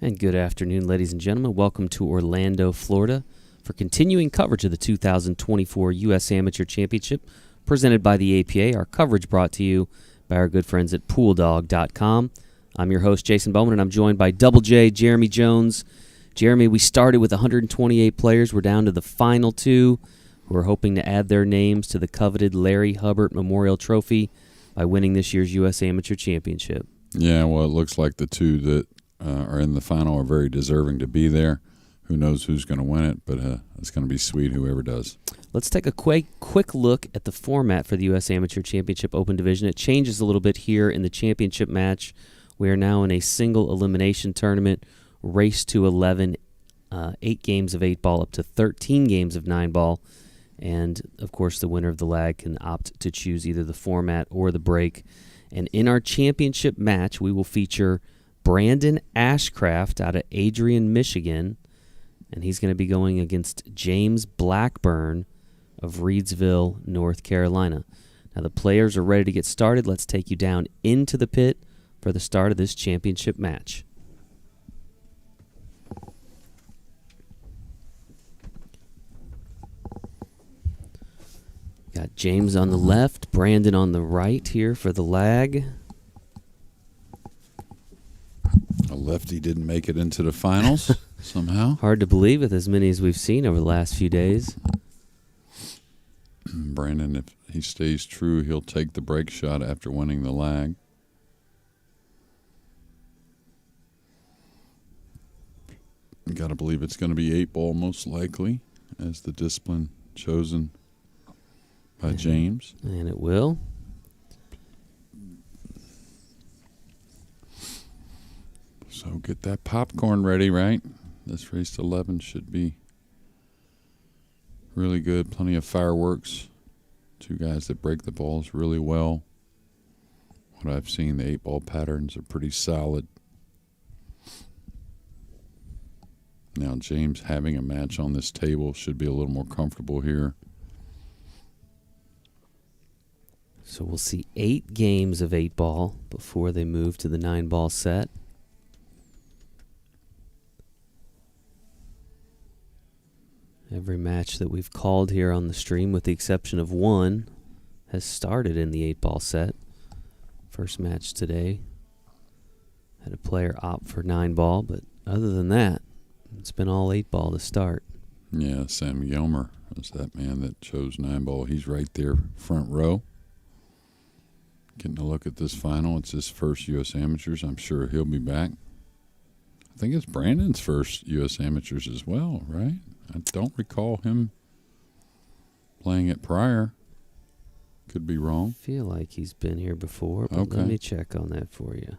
And good afternoon, ladies and gentlemen. Welcome to Orlando, Florida, for continuing coverage of the 2024 U.S. Amateur Championship presented by the APA. Our coverage brought to you by our good friends at PoolDog.com. I'm your host, Jason Bowman, and I'm joined by Double J, Jeremy Jones. Jeremy, we started with 128 players. We're down to the final two who are hoping to add their names to the coveted Larry Hubbard Memorial Trophy by winning this year's U.S. Amateur Championship. Yeah, well, it looks like the two that are in the final are very deserving to be there. Who knows who's going to win it, but it's going to be sweet whoever does. Let's take a quick look at the format for the U.S. Amateur Championship Open Division. It changes a little bit here in the championship match. We are now in a single elimination tournament, race to 11, 8 games of 8-ball up to 13 games of 9-ball. And, of course, the winner of the lag can opt to choose either the format or the break. And in our championship match, we will feature Brandon Ashcraft out of Adrian, Michigan, and he's going to be going against James Blackburn of Reidsville, North Carolina. Now the players are ready to get started. Let's take you down into the pit for the start of this championship match. Got James on the left, Brandon on the right here for the lag. A lefty didn't make it into the finals somehow. Hard to believe with as many as we've seen over the last few days. Brandon, if he stays true, he'll take the break shot after winning the lag. Got to believe it's going to be 8-ball most likely as the discipline chosen by James. And it will. So get that popcorn ready, right? This race to 11 should be really good. Plenty of fireworks. Two guys that break the balls really well. What I've seen, the 8-ball patterns are pretty solid. Now James having a match on this table should be a little more comfortable here. So we'll see 8 games of 8-ball before they move to the 9-ball set. Every match that we've called here on the stream, with the exception of one, has started in the 8-ball set. First match today had a player opt for 9-ball, but other than that, it's been all 8-ball to start. Yeah, Sam Yelmer is that man that chose 9-ball. He's right there, front row. Getting a look at this final. It's his first U.S. Amateurs. I'm sure he'll be back. I think it's Brandon's first U.S. Amateurs as well, right? I don't recall him playing it prior. Could be wrong. I feel like he's been here before, but let me check on that for you.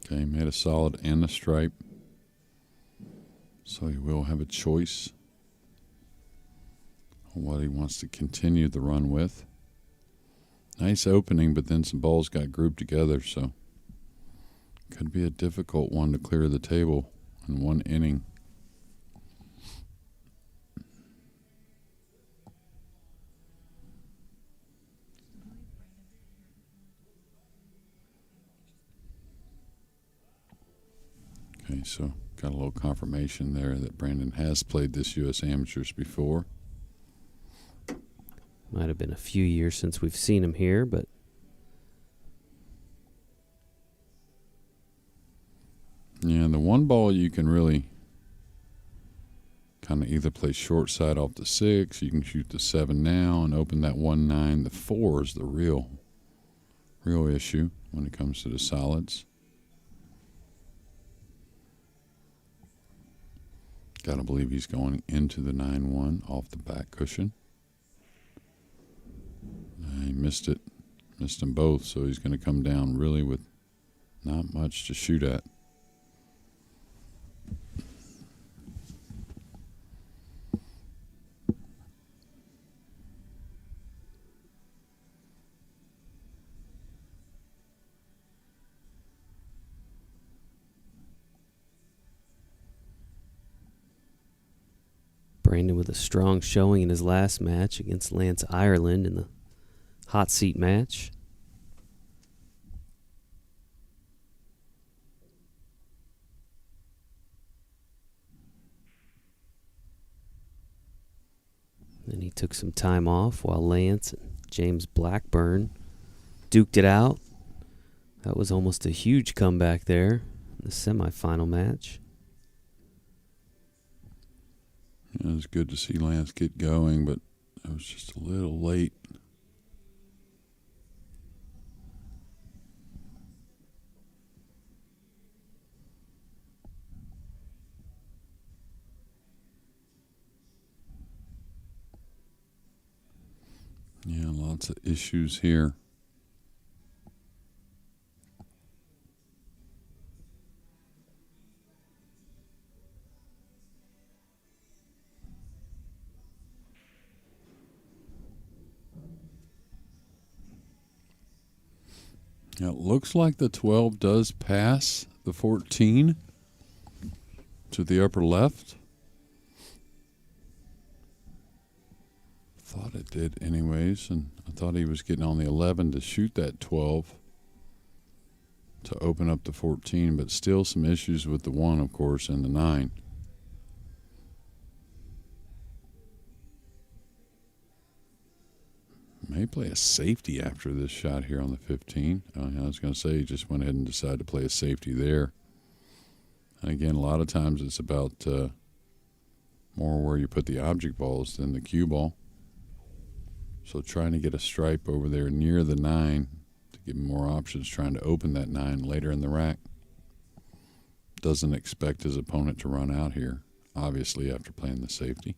Okay, made a solid and a stripe. So he will have a choice on what he wants to continue the run with. Nice opening, but then some balls got grouped together, so could be a difficult one to clear the table in one inning. Okay, so got a little confirmation there that Brandon has played this U.S. Amateurs before. Might have been a few years since we've seen him here, but yeah, the 1-ball you can really kind of either play short side off the 6, you can shoot the 7 now and open that 1-9. The 4 is the real issue when it comes to the solids. Gotta believe he's going into the 9-1 off the back cushion. He missed it. Missed them both, so he's going to come down really with not much to shoot at. Brandon with a strong showing in his last match against Lance Ireland in the hot seat match. Then he took some time off while Lance and James Blackburn duked it out. That was almost a huge comeback there in the semifinal match. It was good to see Lance get going, but it was just a little late. Yeah, lots of issues here. It looks like the 12 does pass the 14 to the upper left. Thought it did anyways, and I thought he was getting on the 11 to shoot that 12 to open up the 14, but still some issues with the 1, of course, and the 9. May play a safety after this shot here on the 15. I was going to say he just went ahead and decided to play a safety there. And again, a lot of times it's about more where you put the object balls than the cue ball. So trying to get a stripe over there near the 9 to give him more options, trying to open that 9 later in the rack. Doesn't expect his opponent to run out here, obviously, after playing the safety.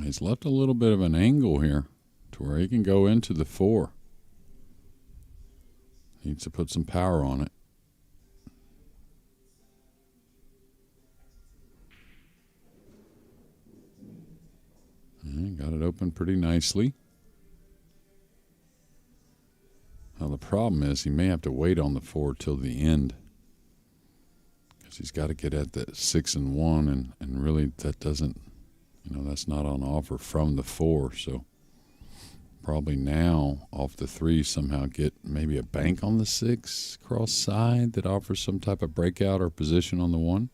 He's left a little bit of an angle here to where he can go into the 4. Needs to put some power on it. And got it open pretty nicely. Now the problem is he may have to wait on the 4 till the end, because he's got to get at that 6 and 1, and really that doesn't, that's not on offer from the 4. So probably now off the 3 somehow get maybe a bank on the 6 cross side that offers some type of breakout or position on the 1.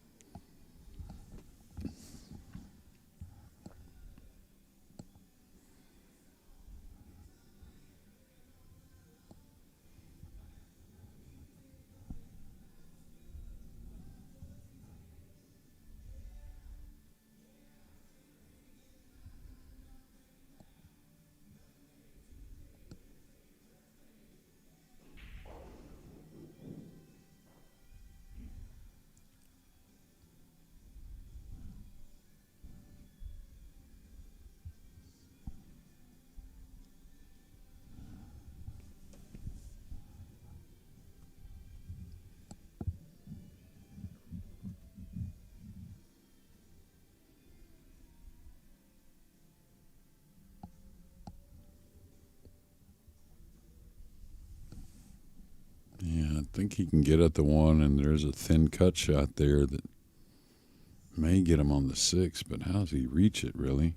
Yeah, I think he can get at the 1, and there's a thin cut shot there that may get him on the 6, but how does he reach it, really?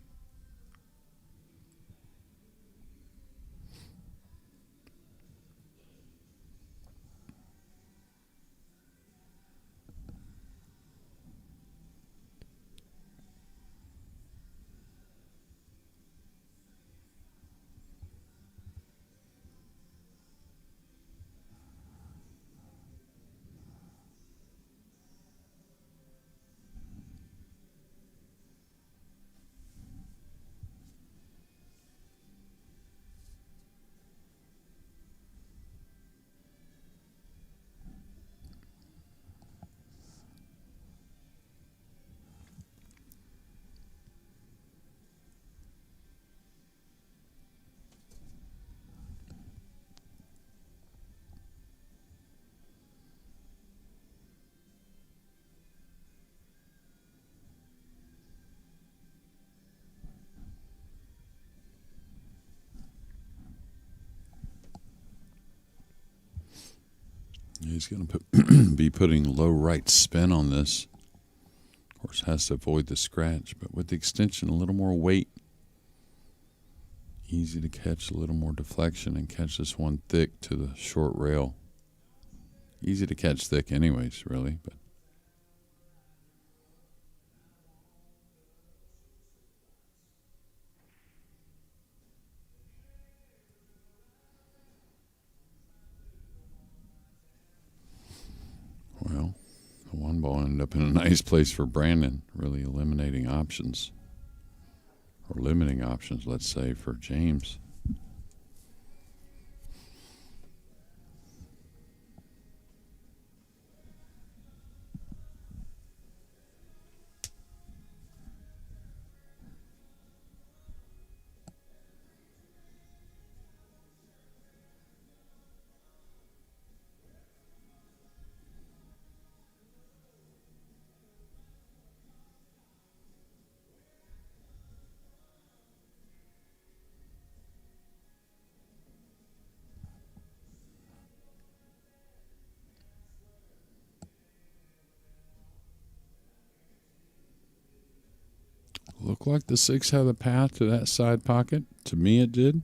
He's going to be putting low right spin on this. Of course, has to avoid the scratch, but with the extension, a little more weight. Easy to catch, a little more deflection, and catch this one thick to the short rail. Easy to catch thick anyways, really, but well, the one ball ended up in a nice place for Brandon, really eliminating options, or limiting options, let's say, for James. Looked like the 6 had a path to that side pocket. To me, it did.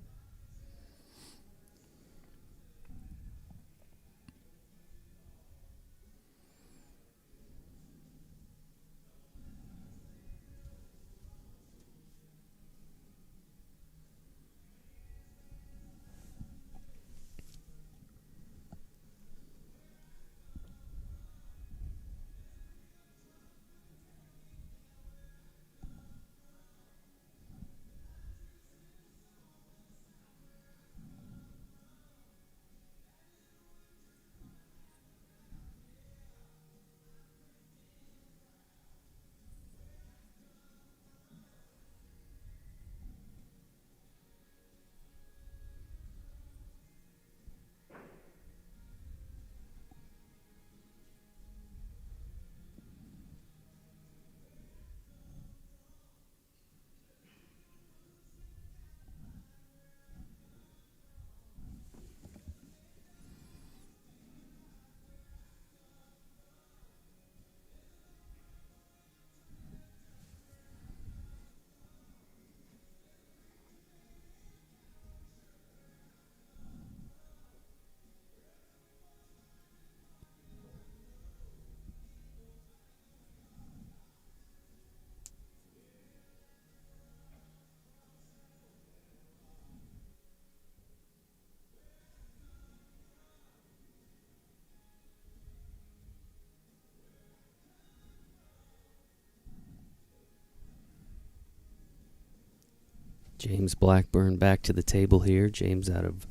James Blackburn back to the table here. James out of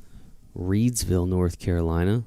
Reidsville, North Carolina.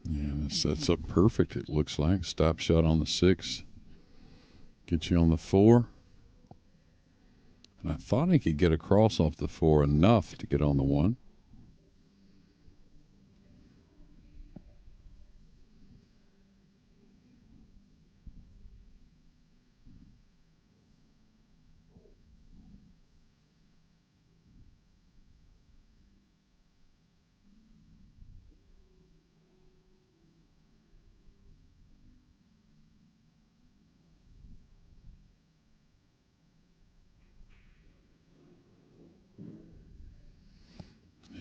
Yeah, that sets up perfect, it looks like. Stop shot on the 6. Get you on the 4. And I thought he could get across off the 4 enough to get on the 1.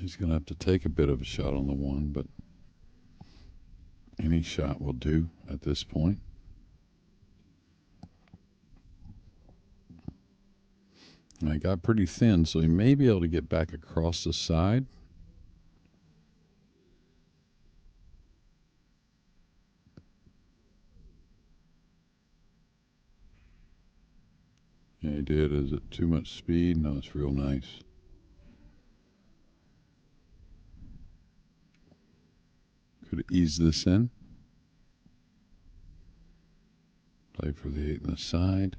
He's going to have to take a bit of a shot on the 1, but any shot will do at this point. I got pretty thin, so he may be able to get back across the side. Yeah, he did. Is it too much speed? No, it's real nice. Could ease this in. Play for the 8 on the side.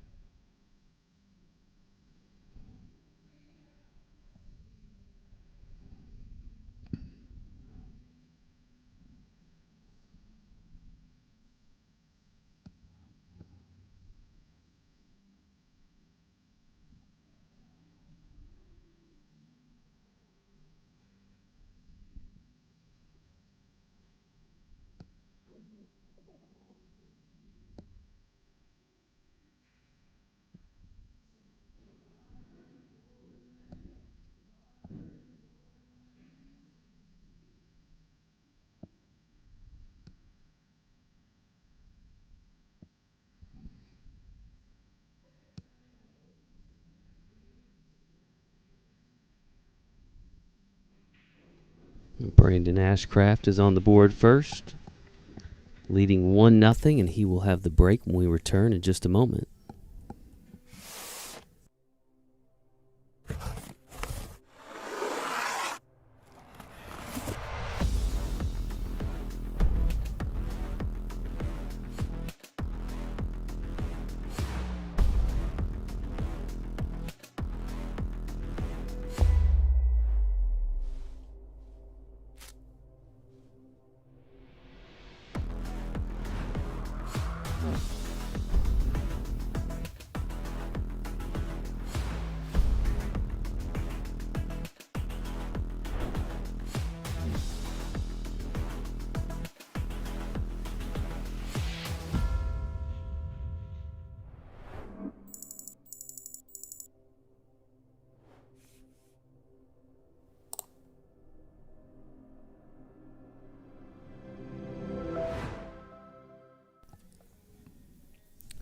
Brandon Ashcraft is on the board first, leading 1-0, and he will have the break when we return in just a moment.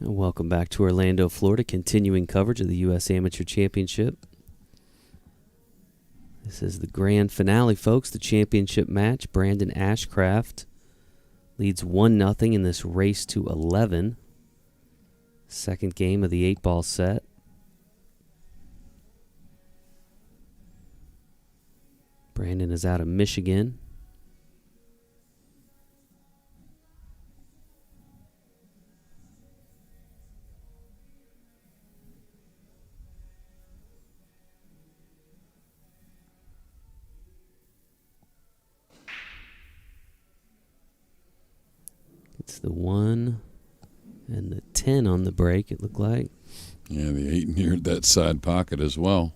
And welcome back to Orlando, Florida, continuing coverage of the U.S. Amateur Championship. This is the grand finale, folks, the championship match. Brandon Ashcraft leads 1-0 in this race to 11. Second game of the 8-ball set. Brandon is out of Michigan. It's the 1 and the 10 on the break, it looked like. Yeah, the 8 neared that side pocket as well.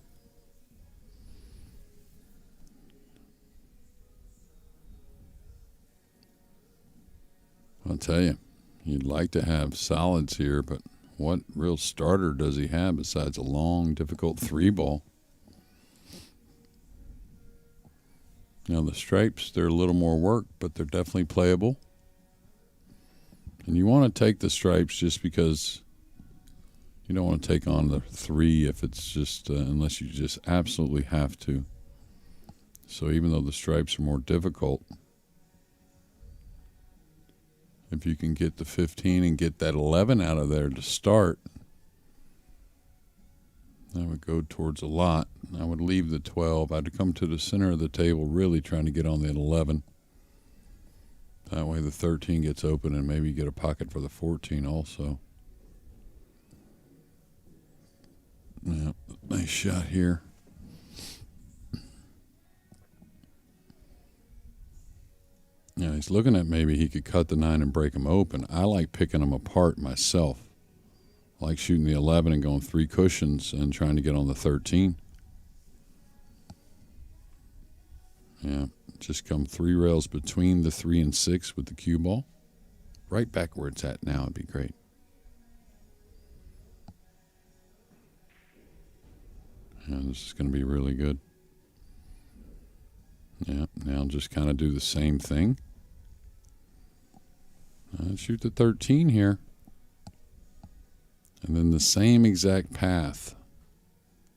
I'll tell you, you'd like to have solids here, but what real starter does he have besides a long, difficult 3-ball? Now, the stripes, they're a little more work, but they're definitely playable. And you want to take the stripes just because you don't want to take on the 3 if it's just, unless you just absolutely have to. So even though the stripes are more difficult, if you can get the 15 and get that 11 out of there to start, that would go towards a lot. I would leave the 12. I'd come to the center of the table really trying to get on that 11. That way the 13 gets open and maybe get a pocket for the 14 also. Yeah, nice shot here. Yeah, he's looking at maybe he could cut the 9 and break them open. I like picking them apart myself. I like shooting the 11 and going 3 cushions and trying to get on the 13. Yeah, just come 3 rails between the 3 and 6 with the cue ball. Right back where it's at now would be great. Yeah, this is going to be really good. Yeah, now just kind of do the same thing. Shoot the 13 here. And then the same exact path.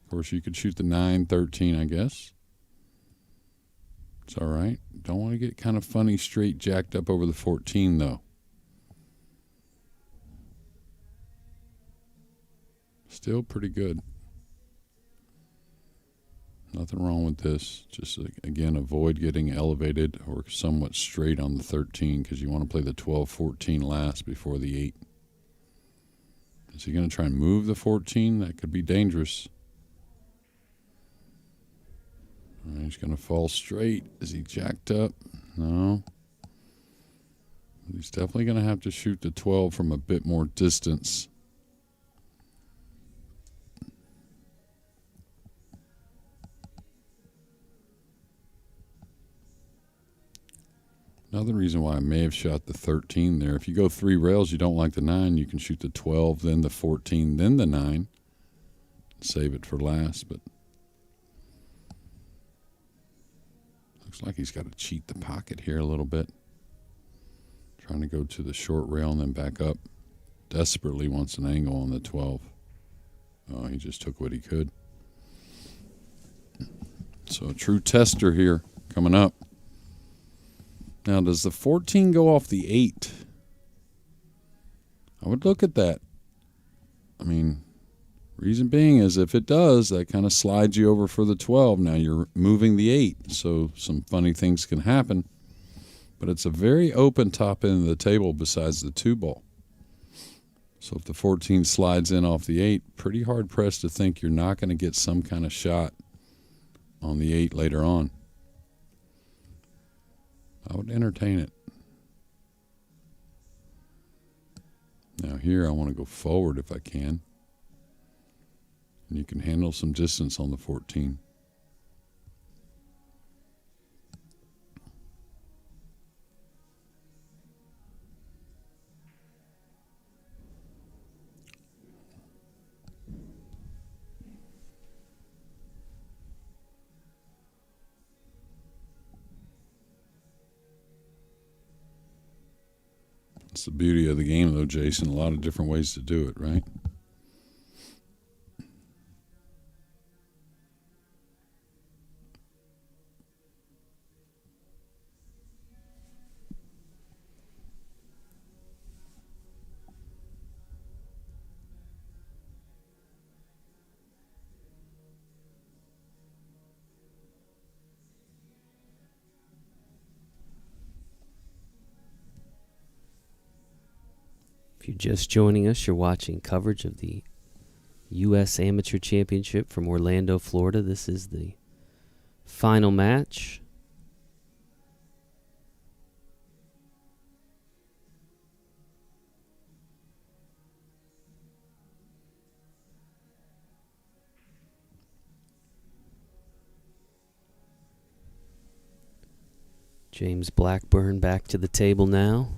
Of course, you could shoot the 9, 13, I guess. It's all right. Don't want to get kind of funny straight jacked up over the 14, though. Still pretty good. Nothing wrong with this. Just, again, avoid getting elevated or somewhat straight on the 13 because you want to play the 12, 14 last before the 8. Is he going to try and move the 14? That could be dangerous. He's going to fall straight. Is he jacked up? No. He's definitely going to have to shoot the 12 from a bit more distance. Another reason why I may have shot the 13 there. If you go 3 rails, you don't like the 9, you can shoot the 12, then the 14, then the 9. Save it for last, but looks like he's got to cheat the pocket here a little bit. Trying to go to the short rail and then back up. Desperately wants an angle on the 12. Oh, he just took what he could. So a true tester here coming up. Now, does the 14 go off the 8? I would look at that. I mean, reason being is if it does, that kind of slides you over for the 12. Now you're moving the 8, so some funny things can happen. But it's a very open top end of the table besides the 2 ball. So if the 14 slides in off the 8, pretty hard pressed to think you're not going to get some kind of shot on the 8 later on. I would entertain it. Now here I want to go forward if I can. And you can handle some distance on the 14. It's the beauty of the game, though, Jason. A lot of different ways to do it, right? If you're just joining us, you're watching coverage of the U.S. Amateur Championship from Orlando, Florida. This is the final match. James Blackburn back to the table now.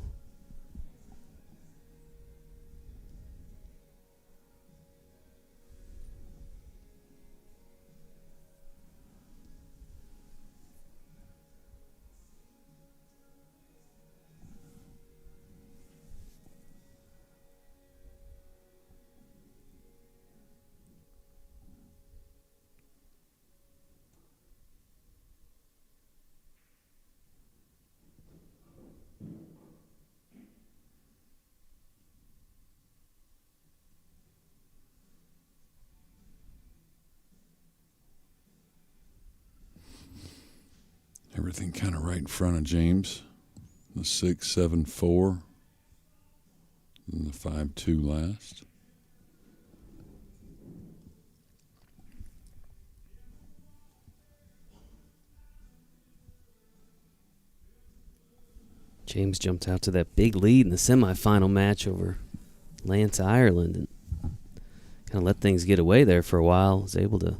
Everything kind of right in front of James. The 6, 7, 4. And the 5, 2 last. James jumped out to that big lead in the semifinal match over Lance Ireland and kind of let things get away there for a while. Was able to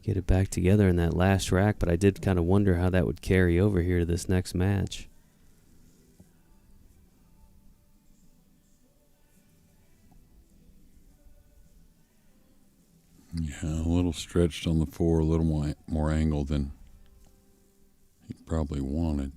get it back together in that last rack, but I did kind of wonder how that would carry over here to this next match. Yeah, a little stretched on the 4, a little more angle than he probably wanted.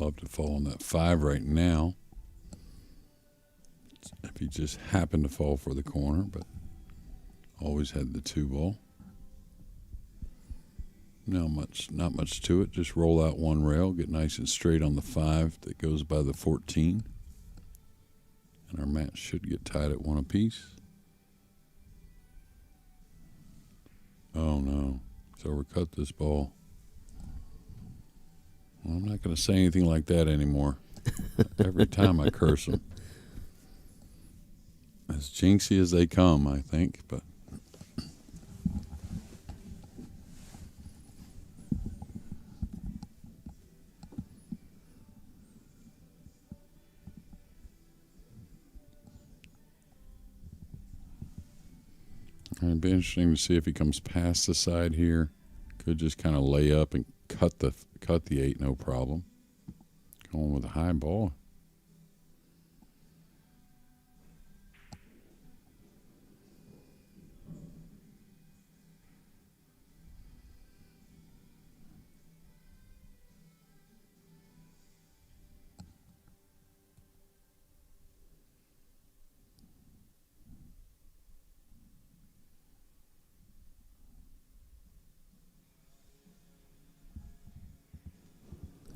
love to fall on that 5 right now. If he just happened to fall for the corner, but always had the 2 ball. Not much to it. Just roll out 1 rail, get nice and straight on the 5 that goes by the 14. And our match should get tied at 1 apiece. Oh no, he's overcut this ball. Well, I'm not going to say anything like that anymore. Every time I curse him. As jinxy as they come, I think, but it'd be interesting to see if he comes past the side here. Could just kind of lay up and cut the 8, no problem. Going with a high ball.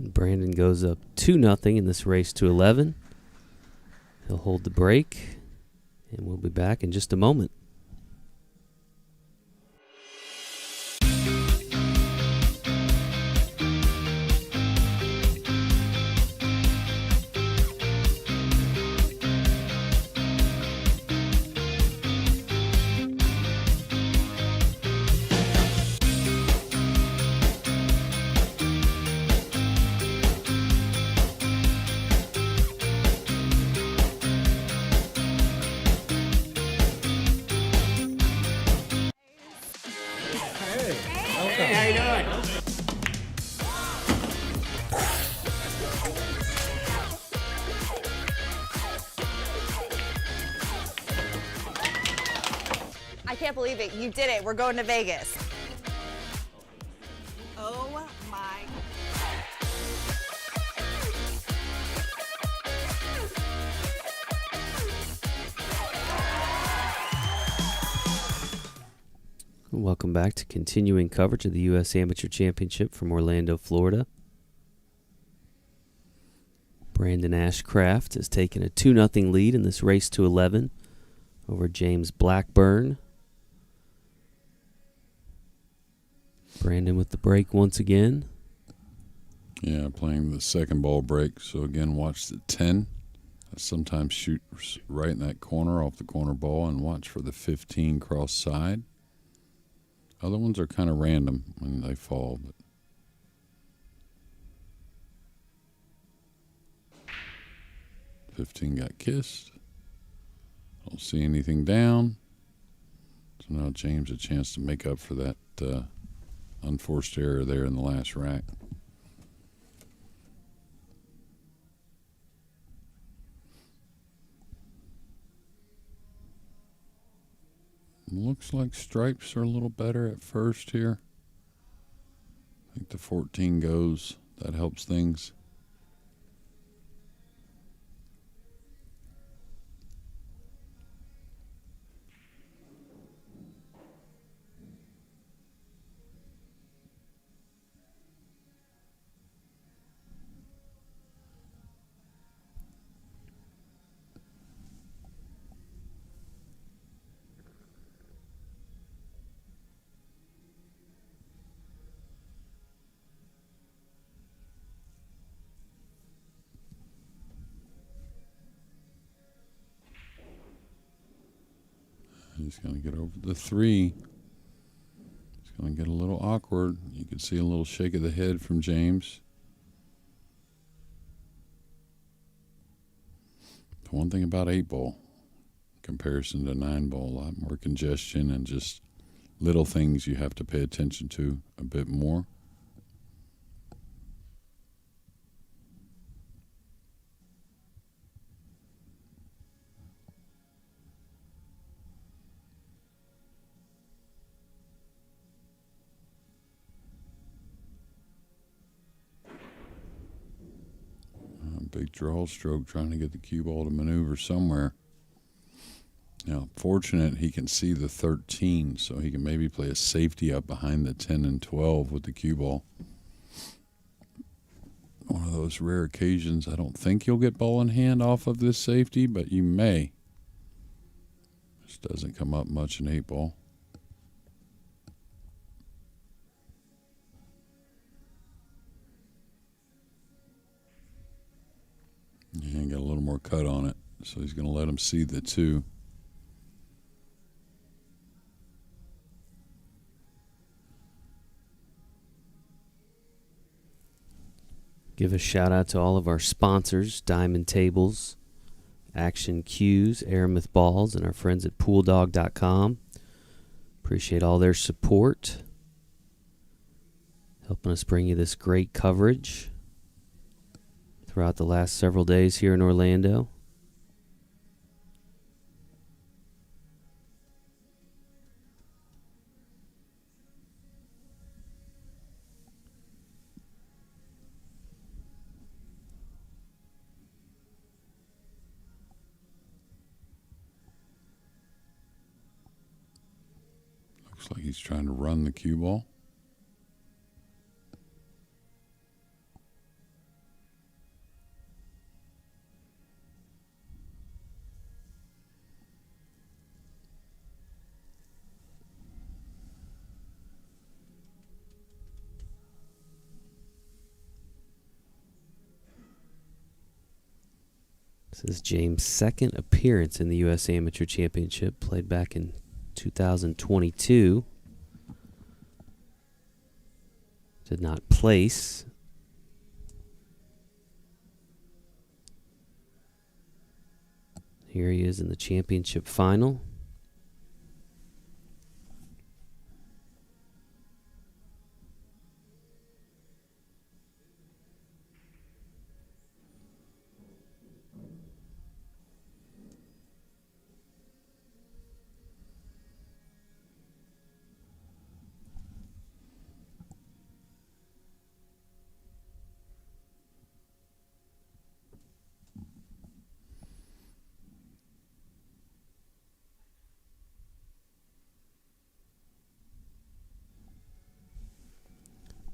Brandon goes up 2-0 in this race to 11. He'll hold the break, and we'll be back in just a moment. I can't believe it. You did it. We're going to Vegas. Oh my. Welcome back to continuing coverage of the U.S. Amateur Championship from Orlando, Florida. Brandon Ashcraft has taken a 2-0 lead in this race to 11 over James Blackburn. Brandon with the break once again. Yeah, playing the second ball break. So again, watch the 10. I sometimes shoot right in that corner off the corner ball and watch for the 15 cross side. Other ones are kind of random when they fall, but 15 got kissed. Don't see anything down. So now James a chance to make up for that unforced error there in the last rack. Looks like stripes are a little better at first here. I think the 14 goes. That helps things. He's going to get over the 3. It's going to get a little awkward. You can see a little shake of the head from James. The one thing about 8 ball, in comparison to 9 ball, a lot more congestion and just little things you have to pay attention to a bit more. Big draw stroke trying to get the cue ball to maneuver somewhere. Now, fortunate he can see the 13, so he can maybe play a safety up behind the 10 and 12 with the cue ball. One of those rare occasions. I don't think you'll get ball in hand off of this safety, but you may. This doesn't come up much in 8-ball. Yeah, got a little more cut on it, so he's going to let him see the 2. Give a shout out to all of our sponsors, Diamond Tables, Action Cues, Aramith Balls, and our friends at PoolDog.com. Appreciate all their support, helping us bring you this great coverage throughout the last several days here in Orlando. Looks like he's trying to run the cue ball. This is James' second appearance in the U.S. Amateur Championship, played back in 2022. Did not place. Here he is in the championship final.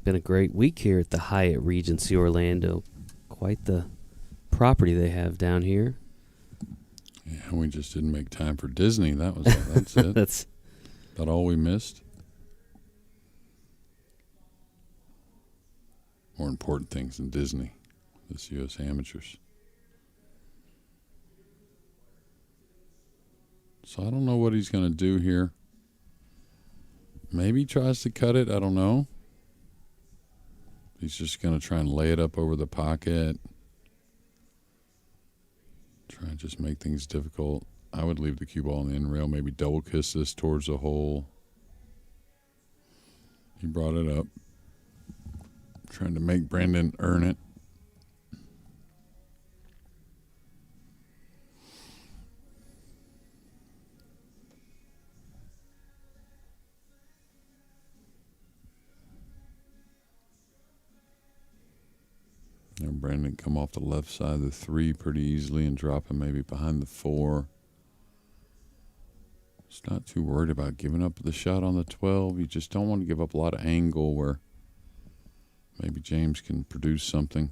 Been a great week here at the Hyatt Regency Orlando. Quite the property they have down here. Yeah, we just didn't make time for Disney. That's it. That's that all we missed. More important things than Disney. This U.S. Amateurs. So I don't know what he's going to do here. Maybe he tries to cut it. I don't know. He's just going to try and lay it up over the pocket. Try and just make things difficult. I would leave the cue ball on the end rail. Maybe double kiss this towards the hole. He brought it up. Trying to make Brandon earn it. And Brandon come off the left side of the 3 pretty easily and drop him maybe behind the 4. It's not too worried about giving up the shot on the 12. You just don't want to give up a lot of angle where maybe James can produce something.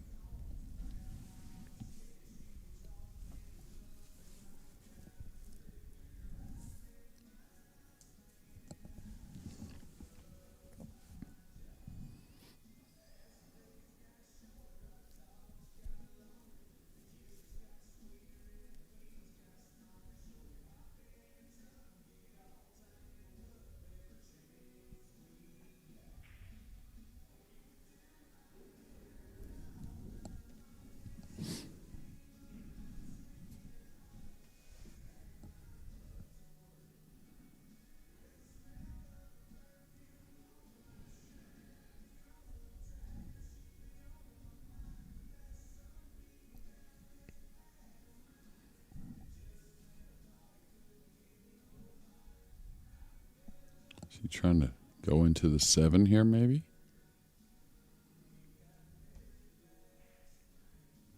Is he trying to go into the 7 here maybe?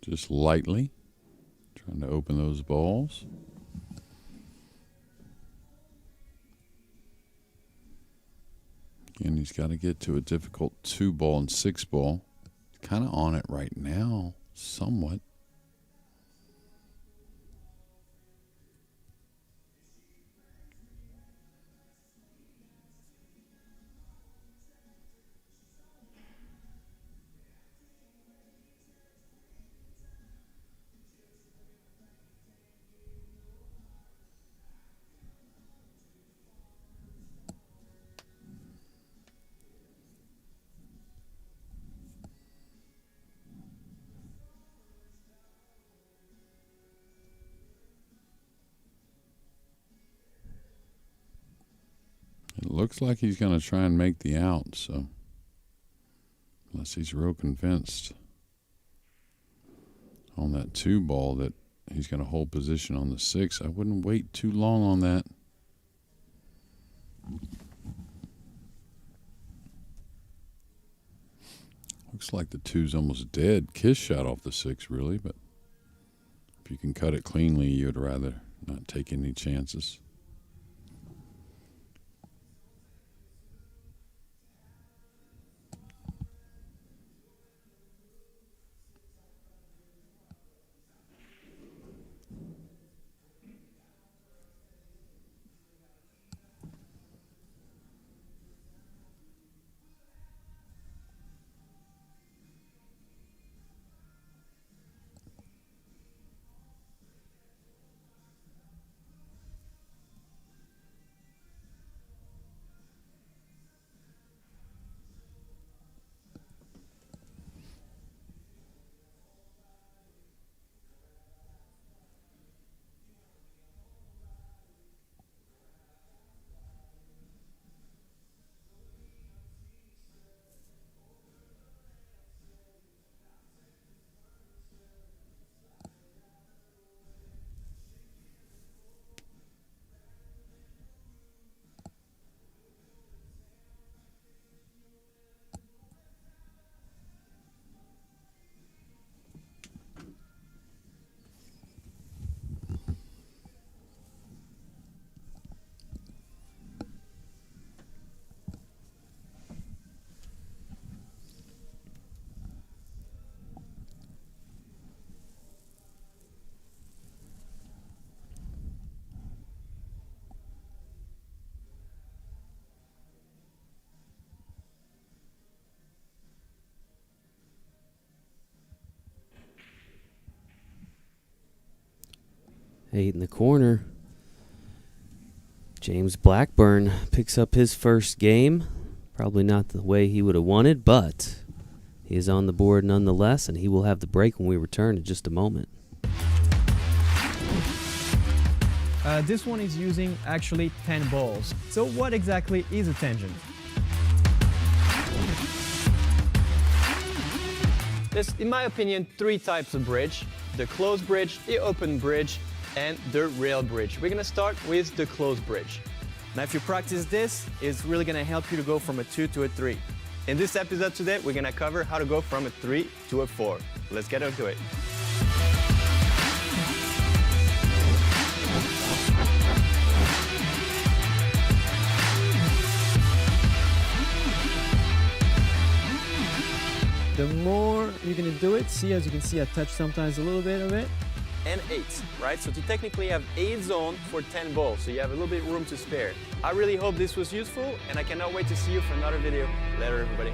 just lightly. Trying to open those balls. Again, he's got to get to a difficult 2-ball and 6-ball. Kind of on it right now, somewhat. It looks like he's going to try and make the out, so unless he's real convinced on that 2-ball that he's going to hold position on the 6, I wouldn't wait too long on that. Looks like the 2's almost dead. Kiss shot off the 6, really, but if you can cut it cleanly, you'd rather not take any chances. Eight in the corner. James Blackburn picks up his first game. Probably not the way he would have wanted, but he is on the board nonetheless, and he will have the break when we return in just a moment. This one is using actually 10 balls. So what exactly is a tangent? There's, in my opinion, 3 types of bridge: the closed bridge, the open bridge, and the rail bridge. We're gonna start with the closed bridge. Now if you practice this, it's really gonna help you to go from a 2 to a 3. In this episode today, we're gonna cover how to go from a 3 to a 4. Let's get into it. The more you're gonna do it, see, as you can see, I touch sometimes a little bit of it. And 8, right? So you technically have 8 zones for 10 balls, so you have a little bit room to spare. I really hope this was useful, and I cannot wait to see you for another video. Later, everybody.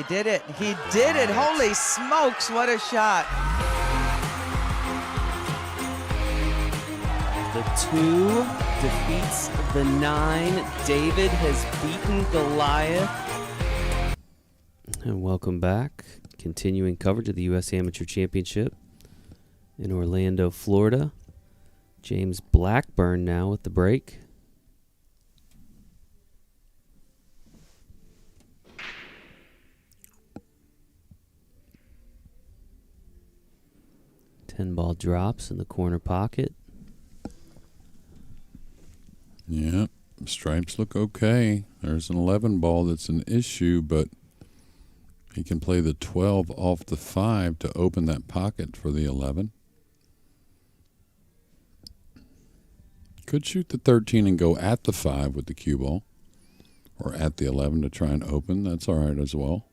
did it. He did it. Holy smokes, what a shot. The 2 defeats the 9. David has beaten Goliath. And welcome back. Continuing coverage of the U.S. Amateur Championship in Orlando, Florida. James Blackburn now with the break. Ten-ball drops in the corner pocket. Yeah, stripes look okay. There's an 11 ball that's an issue, but he can play the 12 off the 5 to open that pocket for the 11. Could shoot the 13 and go at the 5 with the cue ball, or at the 11 to try and open. That's all right as well.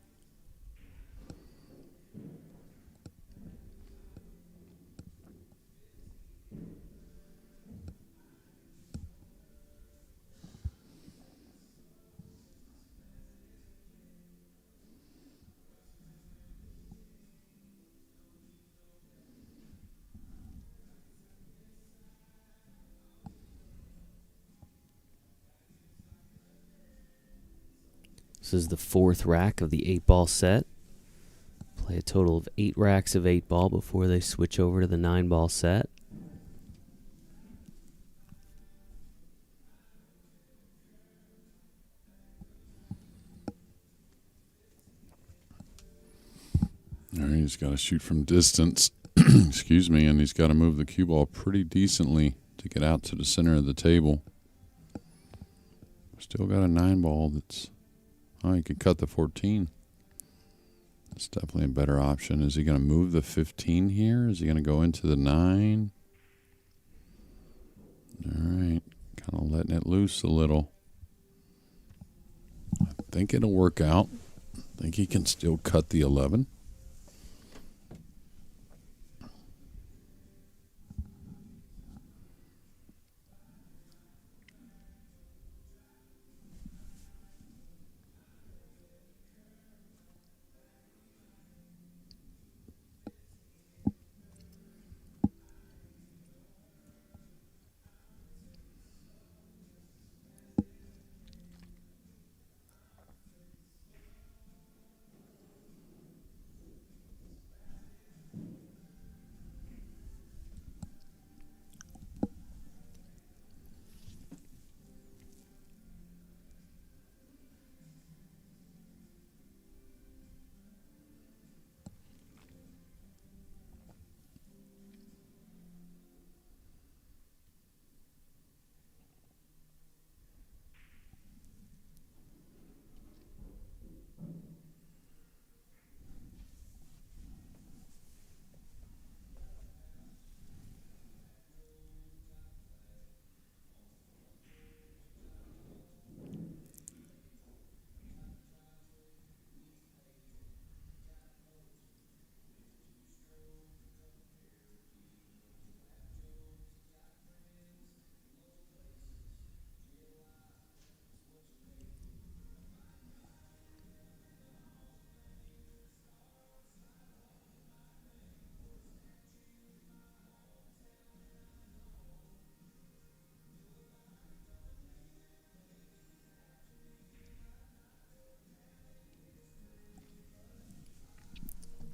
This is the 4th rack of the 8-ball set. Play a total of 8 racks of 8-ball before they switch over to the 9-ball set. All right, he's got to shoot from distance. Excuse me, and he's got to move the cue ball pretty decently to get out to the center of the table. Still got a 9-ball that's... Oh, he could cut the 14. It's definitely a better option. Is he going to move the 15 here? Is he going to go into the 9? All right. Kind of letting it loose a little. I think it'll work out. I think he can still cut the 11.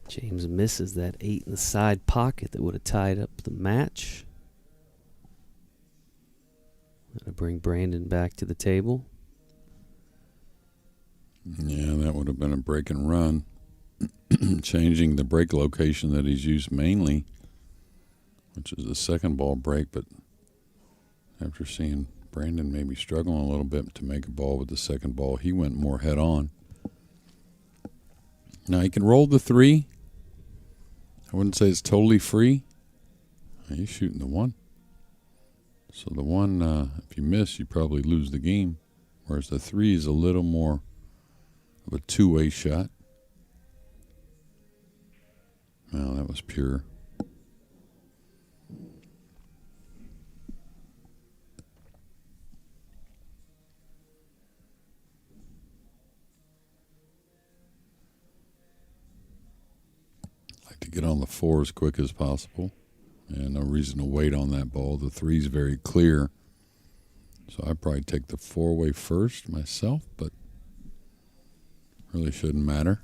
James misses that 8 in the side pocket that would have tied up the match. Gonna bring Brandon back to the table. Yeah, that would have been a break and run. Changing the break location that he's used mainly, which is the second ball break, but after seeing Brandon maybe struggling a little bit to make a ball with the second ball, he went more head on. Now he can roll the 3. I wouldn't say it's totally free. He's shooting the 1. So the 1, if you miss, you probably lose the game. Whereas the 3 is a little more of a two-way shot. Well, that was pure. 4 as quick as possible. And no reason to wait on that ball. The 3's very clear. So I'd probably take the 4-way first myself, but really shouldn't matter.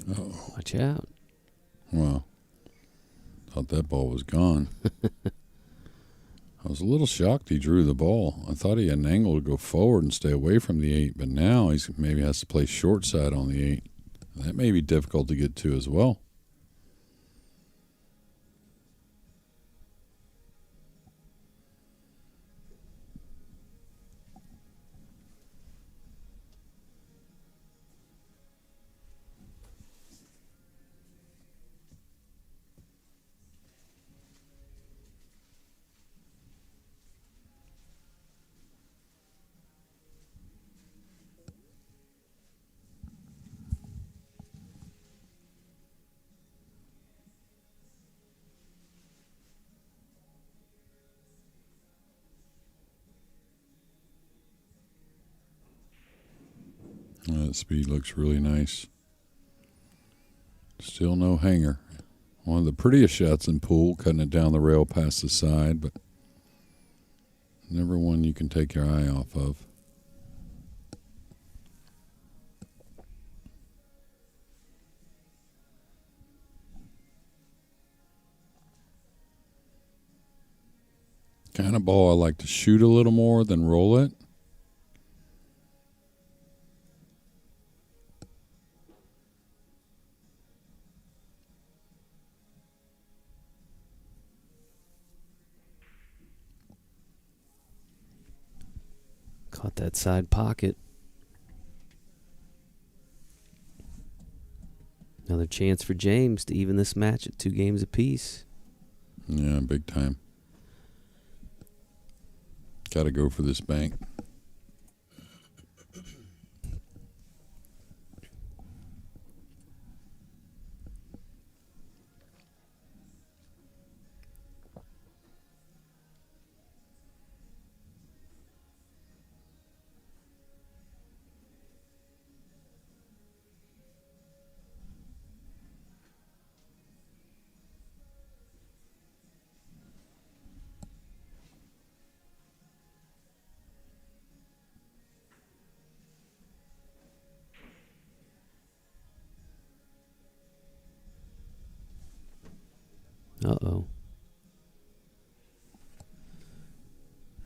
Uh-oh. Watch out. Well, thought that ball was gone. I was a little shocked he drew the ball. I thought he had an angle to go forward and stay away from the 8, but now he maybe has to play short side on the 8. That may be difficult to get to as well. That speed looks really nice. Still no hanger. One of the prettiest shots in pool, cutting it down the rail past the side, but never one you can take your eye off of. Kind of ball I like to shoot a little more than roll it. Caught that side pocket. Another chance for James to even this match at 2 games apiece. Yeah, big time. Got to go for this bank. Uh-oh.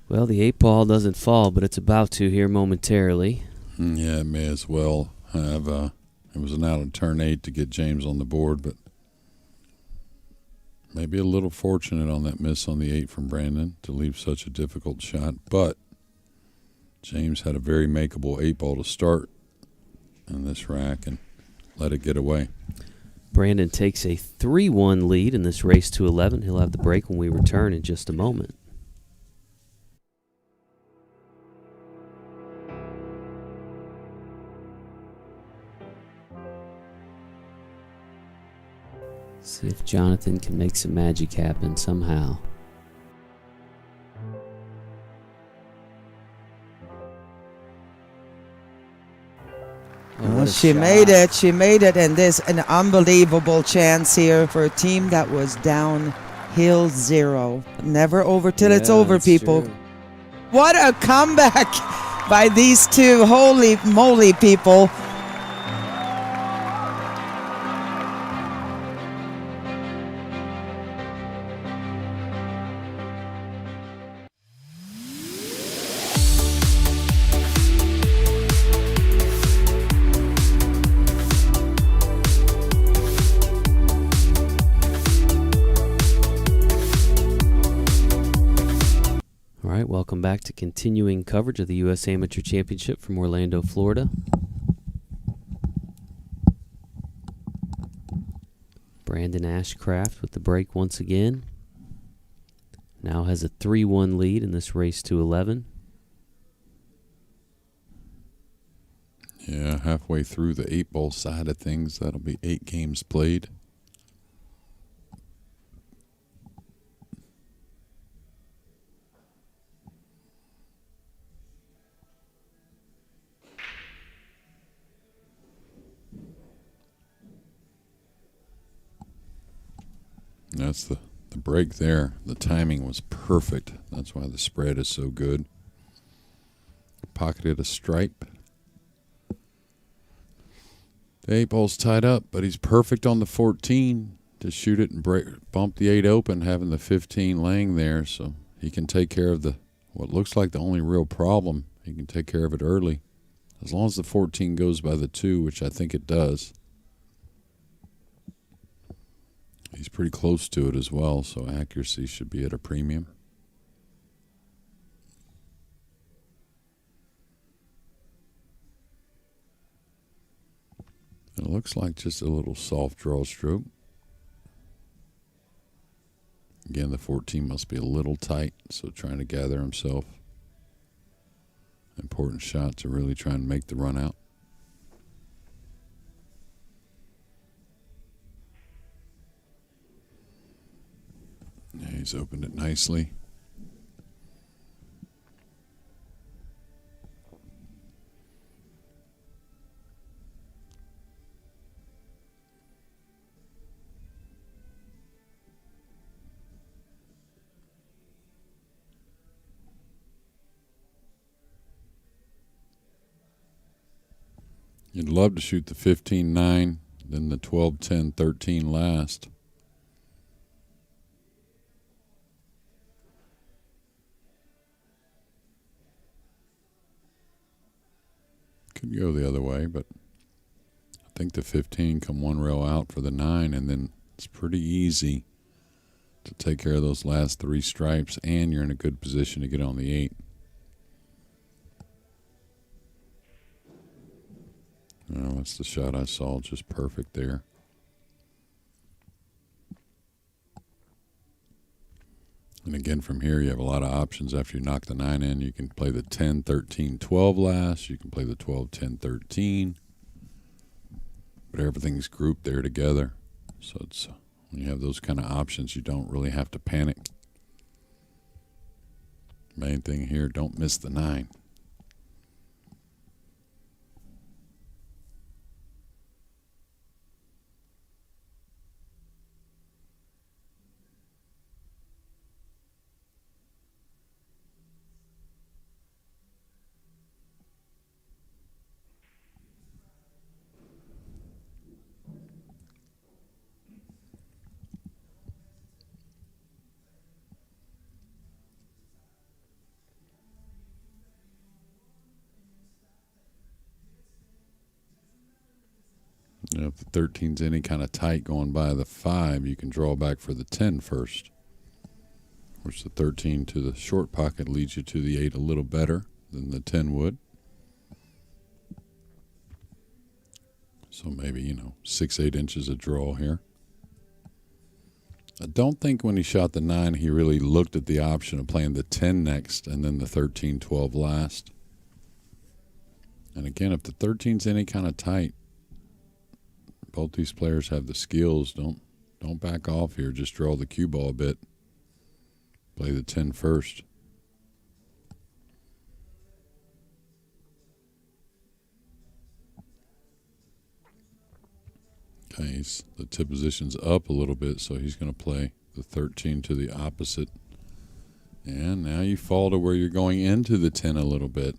Well, the 8 ball doesn't fall, but it's about to here momentarily. Yeah, it may as well have. It was an out of turn 8 to get James on the board, but maybe a little fortunate on that miss on the 8 from Brandon to leave such a difficult shot. But James had a very makeable 8 ball to start in this rack and let it get away. Brandon takes a 3-1 lead in this race to 11. He'll have the break when we return in just a moment. See if Jonathan can make some magic happen somehow. Oh, she made it. She made it. And there's an unbelievable chance here for a team that was downhill 0. Never over till it's over, people. True. What a comeback by these two. Holy moly, people. All back to continuing coverage of the U.S. Amateur Championship from Orlando, Florida. Brandon Ashcraft with the break once again. Now has a 3-1 lead in this race to 11. Yeah, halfway through the 8-ball side of things, that'll be 8 games played. That's the break there. The timing was perfect. That's why the spread is so good. Pocketed a stripe. The 8-ball's tied up, but he's perfect on the 14 to shoot it and bump the 8 open, having the 15 laying there, so he can take care of what looks like the only real problem. He can take care of it early. As long as the 14 goes by the 2, which I think it does. He's pretty close to it as well, so accuracy should be at a premium. It looks like just a little soft draw stroke. Again, the 14 must be a little tight, so trying to gather himself. Important shot to really try and make the run out. Yeah, he's opened it nicely. You'd love to shoot the 15-9, then the 12-10-13 last. Could go the other way, but I think the 15 come one rail out for the 9, and then it's pretty easy to take care of those last 3 stripes, and you're in a good position to get on the 8. Oh, that's the shot I saw, just perfect there. And again, from here, you have a lot of options. After you knock the 9 in, you can play the 10, 13, 12 last. You can play the 12, 10, 13. But everything's grouped there together. So it's when you have those kind of options, you don't really have to panic. Main thing here, don't miss the 9. You know, if the 13's any kind of tight going by the 5, you can draw back for the 10 first. Which the 13 to the short pocket leads you to the 8 a little better than the 10 would. So maybe, 6-8 inches of draw here. I don't think when he shot the 9, he really looked at the option of playing the 10 next and then the 13-12 last. And again, if the 13's any kind of tight, both these players have the skills. Don't back off here. Just draw the cue ball a bit. Play the 10 first. Okay, the tip position's up a little bit, so he's going to play the 13 to the opposite. And now you fall to where you're going into the 10 a little bit.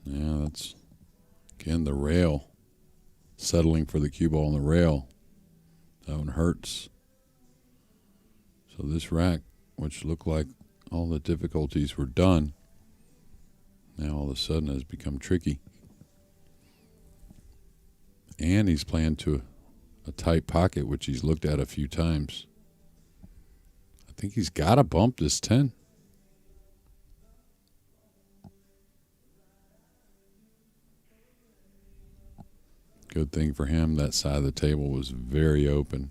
Yeah, that's, again, the rail. Settling for the cue ball on the rail. That one hurts. So this rack, which looked like all the difficulties were done, now all of a sudden has become tricky. And he's playing to a tight pocket, which he's looked at a few times. I think he's got to bump this 10. Good thing for him, that side of the table was very open.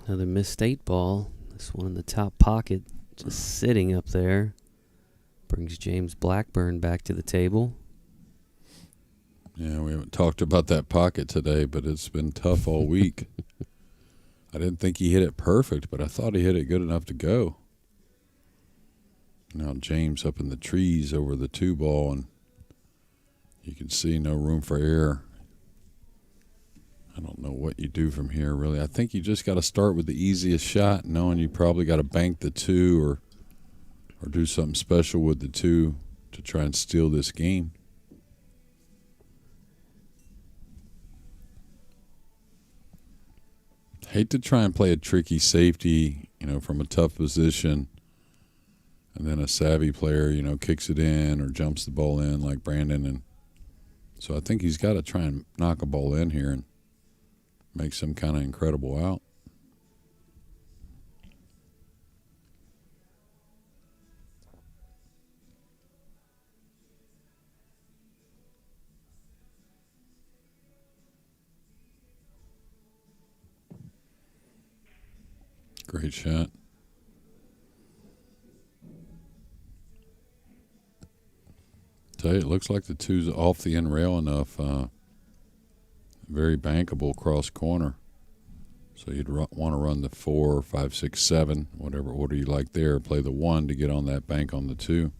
Another missed 8-ball. This one in the top pocket, just sitting up there. Brings James Blackburn back to the table. Yeah, we haven't talked about that pocket today, but it's been tough all week. I didn't think he hit it perfect, but I thought he hit it good enough to go. Now James up in the trees over the 2-ball, and you can see no room for error. I don't know what you do from here, really. I think you just got to start with the easiest shot, knowing you probably got to bank the 2 or do something special with the 2 to try and steal this game. Hate to try and play a tricky safety, from a tough position, and then a savvy player, kicks it in or jumps the ball in like Brandon. And so I think he's got to try and knock a ball in here and make some kind of incredible out. Great shot. Tell you, it looks like the 2's off the end rail enough. Very bankable cross corner. So you'd want to run the 4, 5, 6, 7, whatever order you like there. Play the 1 to get on that bank on the 2.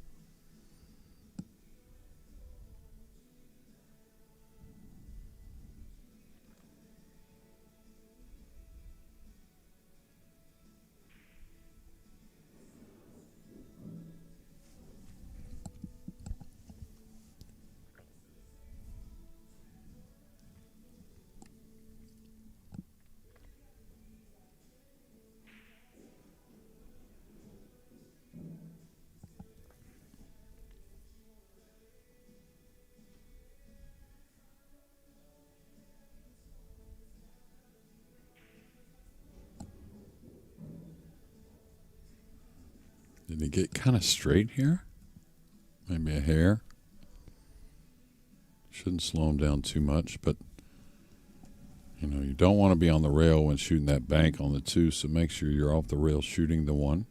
Did he get kind of straight here? Maybe a hair. Shouldn't slow him down too much, but you don't want to be on the rail when shooting that bank on the 2, so make sure you're off the rail shooting the 1.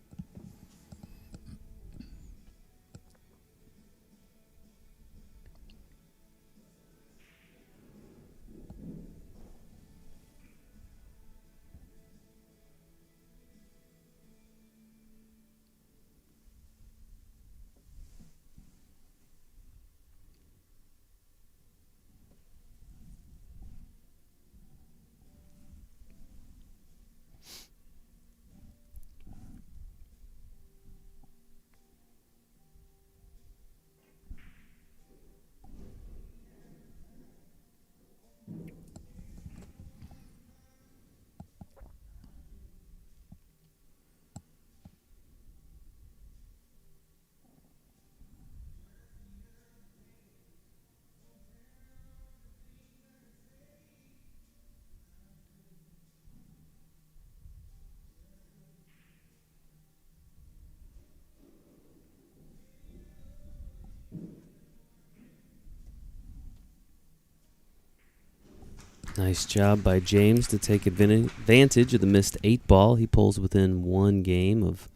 Nice job by James to take advantage of the missed 8-ball. He pulls within 1 game of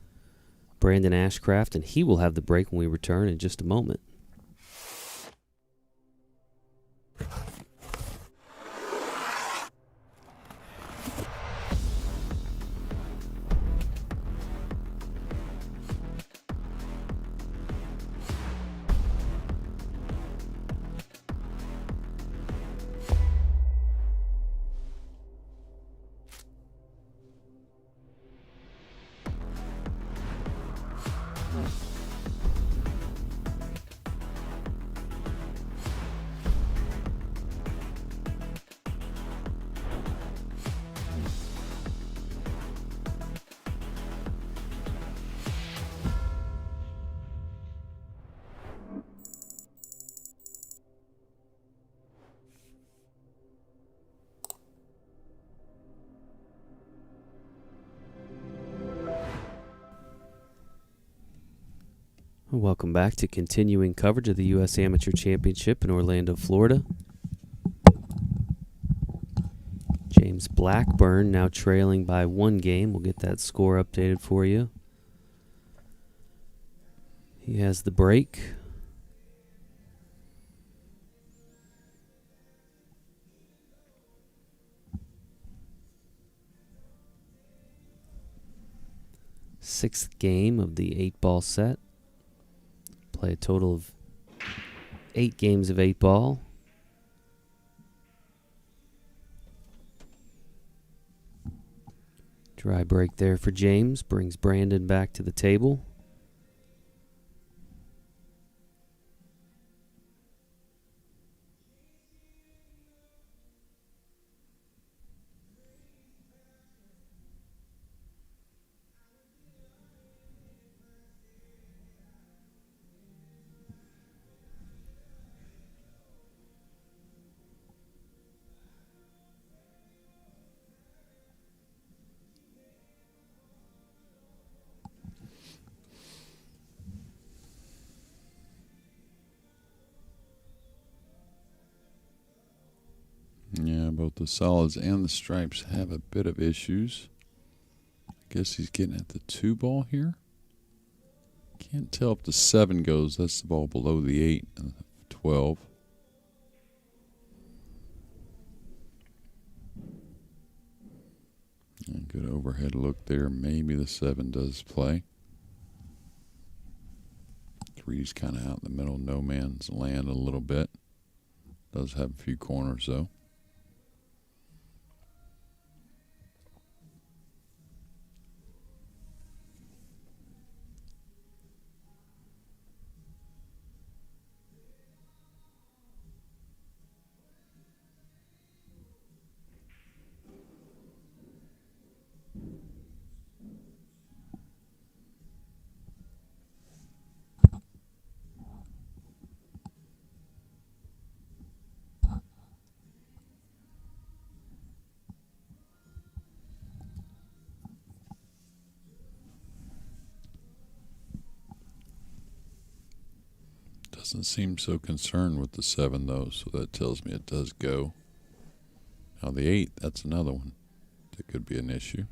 Brandon Ashcraft, and he will have the break when we return in just a moment. Welcome back to continuing coverage of the U.S. Amateur Championship in Orlando, Florida. James Blackburn now trailing by 1 game. We'll get that score updated for you. He has the break. Sixth game of the 8-ball set. Play a total of 8 games of 8-ball. Dry break there for James. Brings Brandon back to the table. Yeah, both the solids and the stripes have a bit of issues. I guess he's getting at the 2-ball here. Can't tell if the 7 goes. That's the ball below the 8 and the 12. And good overhead look there. Maybe the 7 does play. 3's kind of out in the middle. No man's land a little bit. Does have a few corners though. Doesn't seem so concerned with the 7 though, so that tells me it does go. Now the 8, that's another one that could be an issue.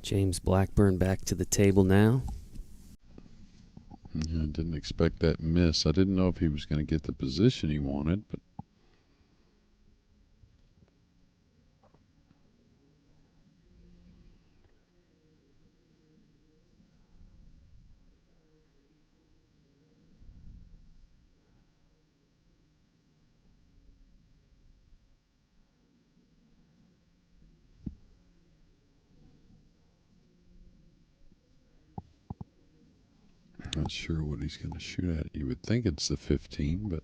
James Blackburn back to the table now. Yeah, I didn't expect that miss. I didn't know if he was going to get the position he wanted, but not sure what he's going to shoot at. You would think it's the 15, but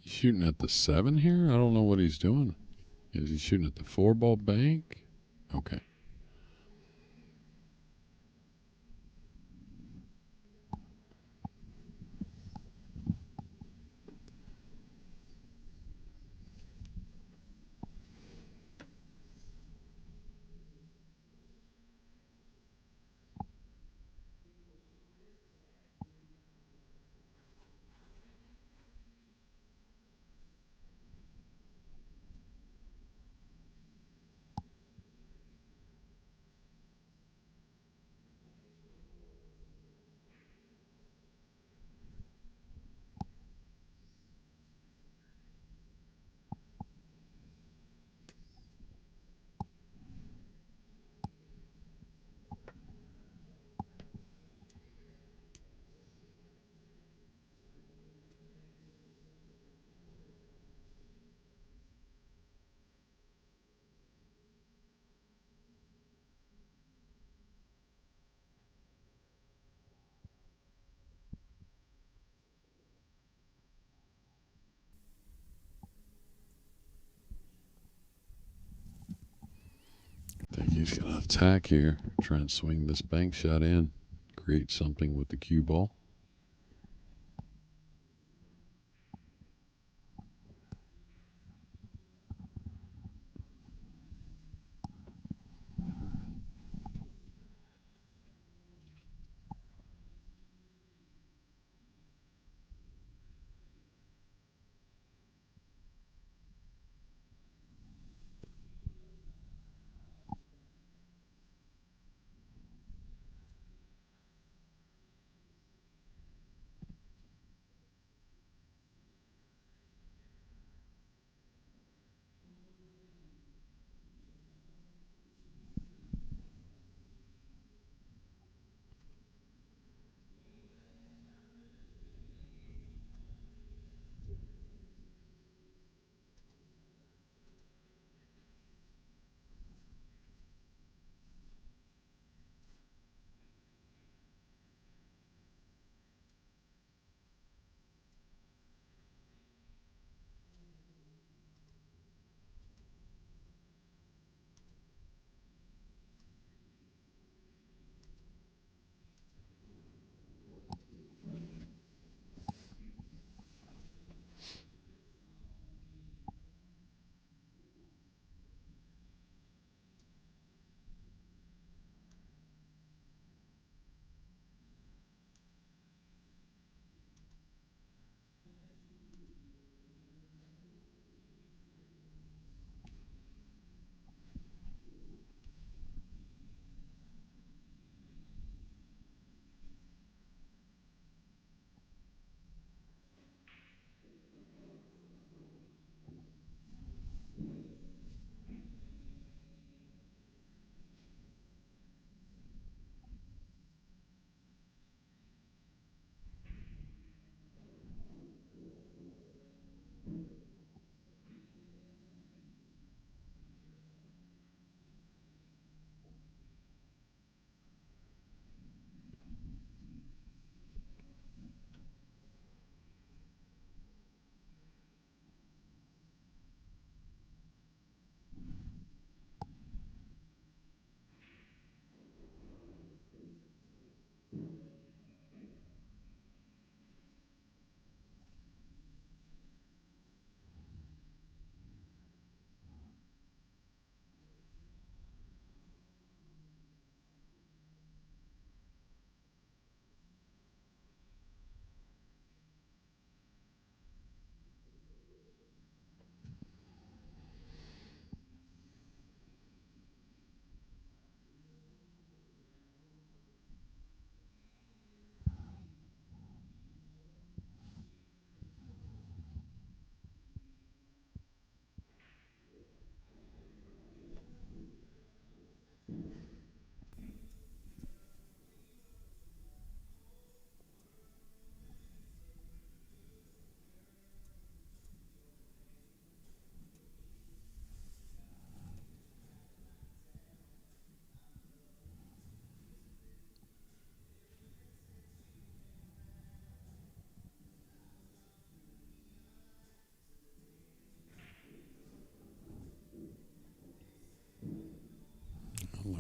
he's shooting at the 7 here? I don't know what he's doing. Is he shooting at the 4-ball bank? Okay. I think he's going to attack here, try and swing this bank shot in, create something with the cue ball.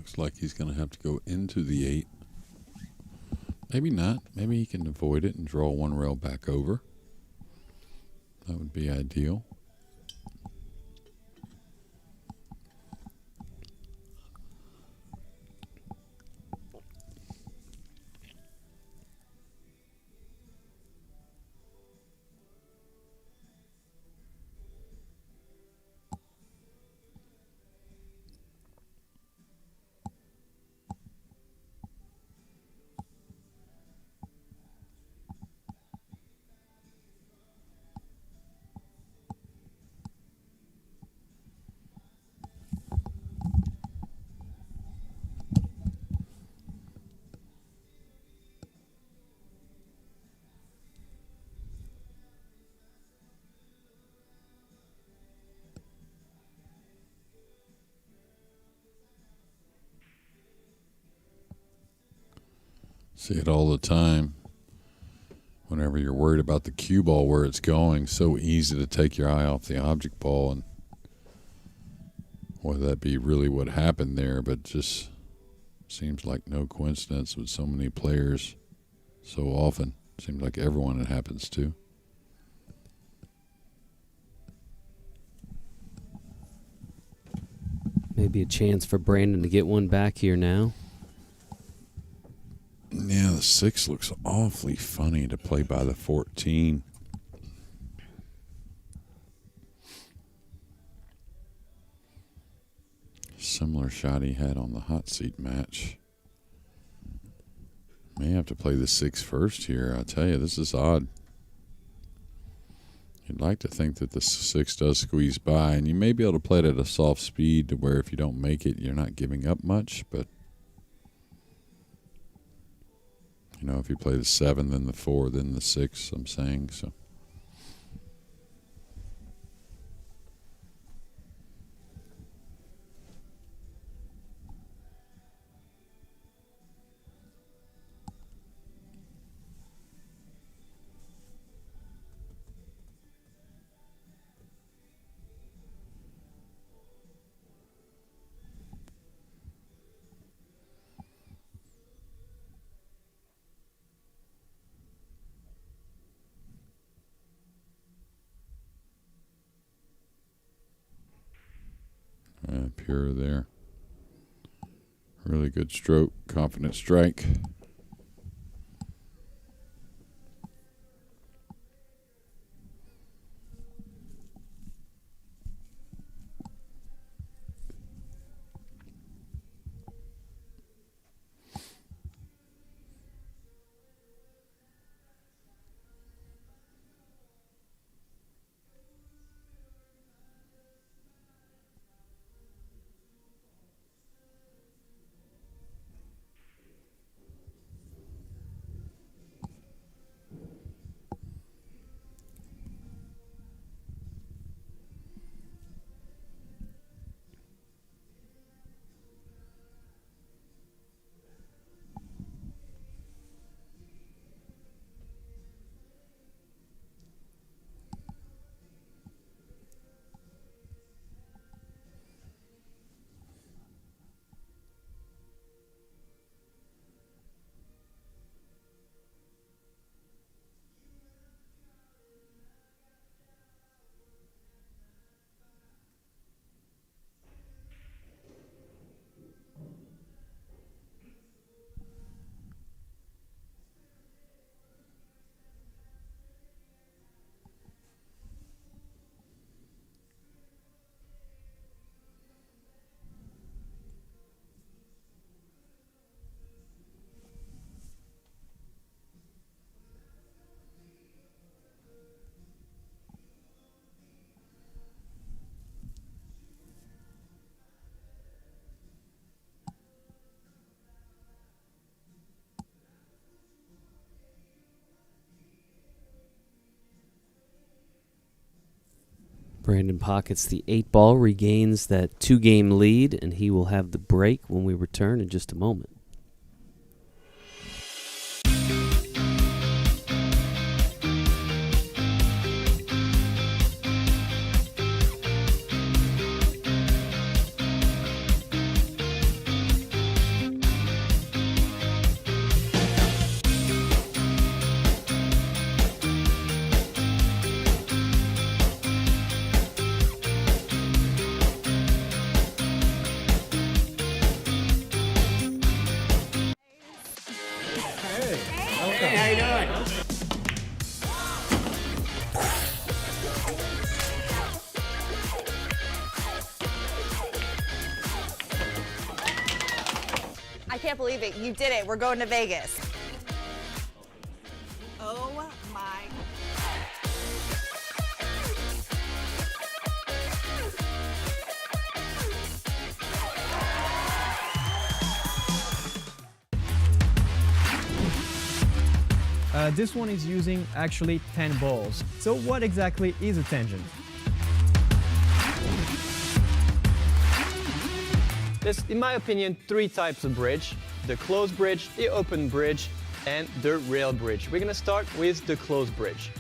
Looks like he's going to have to go into the 8. Maybe not. Maybe he can avoid it and draw one rail back over. That would be ideal. See it all the time. Whenever you're worried about the cue ball, where it's going, so easy to take your eye off the object ball, and whether that be really what happened there, but just seems like no coincidence with so many players so often. Seems like everyone it happens to. Maybe a chance for Brandon to get one back here now. Yeah, the 6 looks awfully funny to play by the 14. Similar shot he had on the hot seat match. May have to play the 6 first here. I tell you, this is odd. You'd like to think that the 6 does squeeze by, and you may be able to play it at a soft speed to where if you don't make it, you're not giving up much, but you know, if you play the 7, then the 4, then the 6, I'm saying, so. Pure there. Really good stroke, confident strike. Brandon pockets the 8 ball, regains that 2-game lead, and he will have the break when we return in just a moment. Hey, how you doing? I can't believe it. You did it. We're going to Vegas. Oh my. This one is using actually 10 balls. So what exactly is a tangent? There's, in my opinion, three types of bridge: the closed bridge, the open bridge, and the rail bridge. We're gonna start with the closed bridge.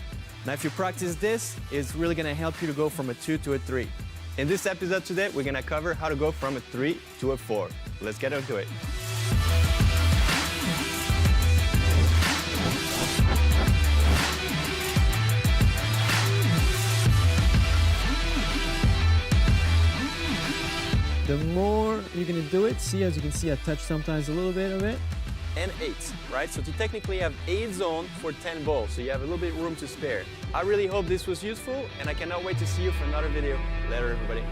Now, if you practice this, it's really gonna help you to go from a 2 to a 3. In this episode today, we're gonna cover how to go from a 3 to a 4. Let's get into it. The more you're gonna do it, see, as you can see, I touch sometimes a little bit of it. And 8, right? So to technically have 8 zones for 10 balls, so you have a little bit room to spare. I really hope this was useful, and I cannot wait to see you for another video. Later, everybody.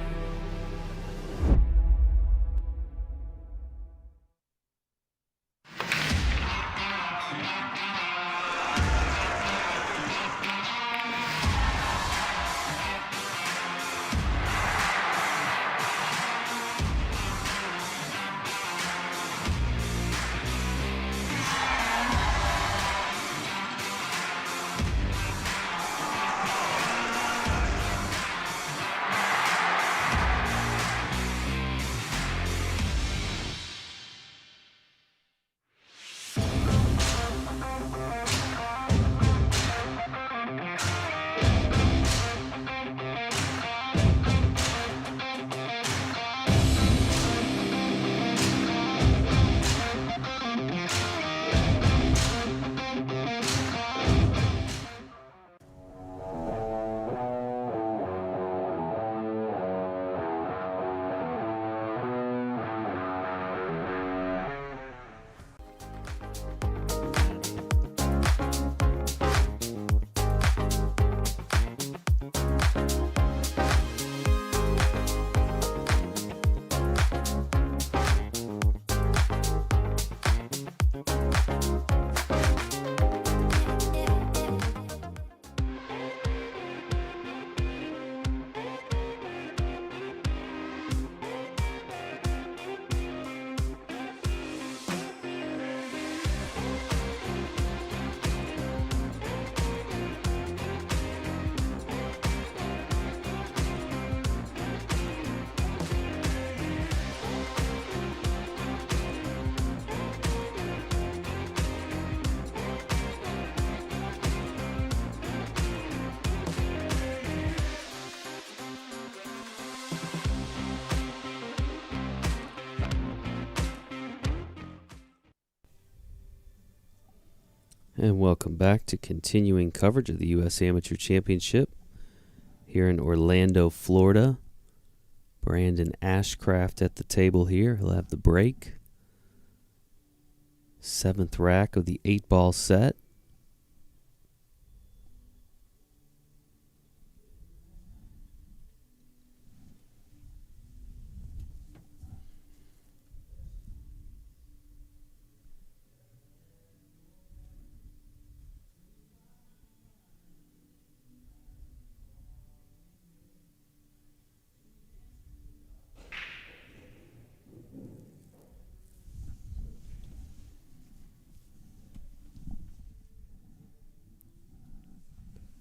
And welcome back to continuing coverage of the U.S. Amateur Championship here in Orlando, Florida. Brandon Ashcraft at the table here. He'll have the break. 7th rack of the 8-ball set.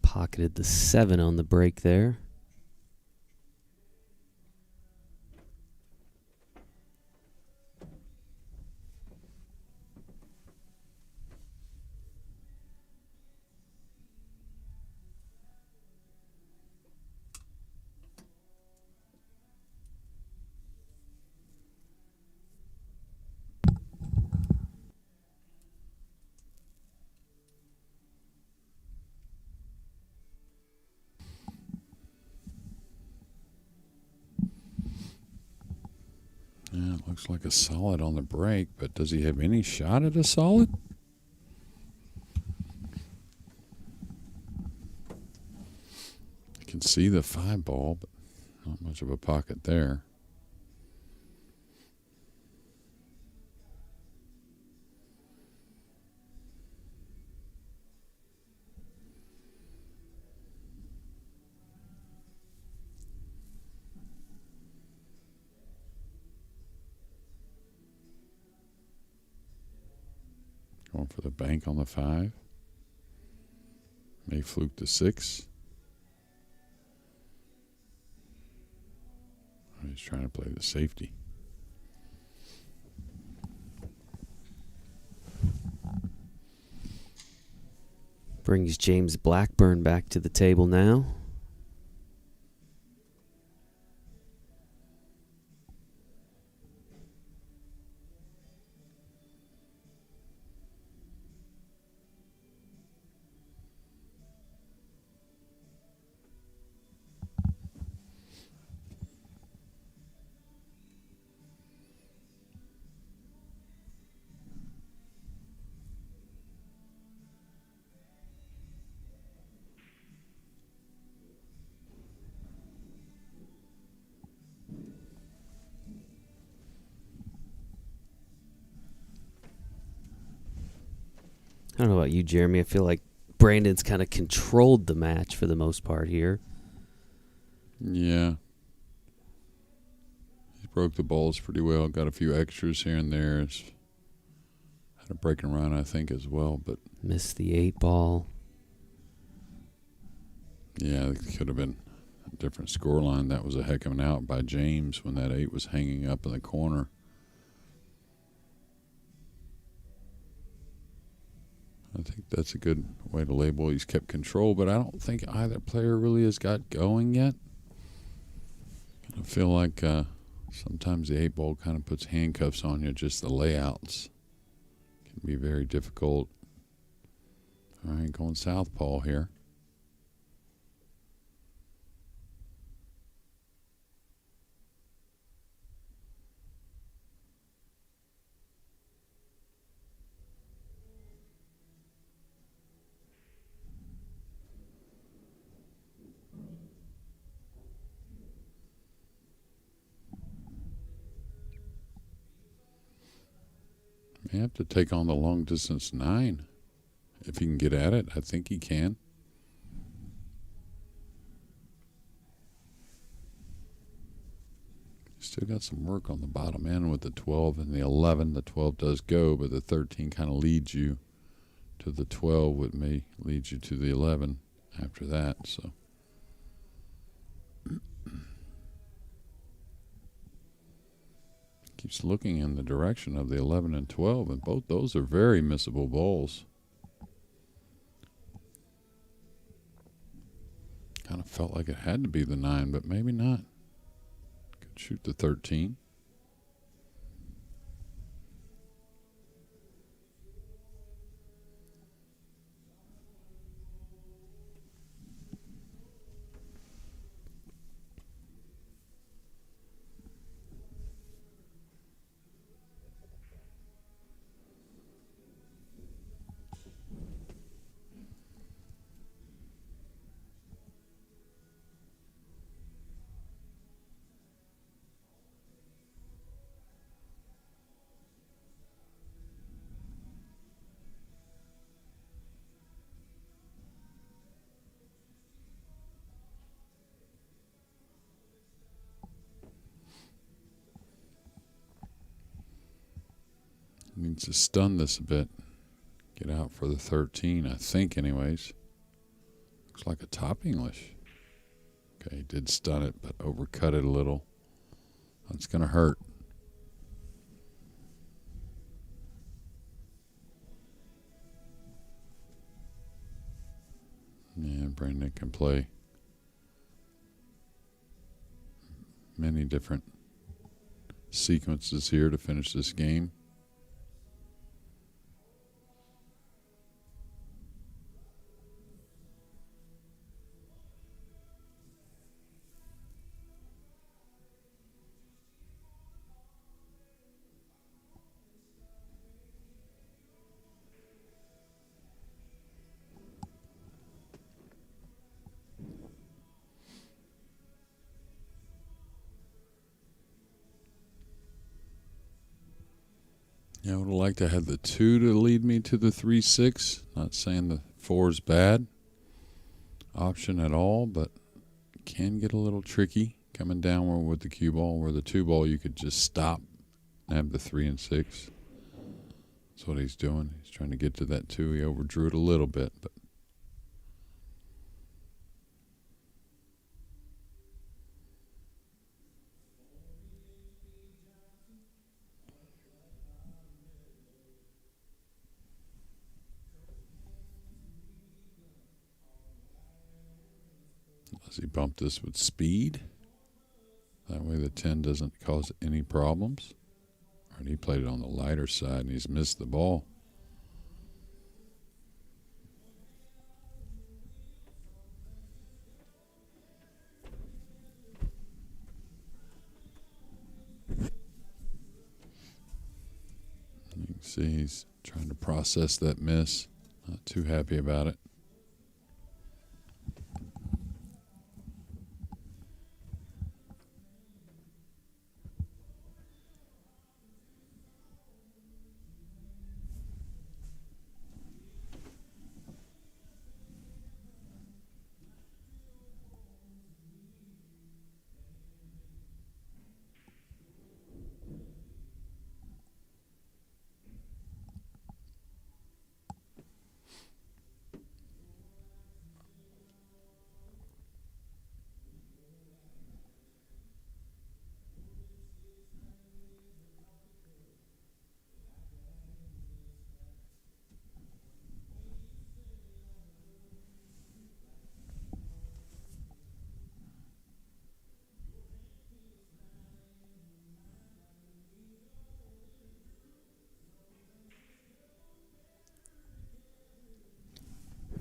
Pocketed the 7 on the break there. Yeah, it looks like a solid on the break, but does he have any shot at a solid? can see the 5 ball, but not much of a pocket there. Going for the bank on the 5. May fluke the 6. He's trying to play the safety. Brings James Blackburn back to the table now. I don't know about you, Jeremy. I feel like Brandon's kind of controlled the match for the most part here. Yeah. He broke the balls pretty well. Got a few extras here and there. Had a breaking run, I think, as well. But missed the 8 ball. Yeah, it could have been a different scoreline. That was a heck of an out by James when that 8 was hanging up in the corner. I think that's a good way to label. He's kept control, but I don't think either player really has got going yet. I feel like sometimes the 8 ball kind of puts handcuffs on you. Just the layouts can be very difficult. All right, going southpaw here. May have to take on the long distance 9. If he can get at it, I think he can. Still got some work on the bottom end with the 12 and the 11. The 12 does go, but the 13 kind of leads you to the 12, which may lead you to the 11 after that. So keeps looking in the direction of the 11 and 12, and both those are very missable balls. Kind of felt like it had to be the 9, but maybe not. Could shoot the 13. Needs to stun this a bit. Get out for the 13, I think, anyways. Looks like a top English. Okay, he did stun it, but overcut it a little. That's going to hurt. Yeah, Brandon can play many different sequences here to finish this game. Yeah, I would have liked to have the 2 to lead me to the 3-6. Not saying the 4 is bad option at all, but it can get a little tricky coming down with the cue ball, where the 2 ball you could just stop and have the 3 and 6. That's what he's doing. He's trying to get to that 2. He overdrew it a little bit, but does he bump this with speed? That way the 10 doesn't cause any problems. And he played it on the lighter side, and he's missed the ball. You can see he's trying to process that miss. Not too happy about it.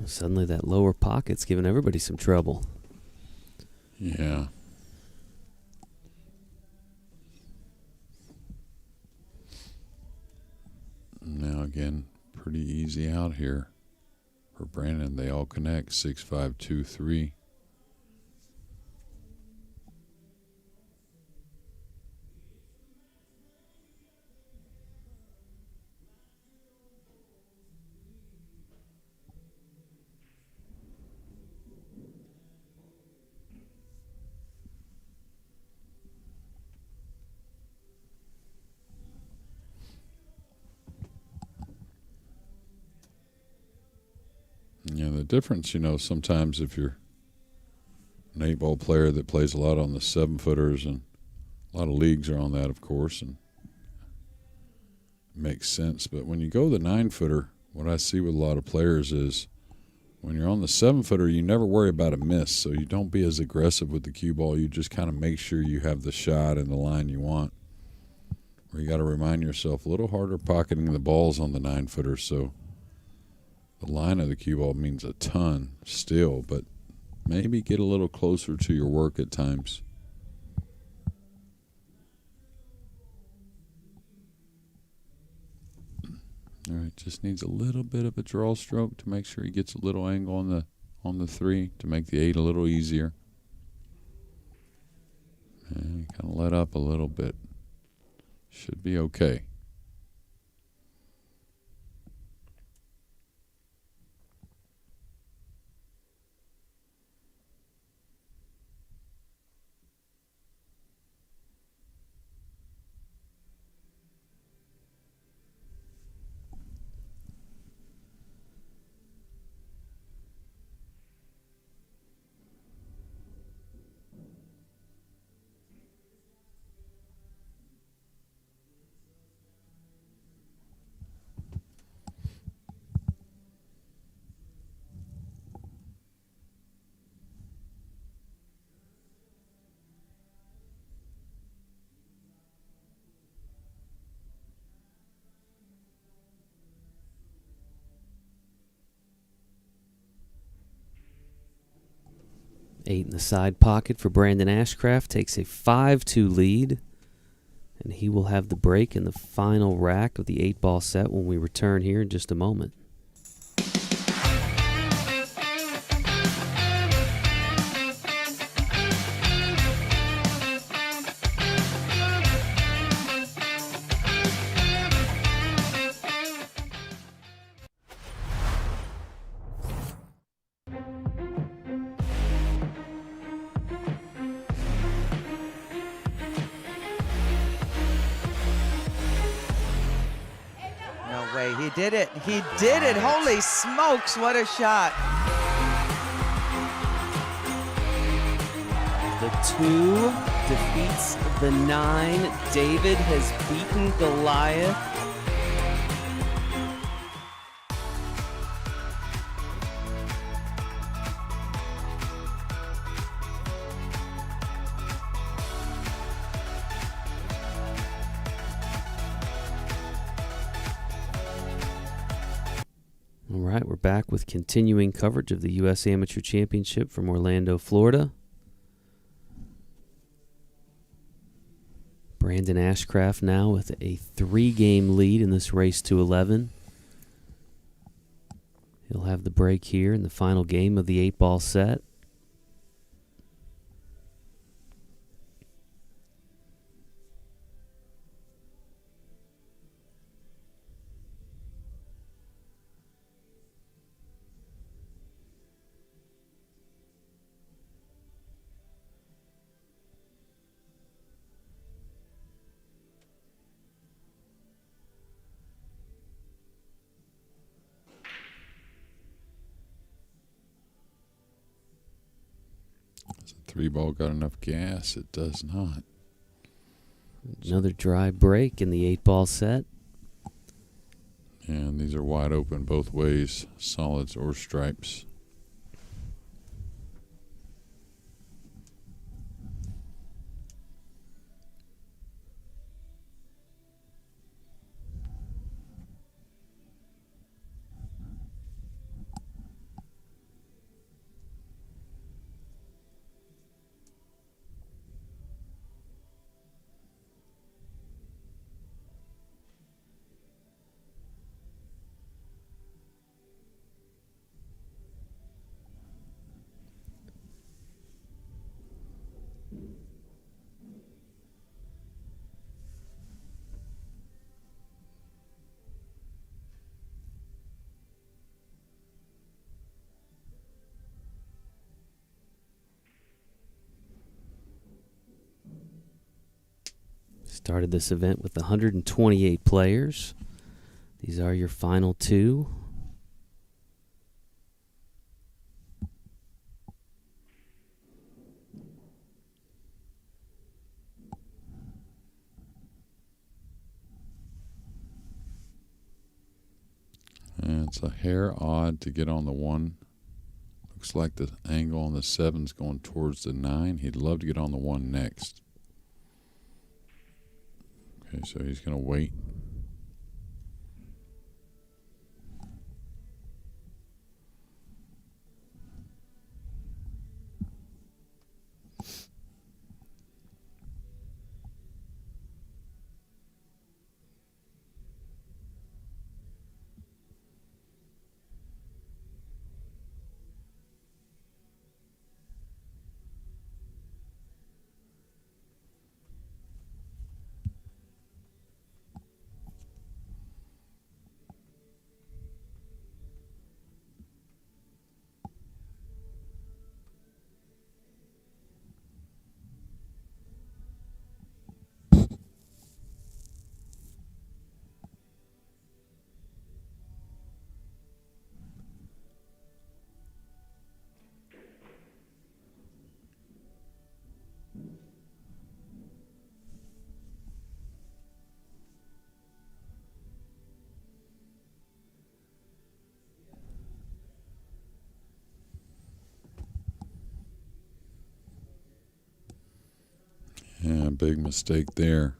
Suddenly that lower pocket's giving everybody some trouble. Yeah. Now again, pretty easy out here for Brandon. They all connect 6-5-2-3. Yeah, the difference, sometimes if you're an 8-ball player that plays a lot on the 7-footers, and a lot of leagues are on that, of course, and it makes sense. But when you go the 9-footer, what I see with a lot of players is when you're on the 7-footer, you never worry about a miss, so you don't be as aggressive with the cue ball. You just kind of make sure you have the shot and the line you want. Where you got to remind yourself a little harder pocketing the balls on the 9-footer, so the line of the cue ball means a ton still, but maybe get a little closer to your work at times. All right, just needs a little bit of a draw stroke to make sure he gets a little angle on the 3 to make the 8 a little easier. And kind of let up a little bit. Should be okay. Eight in the side pocket for Brandon Ashcraft. Takes a 5-2 lead. And he will have the break in the final rack of the 8-ball set when we return here in just a moment. He did it. He did it. Holy smokes, what a shot. The 2 defeats the 9. David has beaten Goliath. All right, we're back with continuing coverage of the U.S. Amateur Championship from Orlando, Florida. Brandon Ashcraft now with a 3-game lead in this race to 11. He'll have the break here in the final game of the 8-ball set. Does a 3-ball got enough gas? It does not. Another dry break in the 8-ball set. And these are wide open both ways, solids or stripes. Started this event with 128 players. These are your final 2. And it's a hair odd to get on the 1. Looks like the angle on the 7's going towards the 9. He'd love to get on the 1 next. Okay, so he's going to wait. Yeah, big mistake there.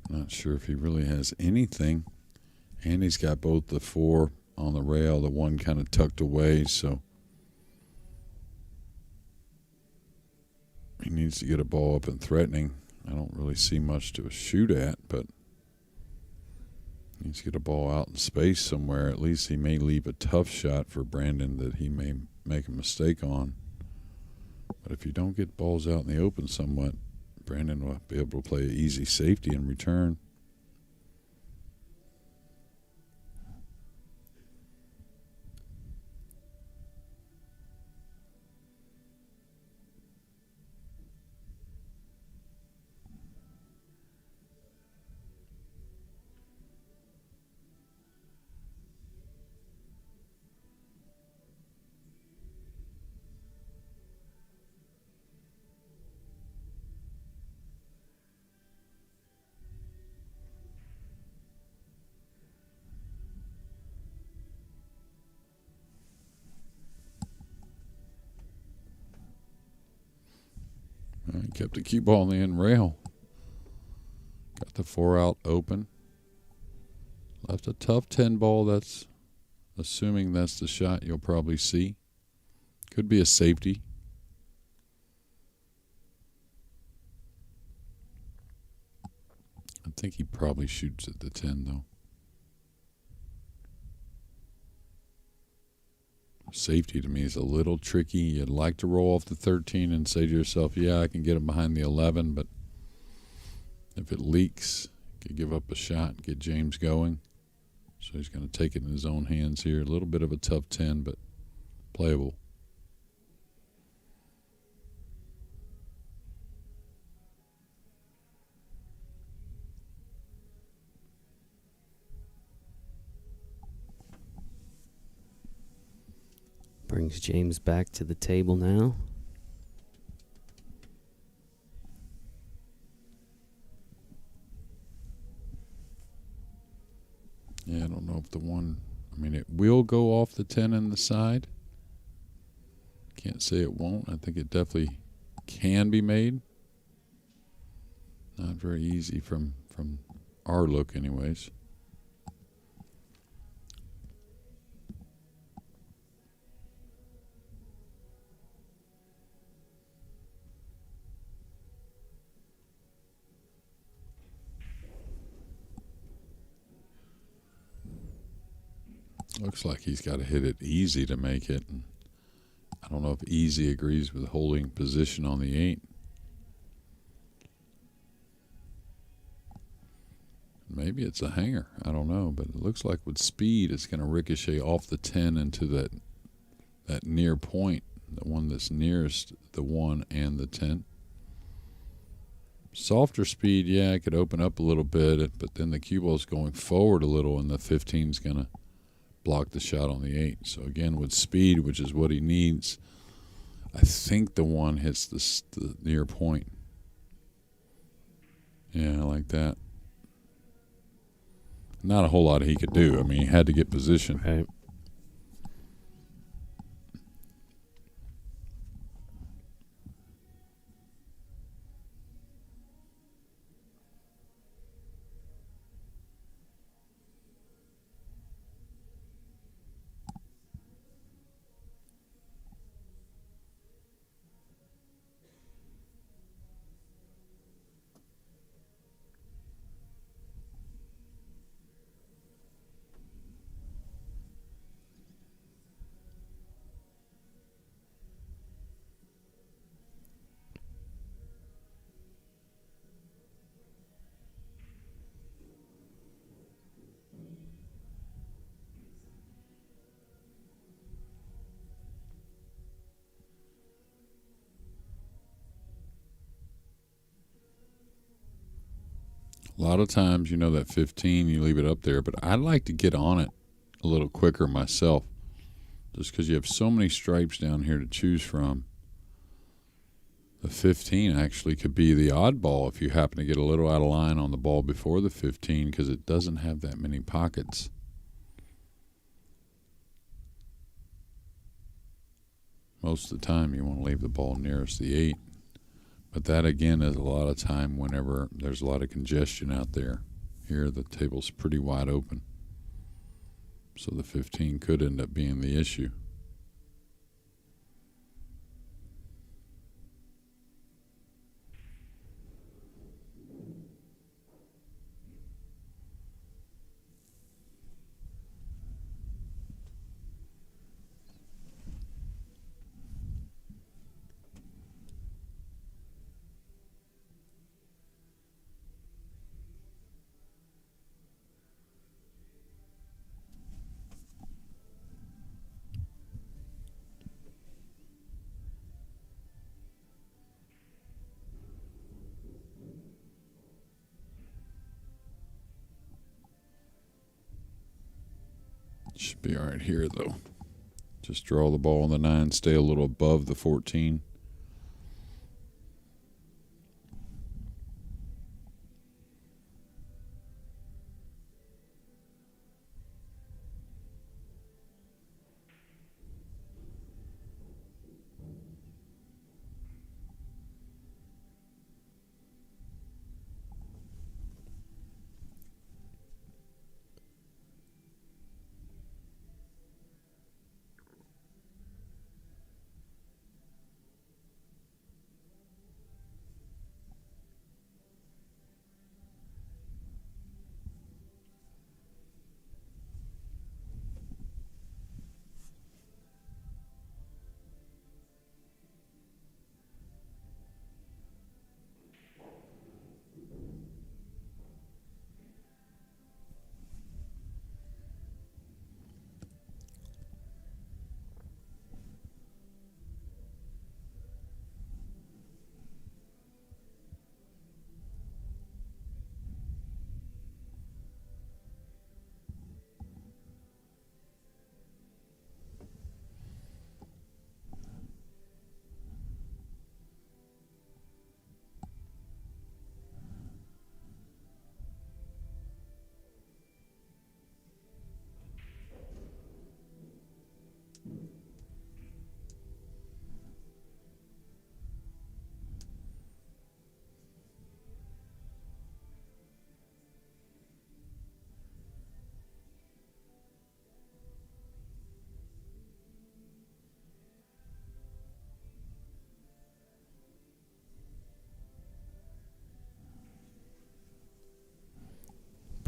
Not sure if he really has anything. And he's got both the 4 on the rail, the 1 kind of tucked away, so he needs to get a ball up and threatening. I don't really see much to shoot at, but he needs to get a ball out in space somewhere. At least he may leave a tough shot for Brandon that he may make a mistake on. But if you don't get balls out in the open somewhat, Brandon will be able to play an easy safety in return. Kept the cue ball on the end rail. Got the 4-out open. Left a tough 10 ball. That's assuming that's the shot you'll probably see. Could be a safety. I think he probably shoots at the 10 though. Safety to me is a little tricky. You'd like to roll off the 13 and say to yourself, yeah, I can get him behind the 11, but if it leaks, you could give up a shot, get James going. So he's going to take it in his own hands here. A little bit of a tough 10, but playable. Brings James back to the table now. Yeah, I don't know if the one, I mean, it will go off the 10 in the side. Can't say it won't. I think it definitely can be made. Not very easy from our look anyways. Looks like he's got to hit it easy to make it. And I don't know if easy agrees with holding position on the 8. Maybe it's a hanger. I don't know. But it looks like with speed, it's going to ricochet off the 10 into that near point, the one that's nearest the 1 and the 10. Softer speed, yeah, it could open up a little bit, but then the cue ball's going forward a little, and the 15's going to block the shot on the 8. So again, with speed, which is what he needs, I think the 1 hits the near point. Yeah, I like that. Not a whole lot he could do. I mean, he had to get position. Right. A lot of times, you know, that 15, you leave it up there, but I'd like to get on it a little quicker myself, just because you have so many stripes down here to choose from. The 15 actually could be the oddball if you happen to get a little out of line on the ball before the 15, because it doesn't have that many pockets. Most of the time, you want to leave the ball nearest the 8. But that, again, is a lot of time whenever there's a lot of congestion out there. Here, the table's pretty wide open. So the 15 could end up being the issue. Should be all right here, though. Just draw the ball on the 9, stay a little above the 14.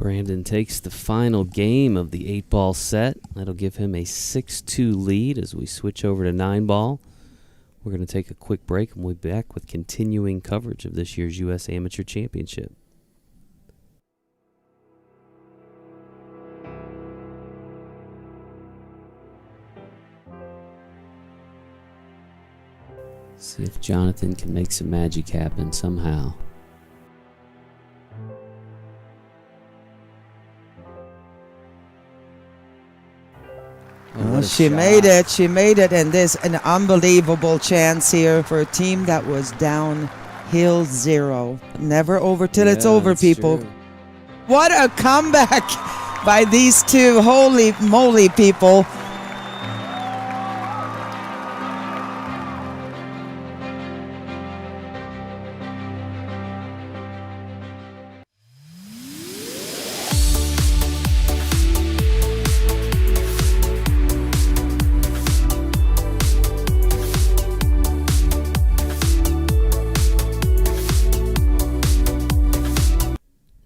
Brandon takes the final game of the 8-ball set. That'll give him a 6-2 lead as we switch over to 9-ball. We're going to take a quick break and we'll be back with continuing coverage of this year's U.S. Amateur Championship. See if Jonathan can make some magic happen somehow. She made it. She made it, and there's an unbelievable chance here for a team that was downhill 0. Never over till it's over, people. True. What a comeback by these two. Holy moly, people.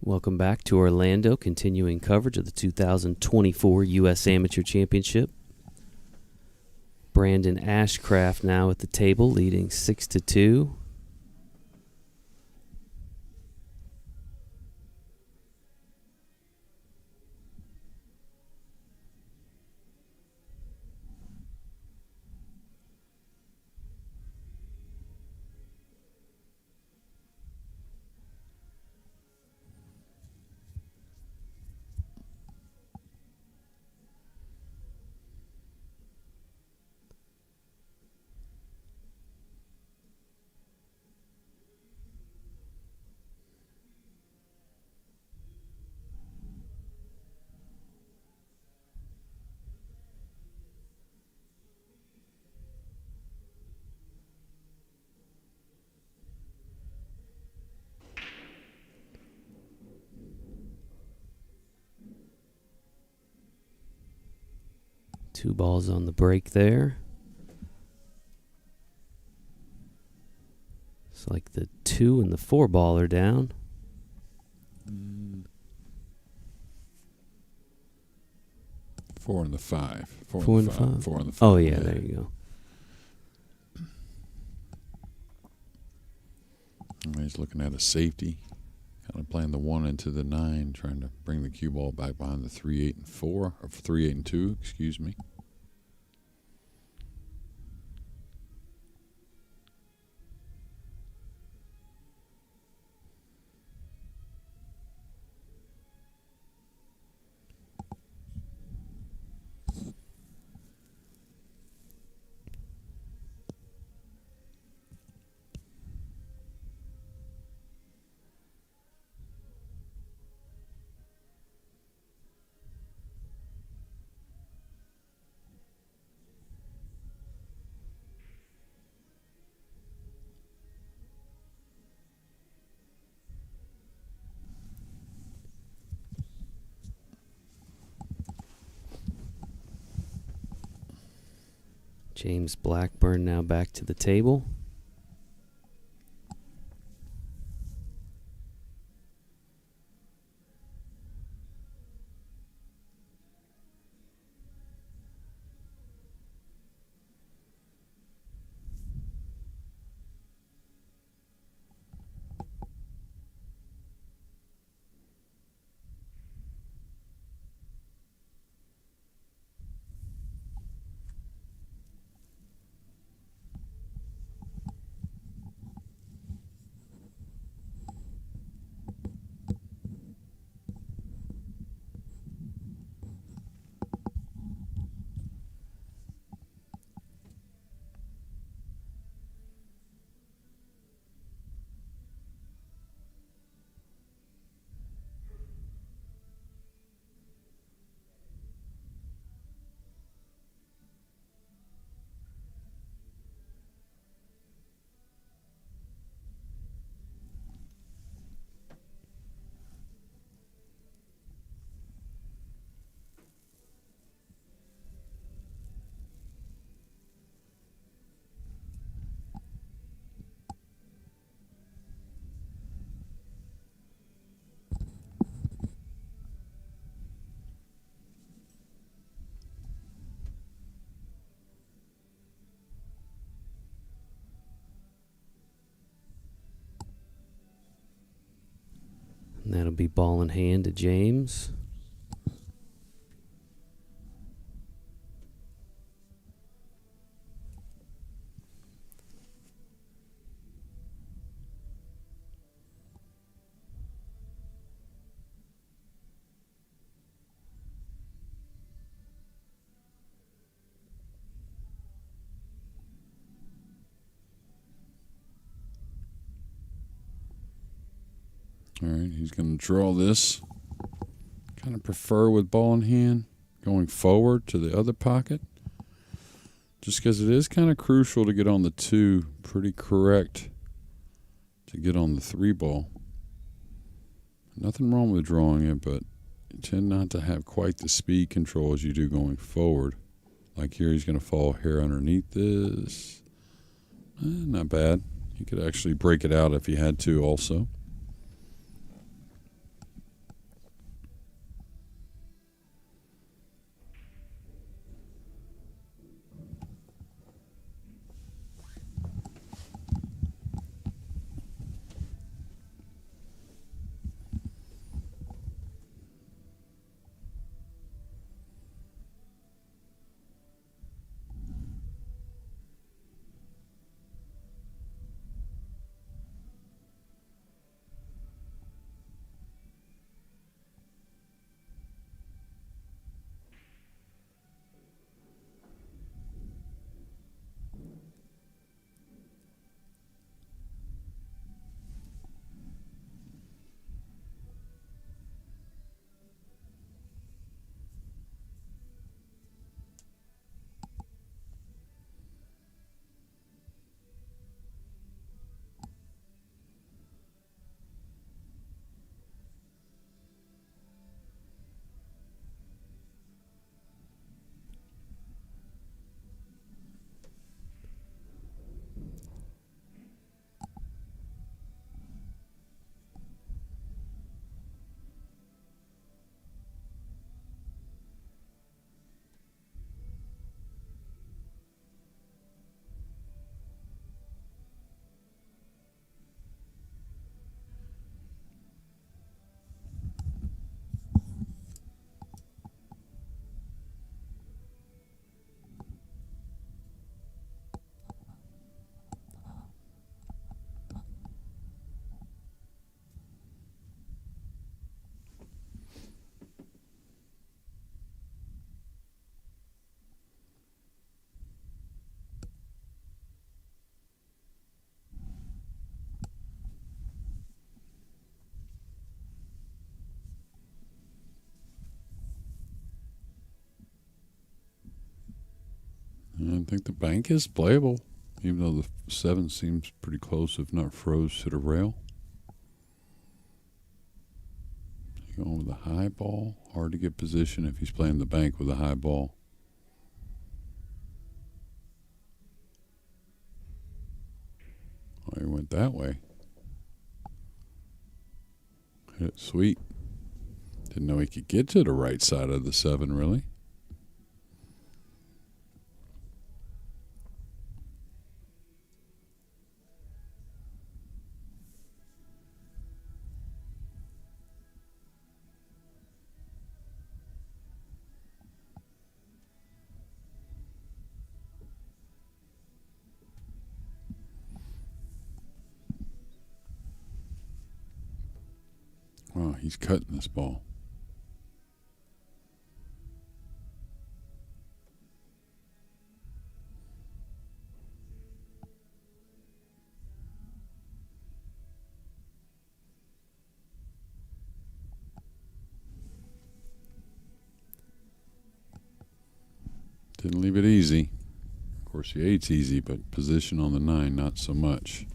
Welcome back to Orlando, continuing coverage of the 2024 U.S. Amateur Championship. Brandon Ashcraft now at the table, leading 6-2. Two balls on the break there. It's like the 2 and the 4 ball are down. 4 and the 5. 4 and 5. 4 and the 5. Oh, yeah, there you go. He's looking at a safety. Kind of playing the 1 into the 9, trying to bring the cue ball back behind the 3, 8, and 4, or 3, 8, and 2, excuse me. James Blackburn now back to the table. That'll be ball in hand to James. All right, he's going to draw this. Kind of prefer with ball in hand going forward to the other pocket. Just because it is kind of crucial to get on the 2, pretty correct to get on the 3 ball. Nothing wrong with drawing it, but you tend not to have quite the speed control as you do going forward. Like here, he's going to fall here underneath this. Not bad. He could actually break it out if he had to also. I think the bank is playable, even though the 7 seems pretty close, if not froze to the rail. Going with a high ball. Hard to get position if he's playing the bank with a high ball. Oh, he went that way. Hit it sweet. Didn't know he could get to the right side of the 7, really. Wow, he's cutting this ball. Didn't leave it easy. Of course, the 8's easy, but position on the 9, not so much.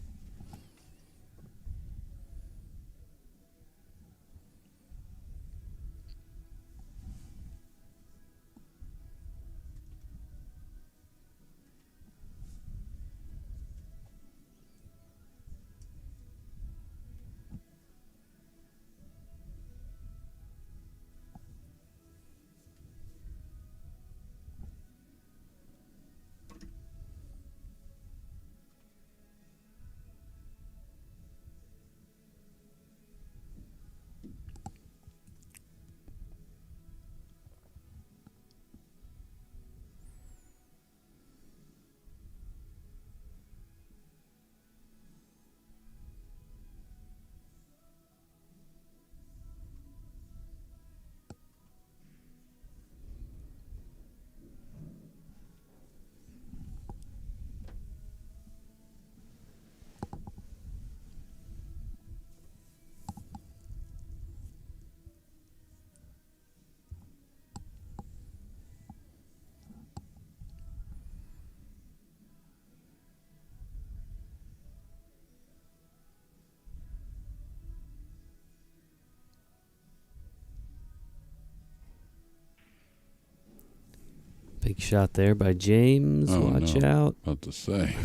Big shot there by James. Oh, Watch no. out. About to say.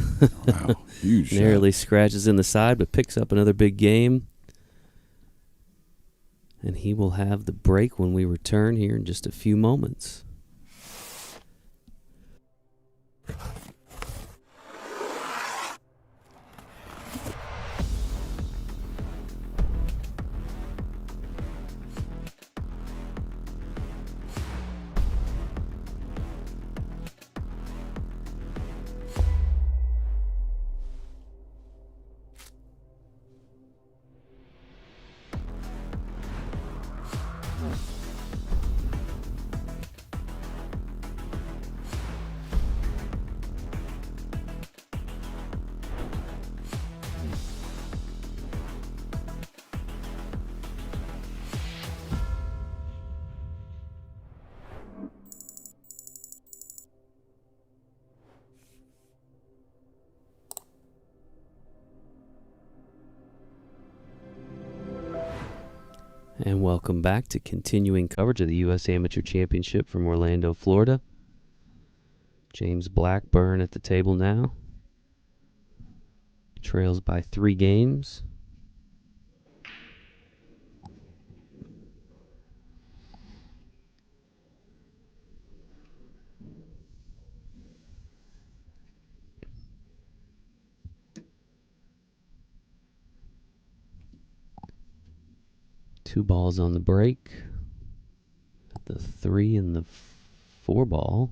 Wow, huge shot. Narrowly scratches in the side, but picks up another big game. And he will have the break when we return here in just a few moments. And welcome back to continuing coverage of the U.S. Amateur Championship from Orlando, Florida. James Blackburn at the table now. Trails by 3 games. Two balls on the break. The 3 and the 4 ball.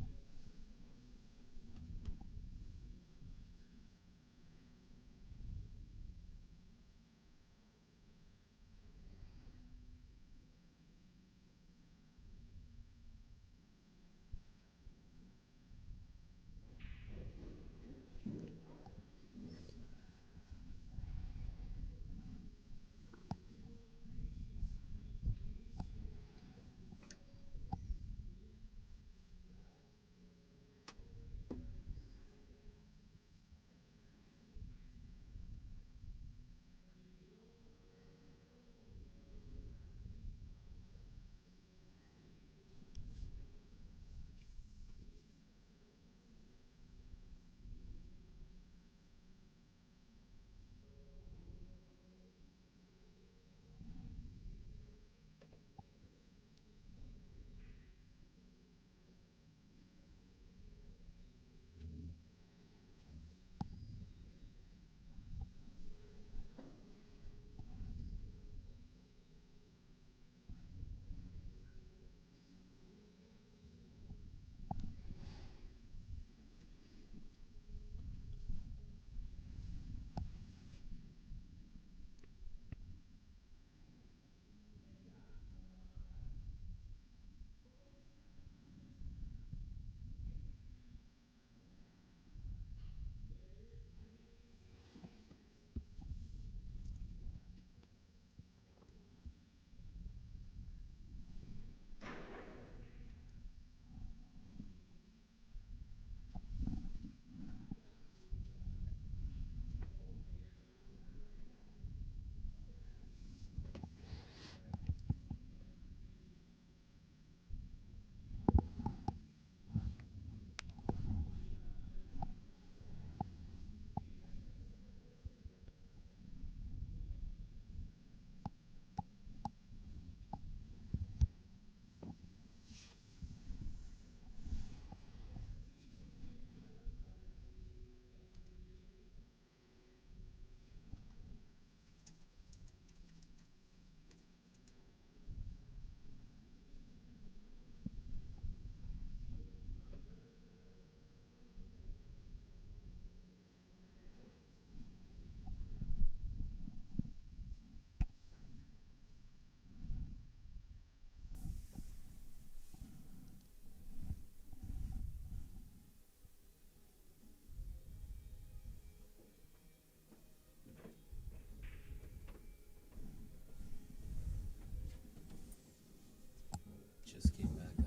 Just came back up.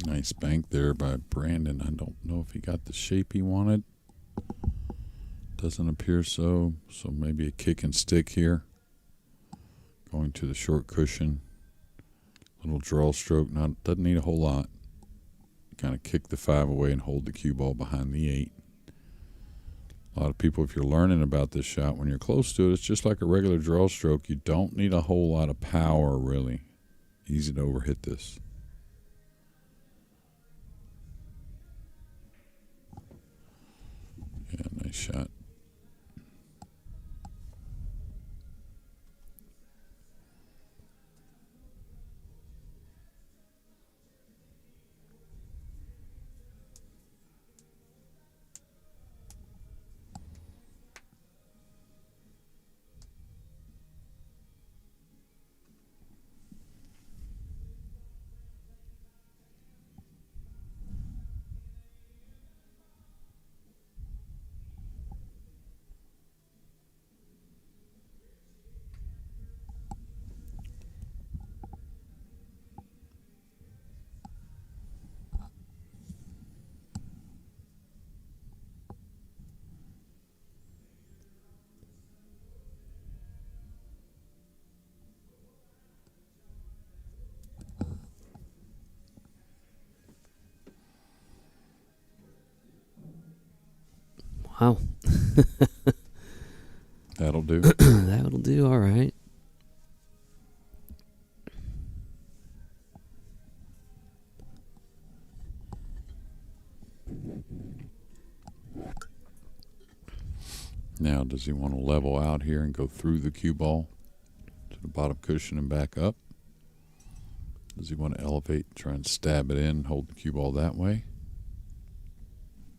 Nice bank there by Brandon. I don't know if he got the shape he wanted. Doesn't appear so. So maybe a kick and stick here. Going to the short cushion. Little draw stroke. Doesn't need a whole lot. Kind of kick the 5 away and hold the cue ball behind the 8. A lot of people, if you're learning about this shot, when you're close to it, it's just like a regular draw stroke. You don't need a whole lot of power, really. Easy to overhit this. Yeah, nice shot. Wow. That'll do. That'll do, all right. Now, does he want to level out here and go through the cue ball to the bottom cushion and back up? Does he want to elevate, try and stab it in, hold the cue ball that way?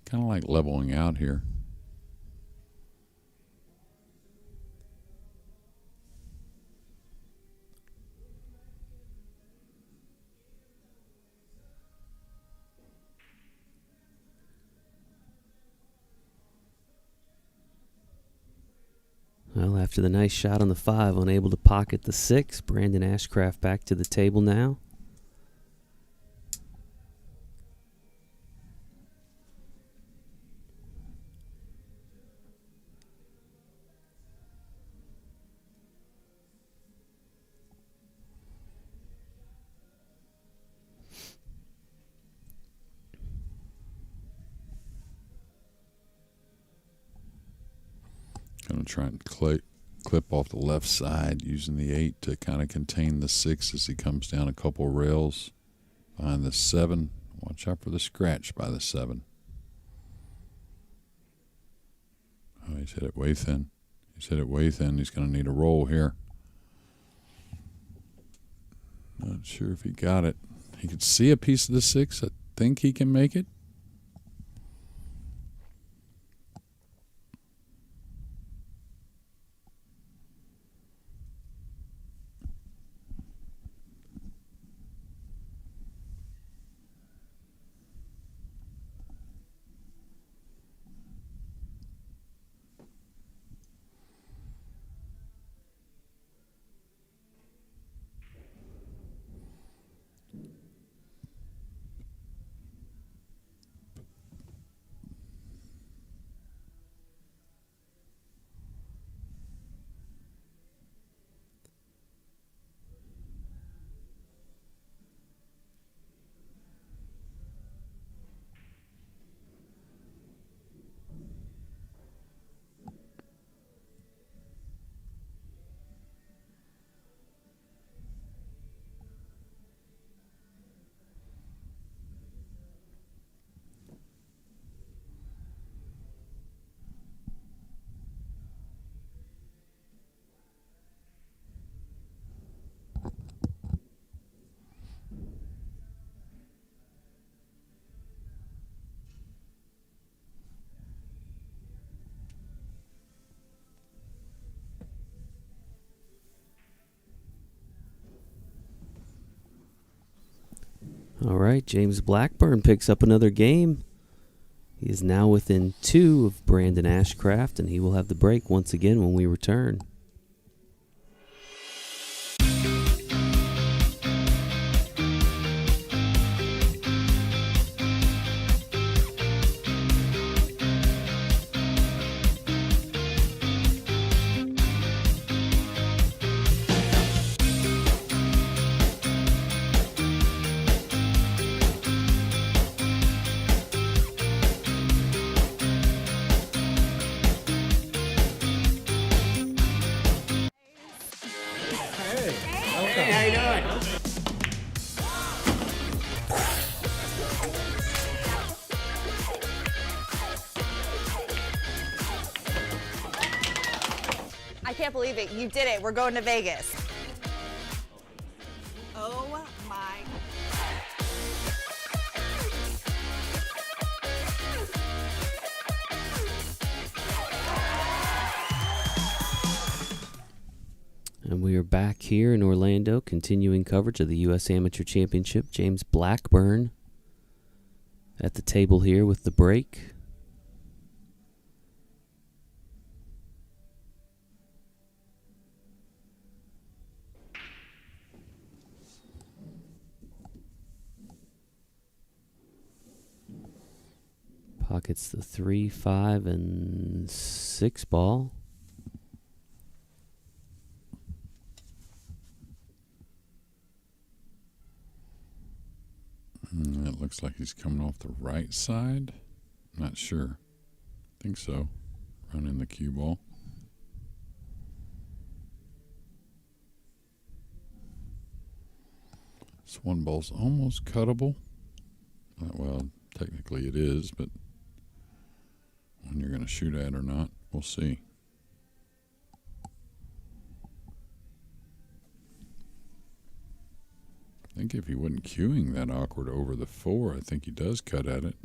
Kind of like leveling out here. Well, after the nice shot on the 5, unable to pocket the 6, Brandon Ashcraft back to the table now. Going to try and clip off the left side using the 8 to kind of contain the 6 as he comes down a couple rails behind the 7. Watch out for the scratch by the 7. Oh, he's hit it way thin. He's hit it way thin. He's going to need a roll here. Not sure if he got it. He could see a piece of the 6. I think he can make it. All right, James Blackburn picks up another game. He is now within 2 of Brandon Ashcraft, and he will have the break once again when we return. I can't believe it. You did it. We're going to Vegas. Oh my. And we are back here in Orlando, continuing coverage of the U.S. Amateur Championship. James Blackburn at the table here with the break. Pockets the 3, 5, and 6 ball. It looks like he's coming off the right side. Not sure. Think so. Running the cue ball. This one ball's almost cuttable. Well, technically it is, but when you're going to shoot at or not, we'll see. I think if he wasn't cueing that awkward over the 4, I think he does cut at it.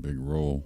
Big roll.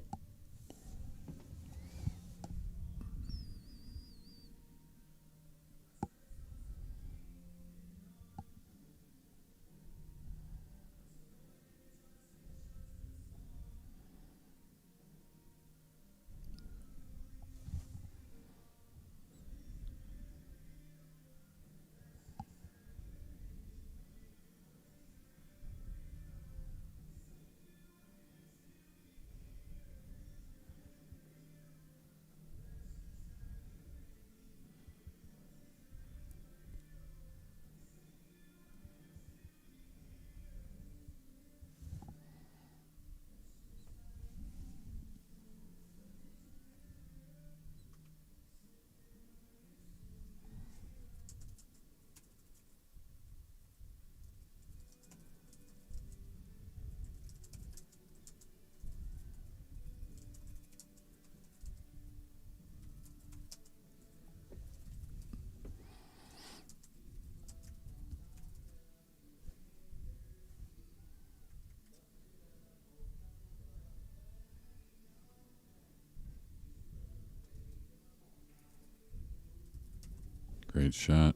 Great shot.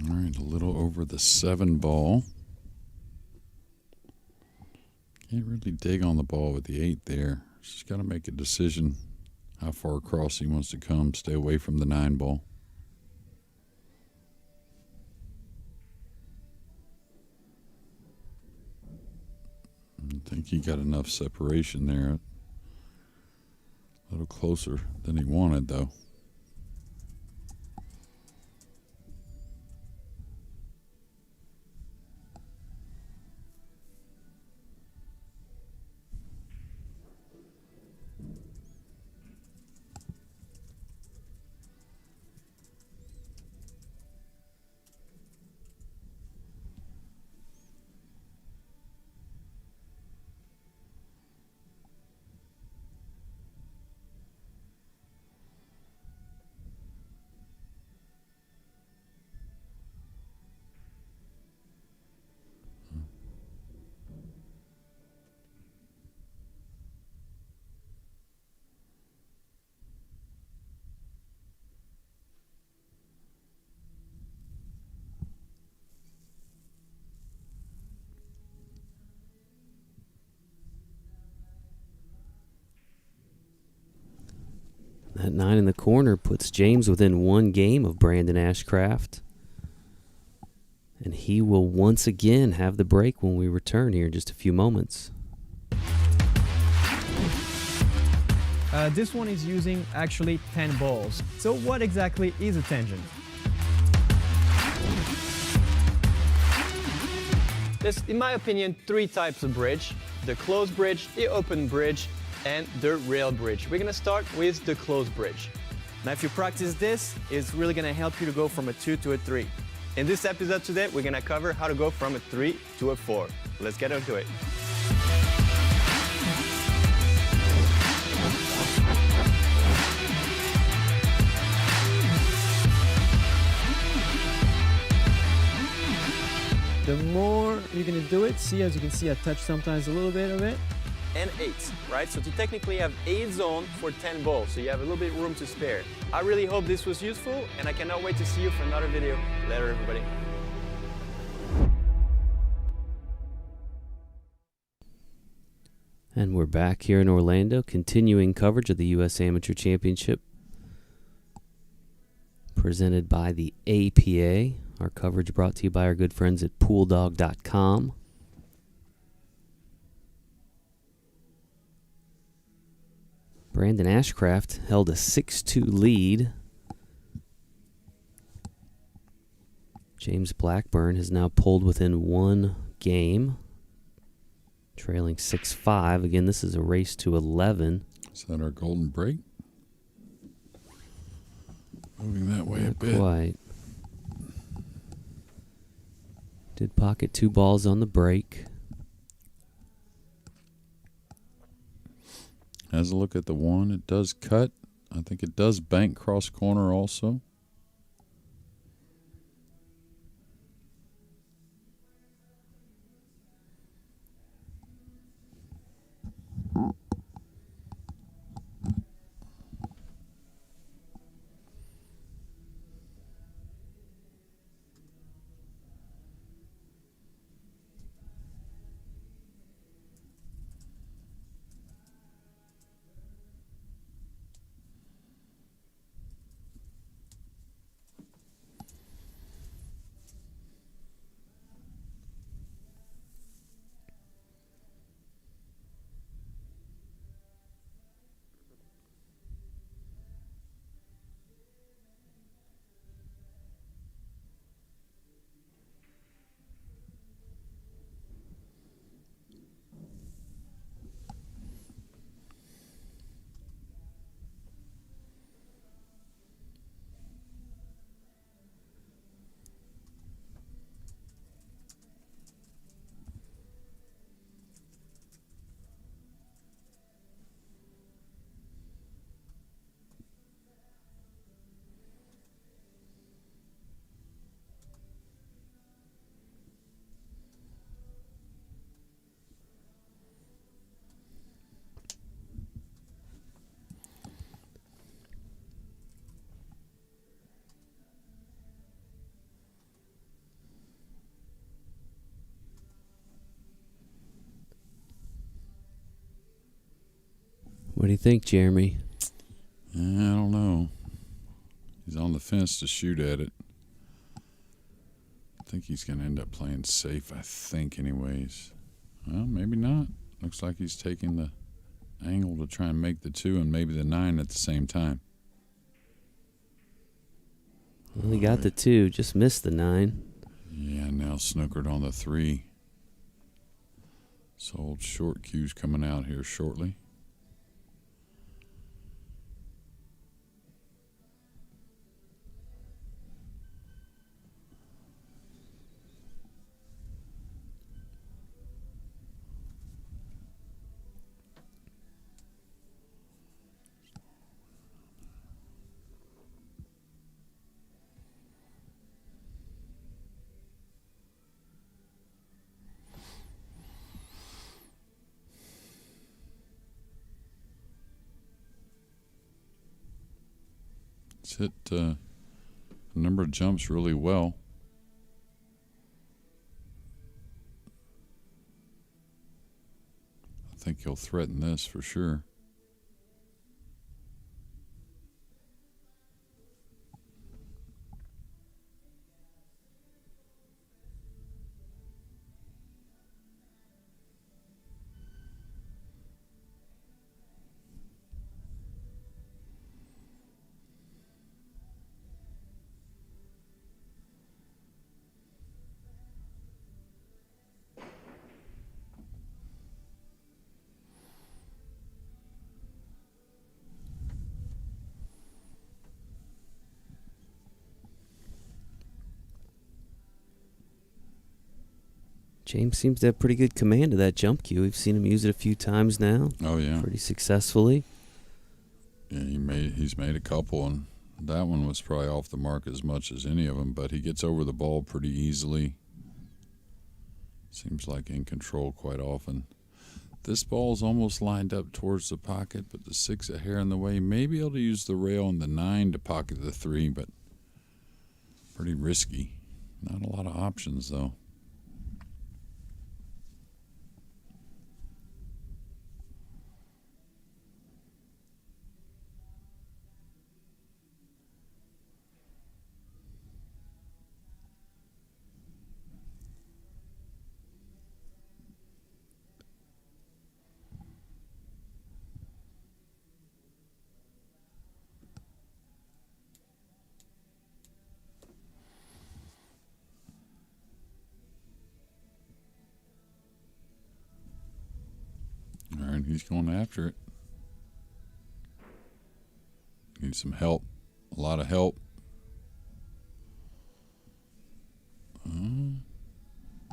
All right, a little over the 7 ball. Can't really dig on the ball with the 8 there. Just got to make a decision how far across he wants to come. Stay away from the 9 ball. I think he got enough separation there. A little closer than he wanted, though. That 9 in the corner puts James within 1 game of Brandon Ashcraft. And he will once again have the break when we return here in just a few moments. This one is using actually 10 balls. So what exactly is a tangent? There's, in my opinion, 3 types of bridge. The closed bridge, the open bridge, and the rail bridge. We're gonna start with the closed bridge. Now if you practice this, it's really gonna help you to go from a 2 to a 3. In this episode today, we're gonna cover how to go from a 3 to a 4. Let's get into it. The more you're gonna do it, see, as you can see, I touch sometimes a little bit of it. And 8, right? So you technically have 8 zones for 10 balls, so you have a little bit of room to spare. I really hope this was useful, and I cannot wait to see you for another video. Later, everybody. And we're back here in Orlando, continuing coverage of the U.S. Amateur Championship, presented by the APA. Our coverage brought to you by our good friends at pooldog.com. Brandon Ashcraft held a 6-2 lead. James Blackburn has now pulled within 1 game, trailing 6-5. Again, this is a race to 11. Is that our golden break? Moving that way a bit. Quite. Did pocket 2 balls on the break. Has a look at the 1. It does cut. I think it does bank cross corner also. What do you think, Jeremy? I don't know. He's on the fence to shoot at it. I think he's going to end up playing safe, I think, anyways. Well, maybe not. Looks like he's taking the angle to try and make the 2 and maybe the 9 at the same time. Only got the 2, just missed the 9. Yeah, now snookered on the 3. So old short cue's coming out here shortly. It's hit a number of jumps really well. I think he'll threaten this for sure. James seems to have pretty good command of that jump cue. We've seen him use it a few times now. Oh yeah, pretty successfully. Yeah, he's made a couple, and that one was probably off the mark as much as any of them. But he gets over the ball pretty easily. Seems like in control quite often. This ball's almost lined up towards the pocket, but the 6 a hair in the way. Maybe able to use the rail and the 9 to pocket the 3, but pretty risky. Not a lot of options though. All right, he's going after it. Needs some help. A lot of help.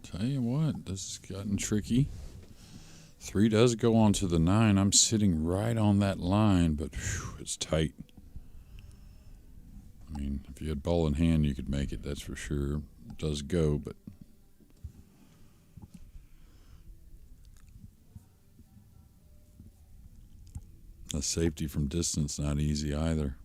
Tell you what, this has gotten tricky. 3 does go on to the 9. I'm sitting right on that line, but whew, it's tight. I mean, if you had ball in hand, you could make it, that's for sure. It does go, but the safety from distance not easy either.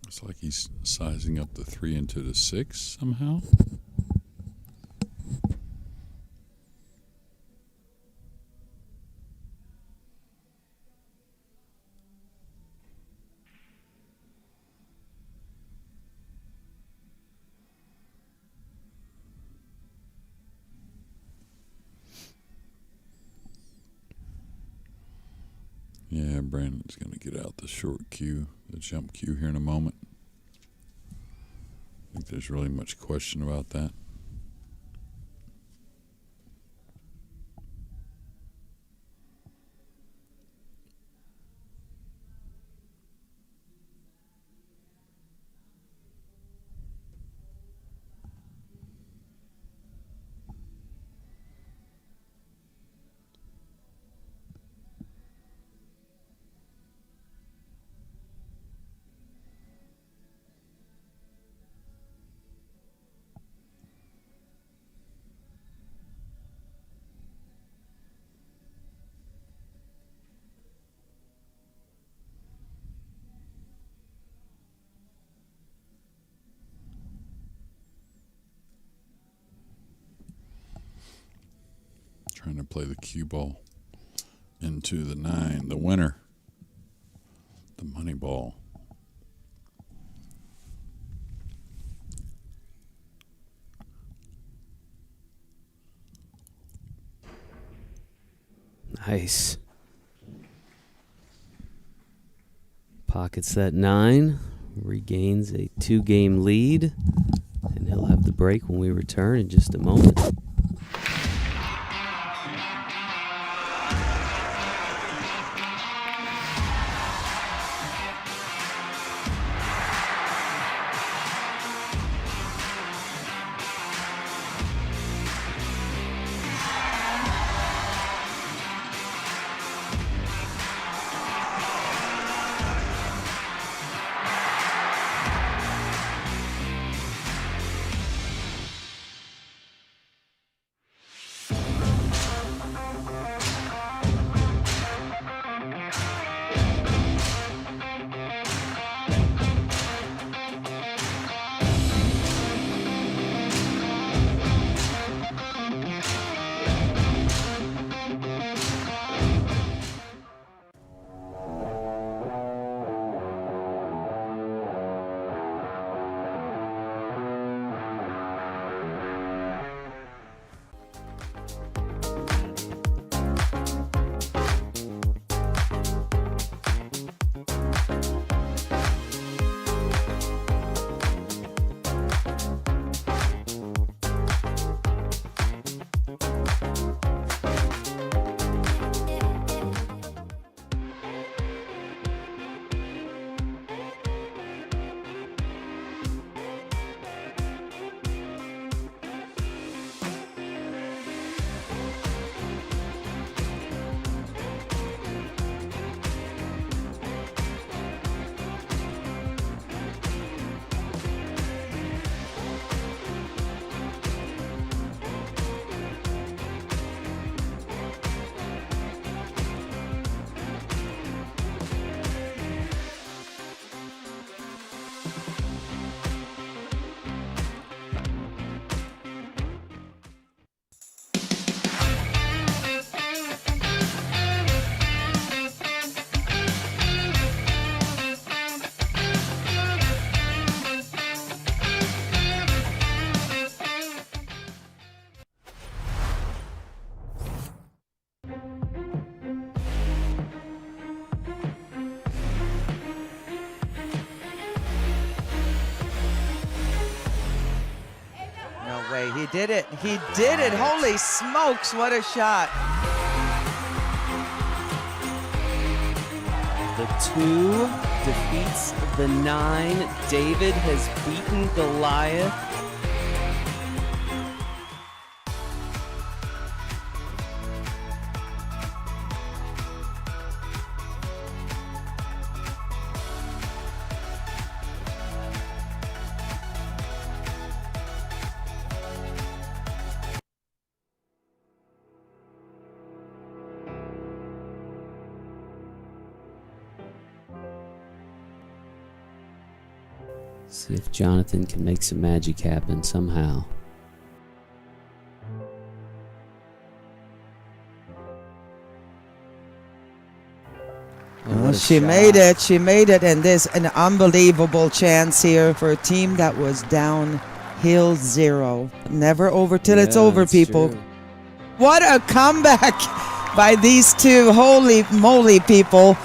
It's like he's sizing up the 3 into the 6 somehow. Yeah, Brandon's going to get out the short cue, the jump cue here in a moment. I think there's really much question about that. trying to play the cue ball into the 9. The winner, the money ball. Nice. Pockets that 9, regains a 2-game lead, and he'll have the break when we return in just a moment. He did it. He did it. Holy smokes, what a shot. The 2 defeats the 9. David has beaten Goliath. See if Jonathan can make some magic happen somehow. Oh, she made it. She made it. And there's an unbelievable chance here for a team that was downhill 0. Never over till it's over, people. True. What a comeback by these two. Holy moly, people.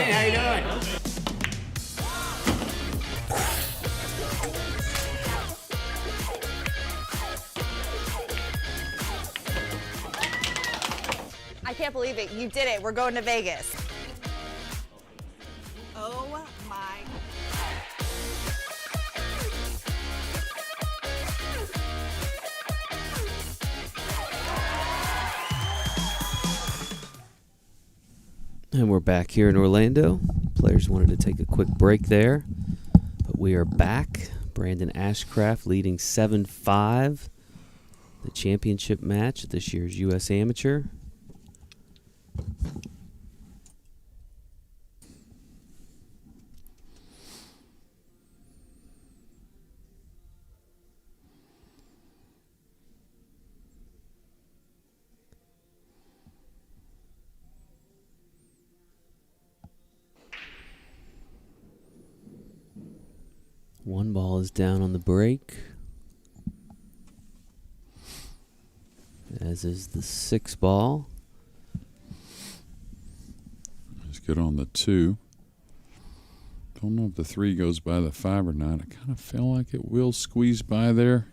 Hey, how you doing? I can't believe it. You did it. We're going to Vegas. Oh my. And we're back here in Orlando. Players wanted to take a quick break there, but we are back. Brandon Ashcraft leading 7-5. The championship match at this year's U.S. Amateur. One ball is down on the break, as is the 6 ball. Let's get on the 2. Don't know if the 3 goes by the 5 or not. I kind of feel like it will squeeze by there.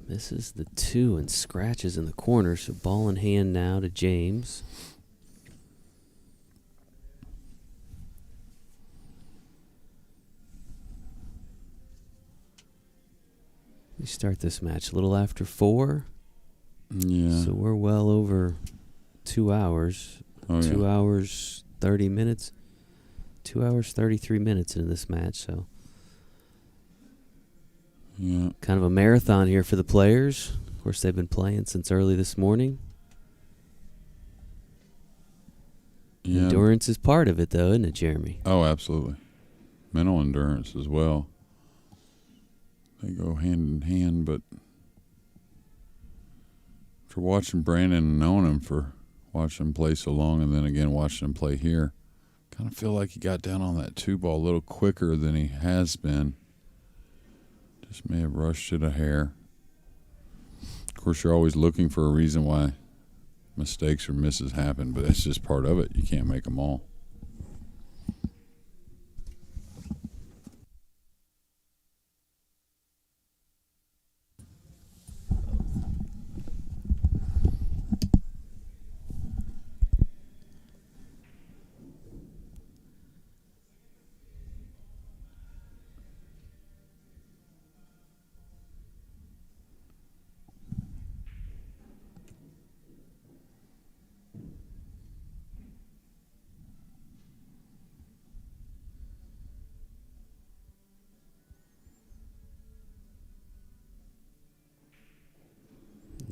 Misses the 2 and scratches in the corner, so ball in hand now to James. We start this match a little after 4. Yeah. So we're well over 2 hours. Oh, 2 yeah. hours, 30 minutes. 2 hours, 33 minutes into this match, so Yeah. kind of a marathon here for the players. Of course, they've been playing since early this morning. Yeah. Endurance is part of it, though, isn't it, Jeremy? Oh, absolutely. Mental endurance as well. They go hand in hand, but for watching Brandon and knowing him, for watching him play so long, and then again watching him play here, kind of feel like he got down on that 2 ball a little quicker than he has been. Just may have rushed it a hair. Of course, you're always looking for a reason why mistakes or misses happen, but that's just part of it. You can't make them all.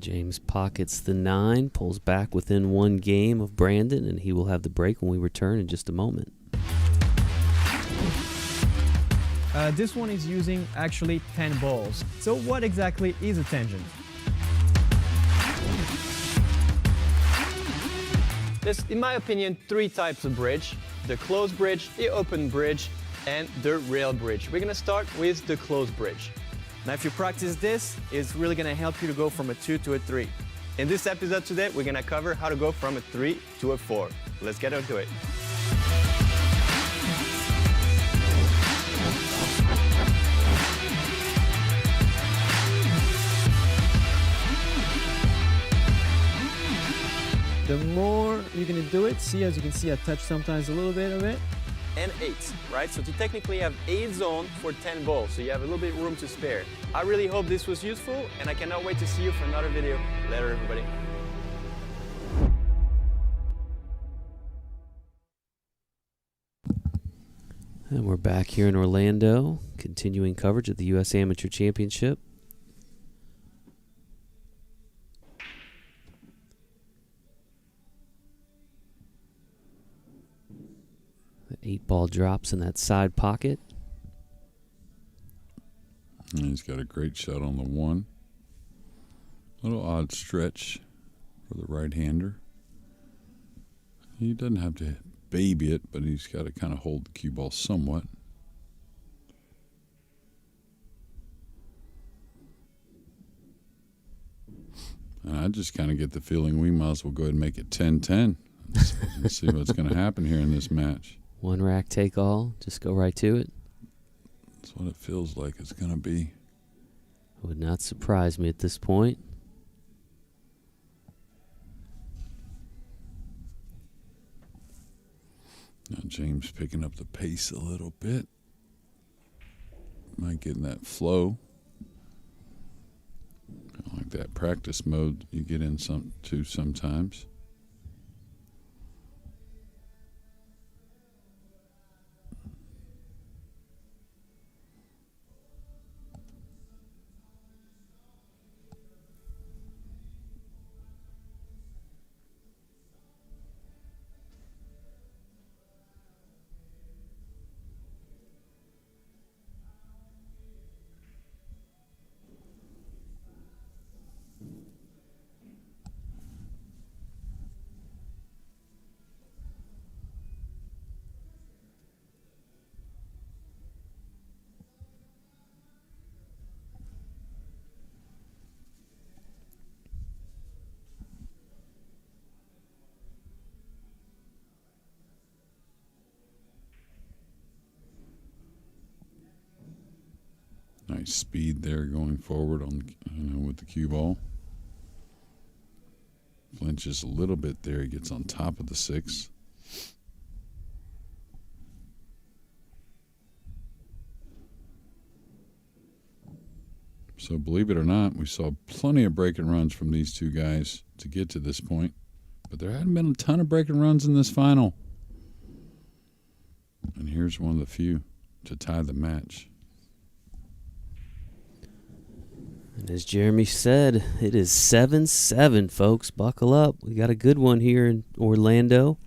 James pockets the 9, pulls back within 1 game of Brandon, and he will have the break when we return in just a moment. This one is using actually 10 balls. So what exactly is a tangent? There's, in my opinion, 3 types of bridge: the closed bridge, the open bridge, and the rail bridge. We're gonna start with the closed bridge. Now, if you practice this, it's really gonna help you to go from a 2 to a 3. In this episode today, we're gonna cover how to go from a 3 to a 4. Let's get into it. The more you're gonna do it, see, as you can see, I touch sometimes a little bit of it. And 8, right? So to technically have 8 zones for 10 balls, so you have a little bit of room to spare. I really hope this was useful, and I cannot wait to see you for another video. Later, everybody. And we're back here in Orlando, continuing coverage of the U.S. Amateur Championship. 8 ball drops in that side pocket. And he's got a great shot on the 1. Little odd stretch for the right-hander. He doesn't have to baby it, but he's got to kind of hold the cue ball somewhat. And I just kind of get the feeling we might as well go ahead and make it 10-10. Let's see what's going to happen here in this match. 1 rack take all. Just go right to it. That's what it feels like it's going to be. Would not surprise me at this point. Now James picking up the pace a little bit. Might get in that flow. Kind of like that practice mode you get in sometimes. Nice speed there going forward on with the cue ball. Flinches a little bit there. He gets on top of the 6. So believe it or not, we saw plenty of break and runs from these two guys to get to this point. But there hadn't been a ton of break and runs in this final. And here's one of the few to tie the match. And as Jeremy said, it is 7-7, folks. Buckle up. We got a good one here in Orlando.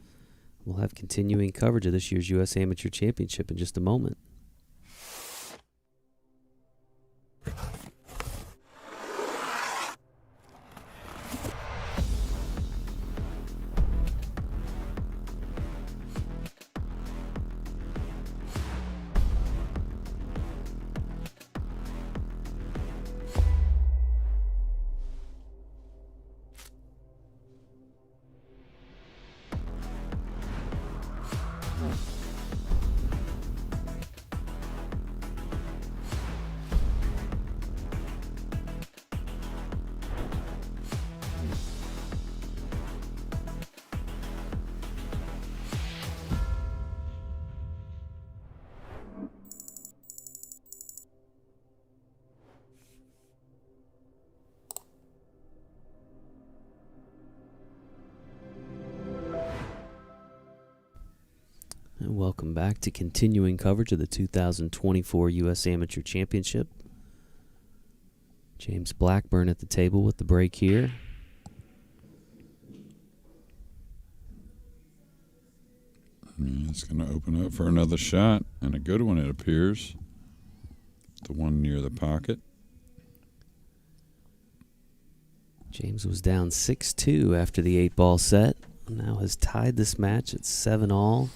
We'll have continuing coverage of this year's U.S. Amateur Championship in just a moment. And welcome back to continuing coverage of the 2024 U.S. Amateur Championship. James Blackburn at the table with the break here. It's going to open up for another shot, and a good one it appears. The one near the pocket. James was down 6-2 after the 8-ball set. Now has tied this match at 7-all.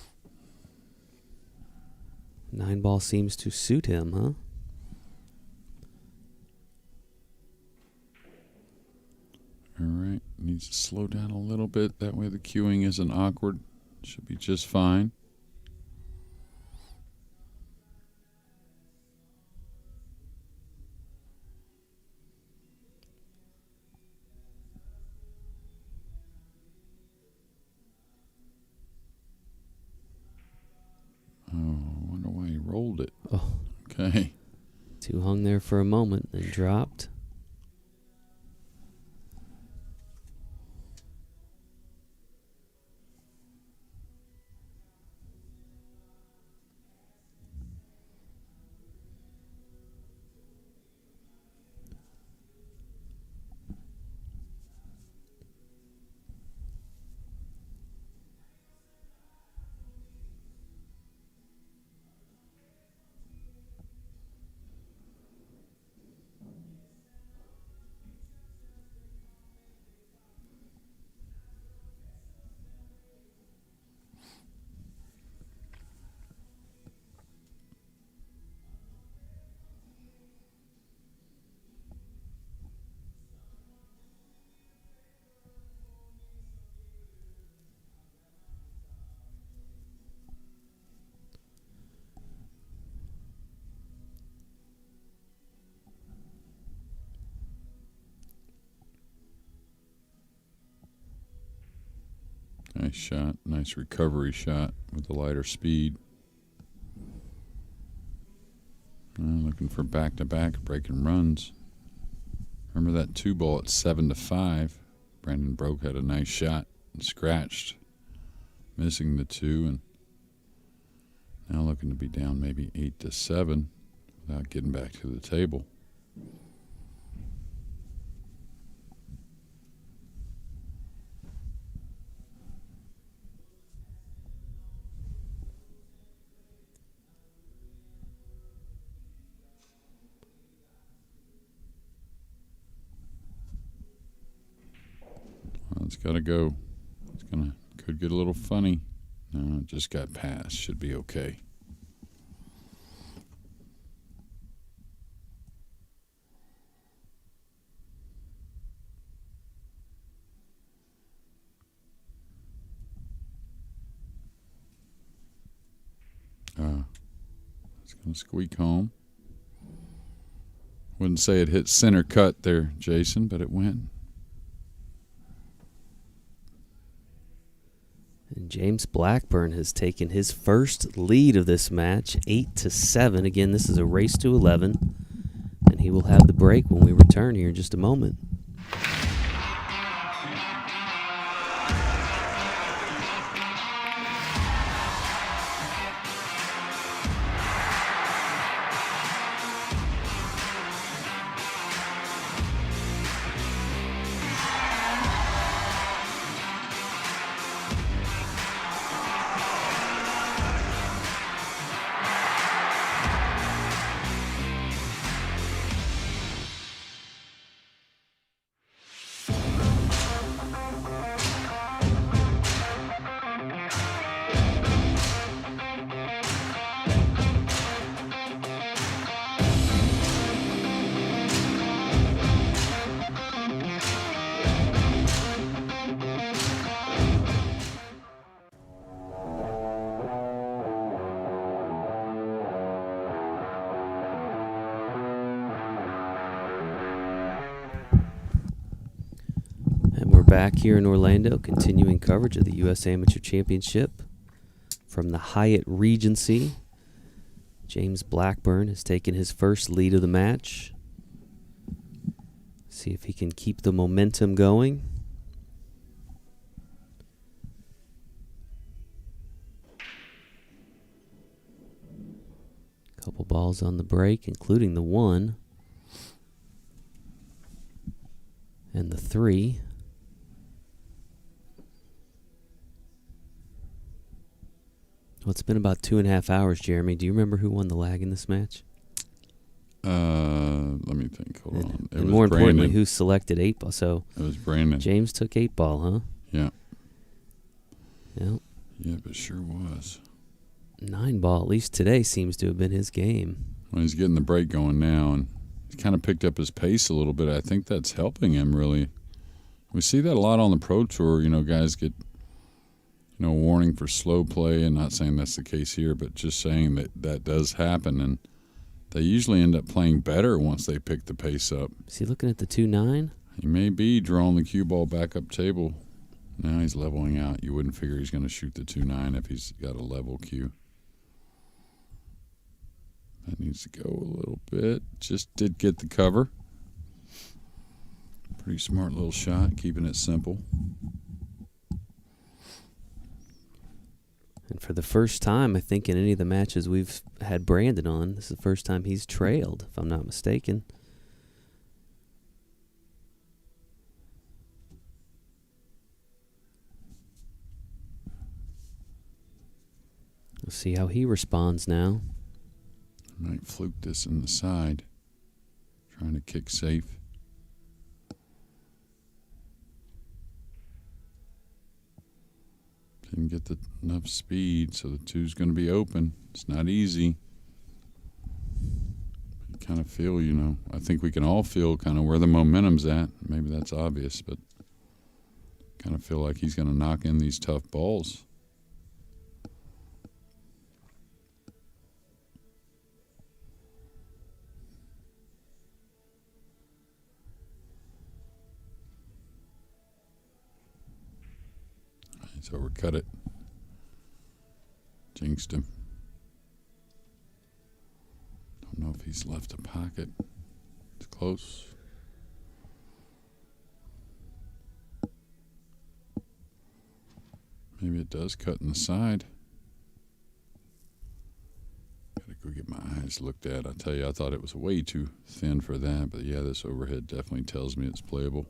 9-ball seems to suit him, huh? All right. Needs to slow down a little bit. That way the cueing isn't awkward. Should be just fine. Oh, I wonder why he rolled it. Oh. Okay. 2 hung there for a moment, then dropped. Nice shot. Nice recovery shot with the lighter speed. Looking for back-to-back breaking runs. Remember that 2-ball at 7-5. Brandon Broke had a nice shot and scratched, missing the 2, and now looking to be down maybe 8-7 without getting back to the table. Well, it's got to go. Could get a little funny. No, it just got past. Should be okay. It's going to squeak home. Wouldn't say it hit center cut there, Jason, but it went. And James Blackburn has taken his first lead of this match, 8-7. Again, this is a race to 11, and he will have the break when we return here in just a moment. Back here in Orlando, continuing coverage of the U.S. Amateur Championship from the Hyatt Regency. James Blackburn has taken his first lead of the match. See if he can keep the momentum going. Couple balls on the break, including the 1 and the 3. Well, it's been about 2.5 hours, Jeremy. Do you remember who won the lag in this match? Let me think. Hold on. And more importantly, who selected 8-ball? So it was Brandon. James took 8-ball, huh? Yeah. Yeah. Yeah, but sure was. 9-ball, at least today, seems to have been his game. Well, he's getting the break going now, and he's kind of picked up his pace a little bit. I think that's helping him, really. We see that a lot on the Pro Tour. Guys get warning for slow play, and not saying that's the case here, but just saying that does happen, and they usually end up playing better once they pick the pace up. Is he looking at the 2-9? He may be drawing the cue ball back up table. Now he's leveling out. You wouldn't figure he's going to shoot the 2-9 if he's got a level cue. That needs to go a little bit. Just did get the cover. Pretty smart little shot, keeping it simple. And for the first time, I think, in any of the matches we've had Brandon on, this is the first time he's trailed, if I'm not mistaken. We'll see how he responds now. Might fluke this in the side. Trying to kick safe. Didn't get enough speed, so the 2's going to be open. It's not easy. You kind of feel, I think we can all feel kind of where the momentum's at. Maybe that's obvious, but kind of feel like he's going to knock in these tough balls. He's overcut it. Jinxed him. Don't know if he's left a pocket. It's close. Maybe it does cut in the side. Gotta go get my eyes looked at. I tell you, I thought it was way too thin for that, but yeah, this overhead definitely tells me it's playable.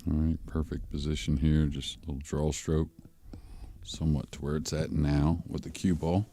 All right, perfect position here. Just a little draw stroke, somewhat to where it's at now with the cue ball.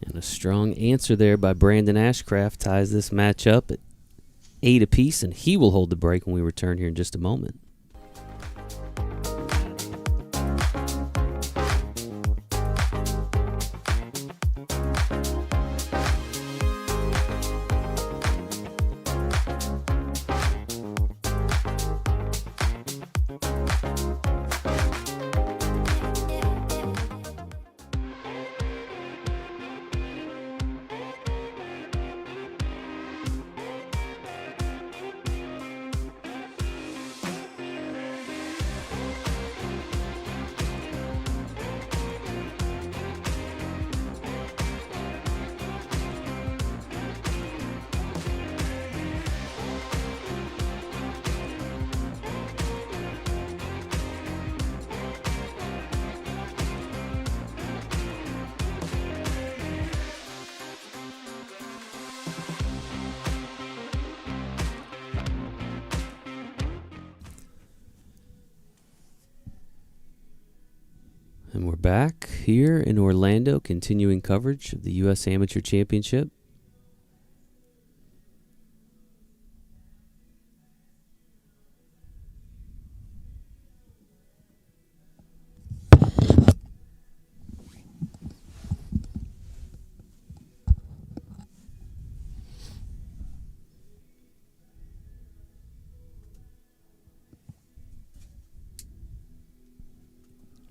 And a strong answer there by Brandon Ashcraft ties this match up at 8 apiece, and he will hold the break when we return here in just a moment. And we're back here in Orlando, continuing coverage of the U.S. Amateur Championship.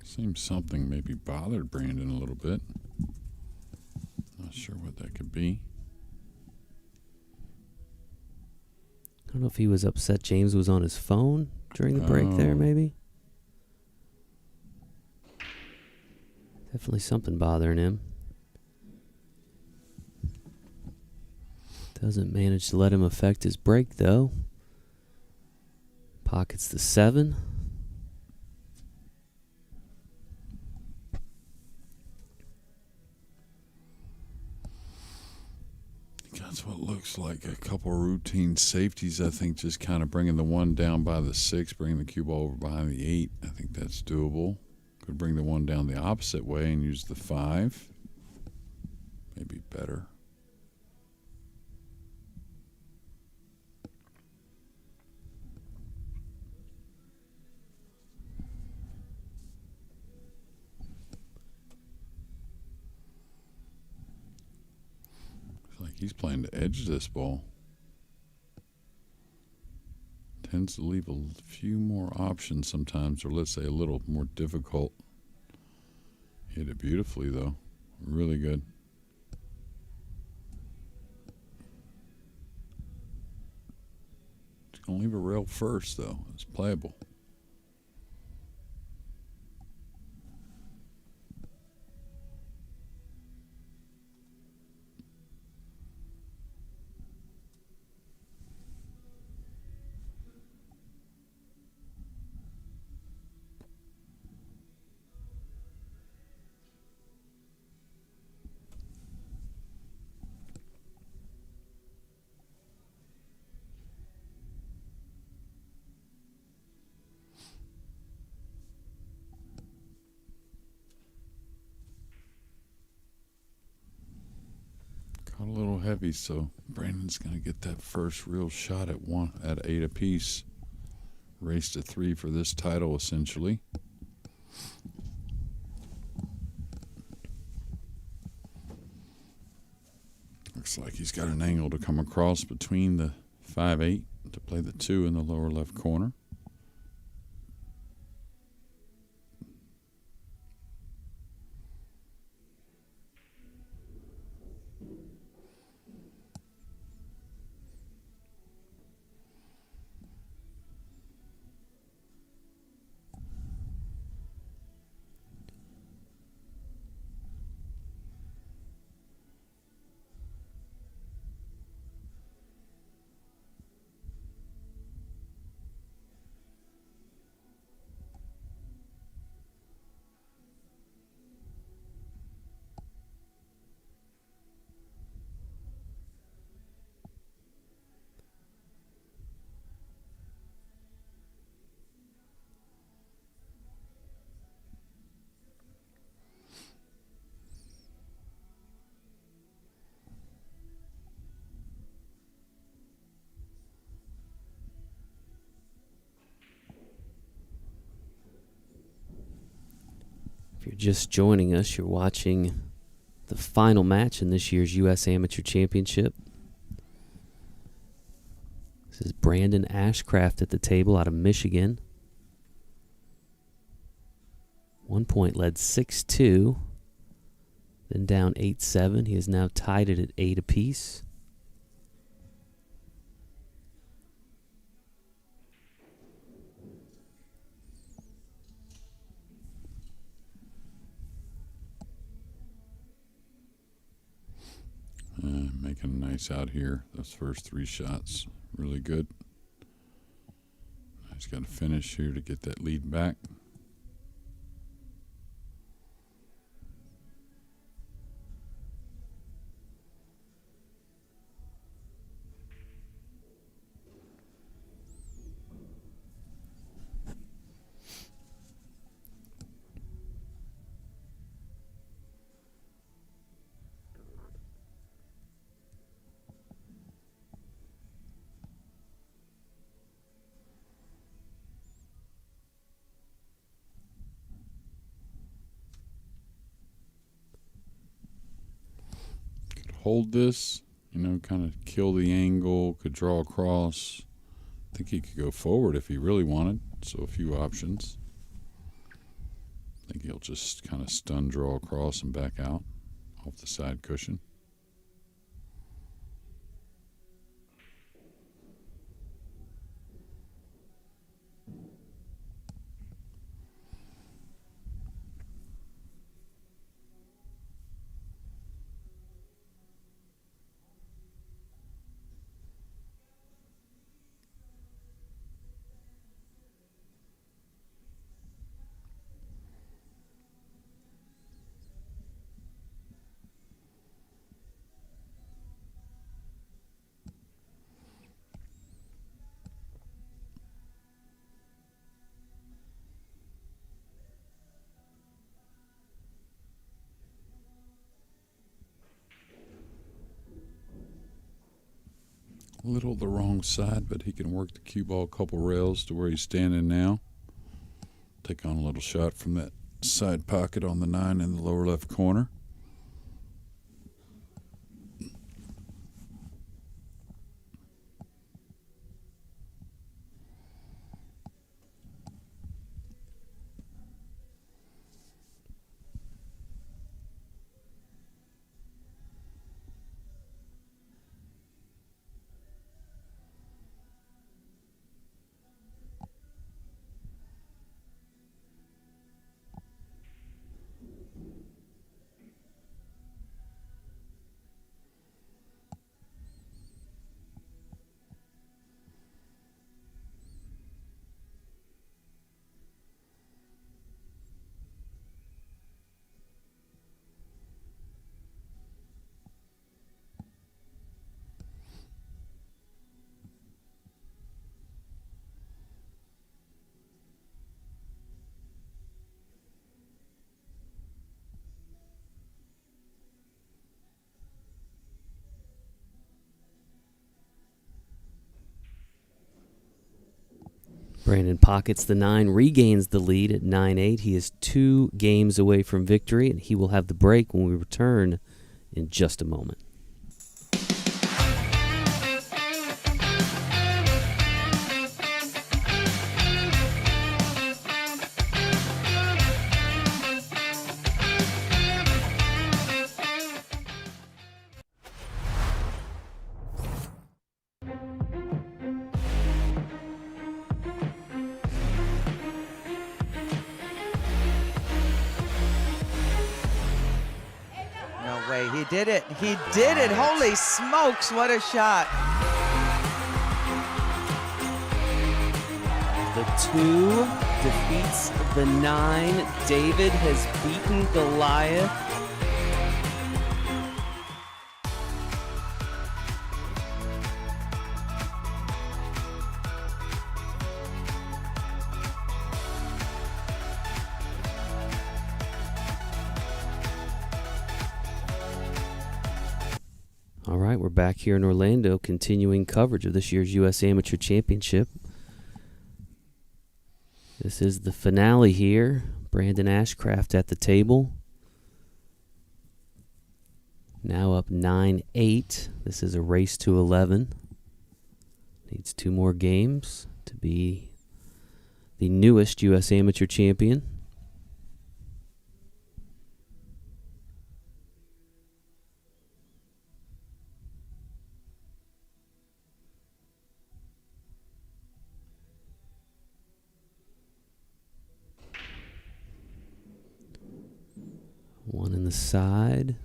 Seems something maybe bothered Brandon a little bit. Not sure what that could be. I don't know if he was upset James was on his phone during the break there, maybe. Definitely something bothering him. Doesn't manage to let him affect his break, though. Pockets the 7. That's what it looks like. A couple of routine safeties, I think, just kind of bringing the 1 down by the 6, bringing the cue ball over behind the 8. I think that's doable. Could bring the 1 down the opposite way and use the 5. Maybe better. Like he's playing to edge this ball. Tends to leave a few more options sometimes, or let's say a little more difficult. Hit it beautifully, though. Really good. It's going to leave a rail first, though. It's playable. Got a little heavy, so Brandon's going to get that first real shot at 8 apiece. Race to 3 for this title, essentially. Looks like he's got an angle to come across between the 5-8 to play the 2 in the lower left corner. If you're just joining us, you're watching the final match in this year's U.S. Amateur Championship. This is Brandon Ashcraft at the table out of Michigan. 1 point led 6-2, then down 8-7. He is now tied it at 8 apiece. Making nice out here. Those first 3 shots, really good. He's got to finish here to get that lead back. Hold this, kind of kill the angle, could draw across. I think he could go forward if he really wanted, so a few options. I think he'll just kind of stun draw across and back out off the side cushion. A little the wrong side, but he can work the cue ball a couple rails to where he's standing now. Take on a little shot from that side pocket on the 9 in the lower left corner. Brandon pockets the 9, regains the lead at 9-8. He is 2 games away from victory, and he will have the break when we return in just a moment. He did it. He did it. Holy smokes, what a shot. The 2 defeats the 9. David has beaten Goliath. All right, we're back here in Orlando, continuing coverage of this year's U.S. Amateur Championship. This is the finale here. Brandon Ashcraft at the table. Now up 9-8. This is a race to 11. Needs 2 more games to be the newest U.S. Amateur champion. One in the side.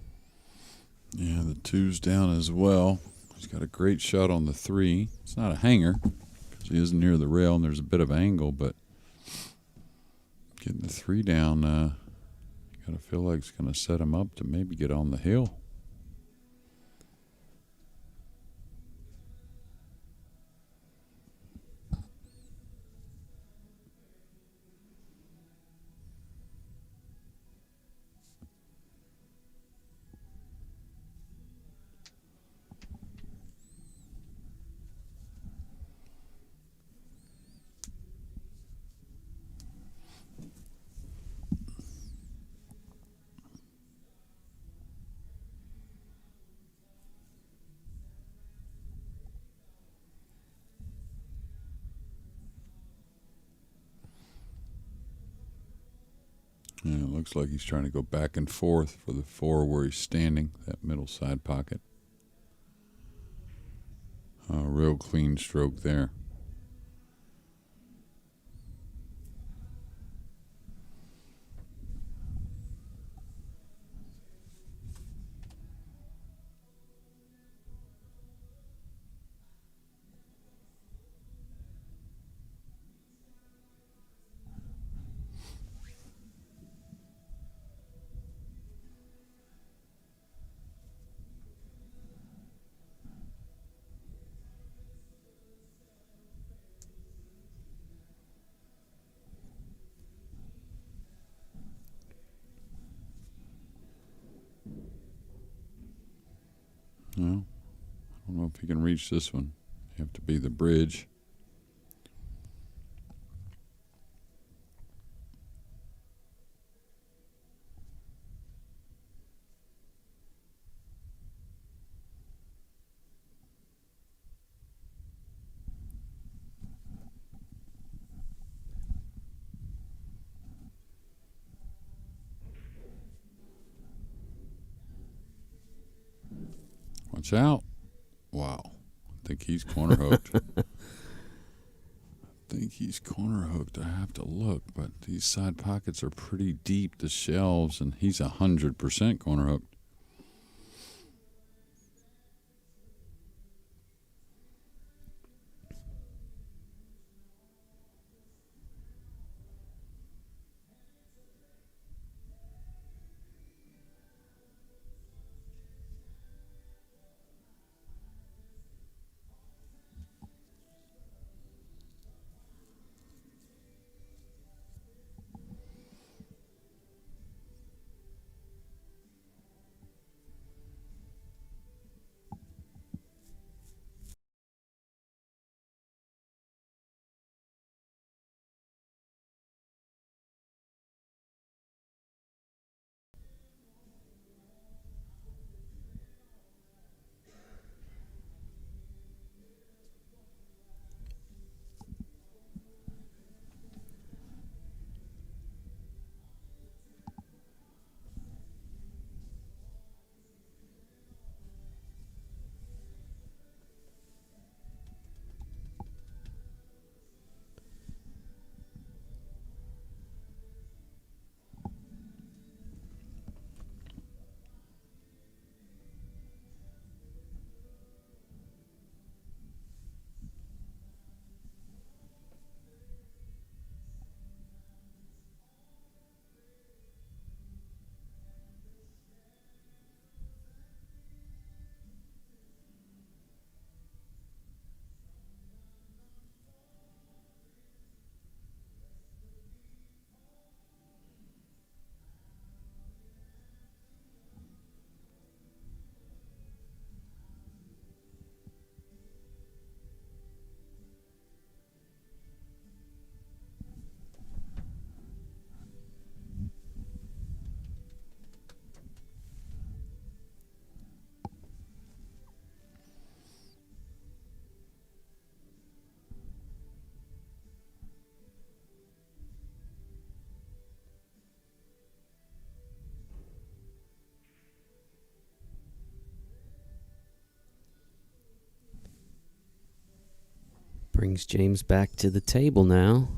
Yeah, the 2's down as well. He's got a great shot on the 3. It's not a hanger because he isn't near the rail and there's a bit of angle, but getting the 3 down, you got to feel like it's going to set him up to maybe get on the hill. Yeah, it looks like he's trying to go back and forth for the 4 where he's standing, that middle side pocket. Real clean stroke there. No, I don't know if he can reach this one. have to be the bridge. Watch out. Wow. I think he's corner hooked. I have to look, but these side pockets are pretty deep, the shelves, and he's 100% corner hooked. Brings James back to the table now.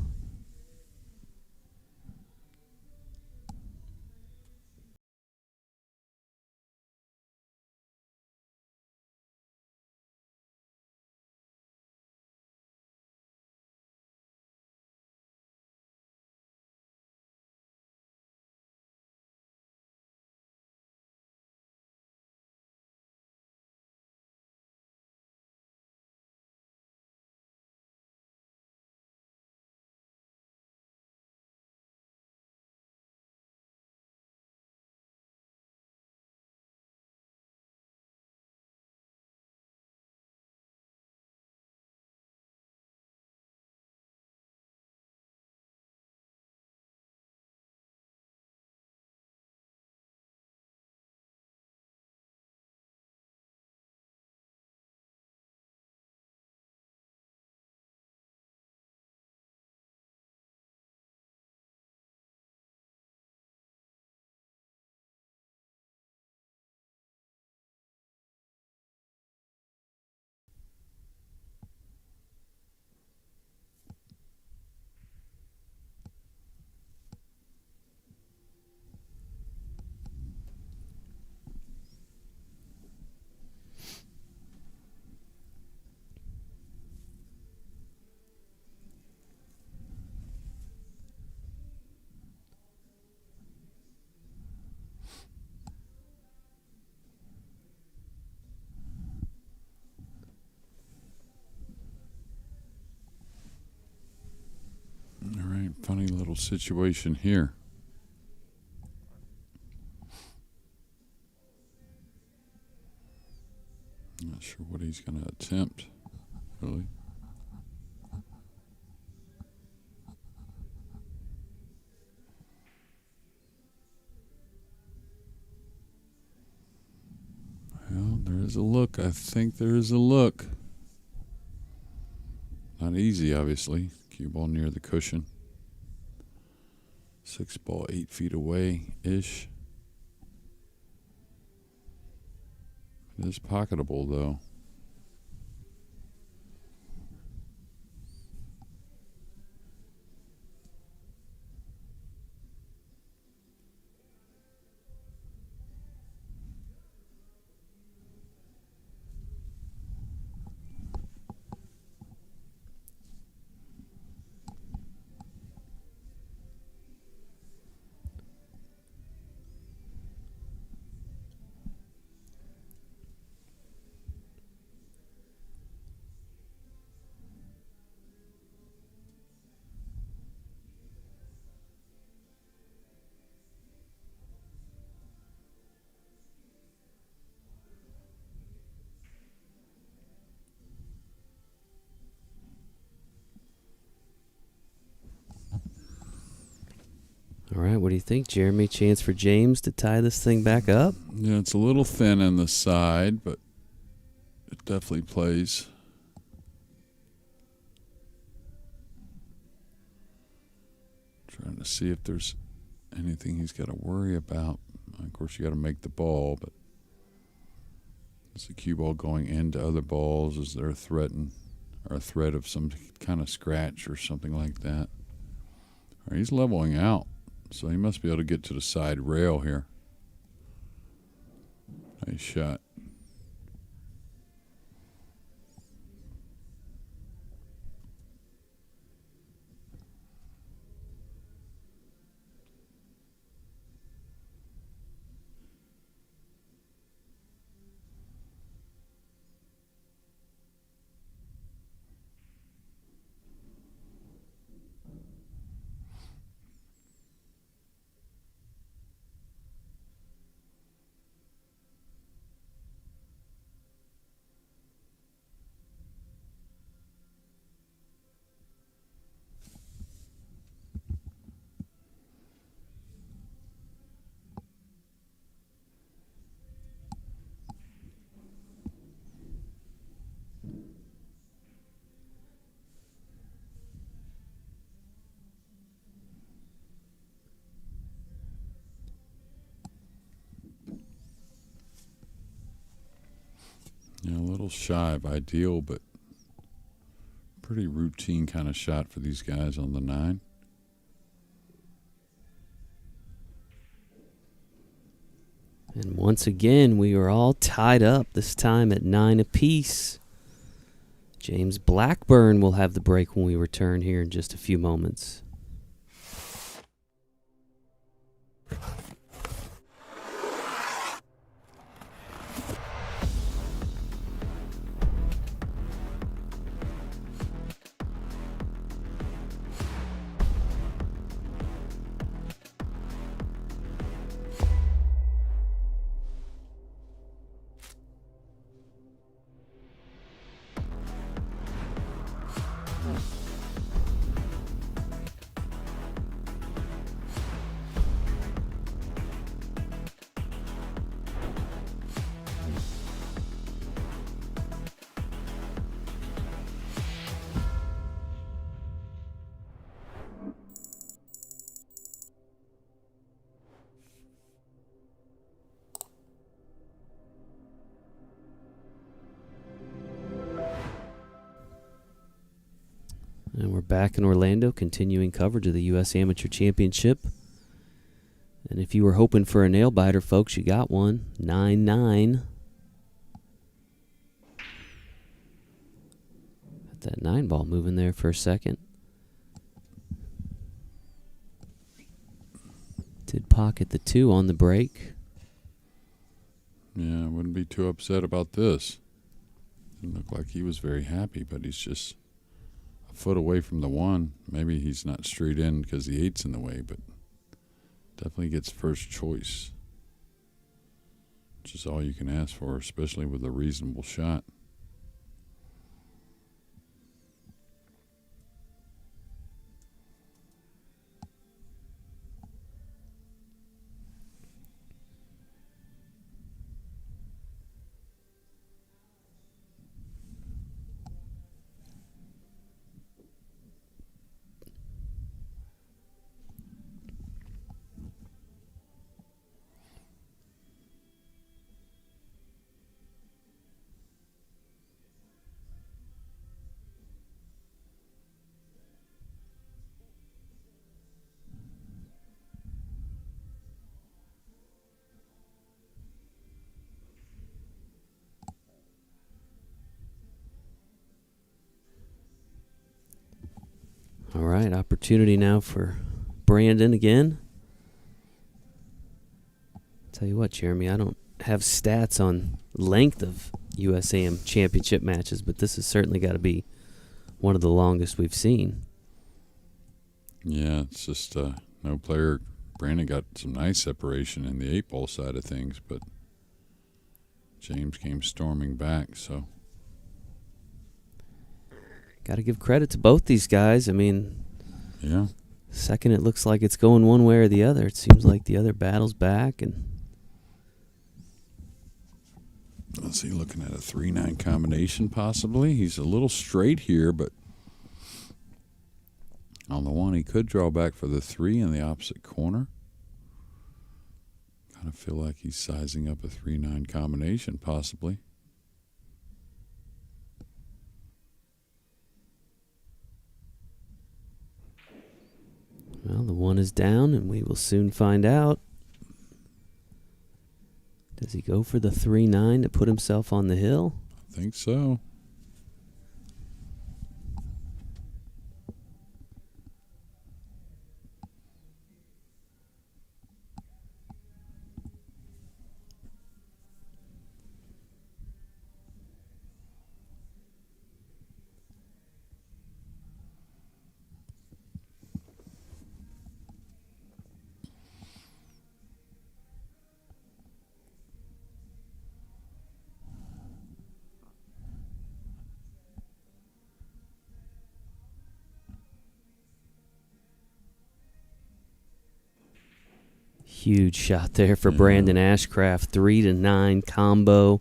All right, funny little situation here. Not sure what he's going to attempt. Really? Well, there is a look. I think there is a look. Not easy, obviously. Cue ball near the cushion. 6 ball, 8 feet away-ish. It is pocketable, though. All right, what do you think, Jeremy? Chance for James to tie this thing back up? Yeah, it's a little thin on the side, but it definitely plays. Trying to see if there's anything he's got to worry about. Of course, you got to make the ball, but is the cue ball going into other balls? Is there a threat of some kind of scratch or something like that? All right, he's leveling out, so he must be able to get to the side rail here. Nice shot. Yeah, a little shy of ideal, but pretty routine kind of shot for these guys on the 9. And once again, we are all tied up, this time at 9 apiece. James Blackburn will have the break when we return here in just a few moments. And we're back in Orlando, continuing coverage of the U.S. Amateur Championship. And if you were hoping for a nail biter, folks, you got one. 9-9. Got that 9 ball moving there for a second. Did pocket the 2 on the break. Yeah, I wouldn't be too upset about this. Didn't look like he was very happy, but he's just a foot away from the 1. Maybe he's not straight in because the 8's in the way, but definitely gets first choice, which is all you can ask for, especially with a reasonable shot. right, opportunity now for Brandon again. Tell you what, Jeremy, I don't have stats on length of USAM championship matches, but this has certainly got to be one of the longest we've seen. Yeah, it's just no player. Brandon got some nice separation in the 8-ball side of things, but James came storming back, so. Got to give credit to both these guys. I mean, Yeah. second it looks like it's going one way or the other. It seems like the other battle's back. And Let's see, looking at a 3-9 combination possibly. He's a little straight here, but on the one he could draw back for the 3 in the opposite corner. Kind of feel like he's sizing up a 3-9 combination possibly. well, the one is down, and we will soon find out. Does he go for the 3-9 to put himself on the hill? I think so. Huge shot there for Yeah. Brandon Ashcraft. 3-9 combo.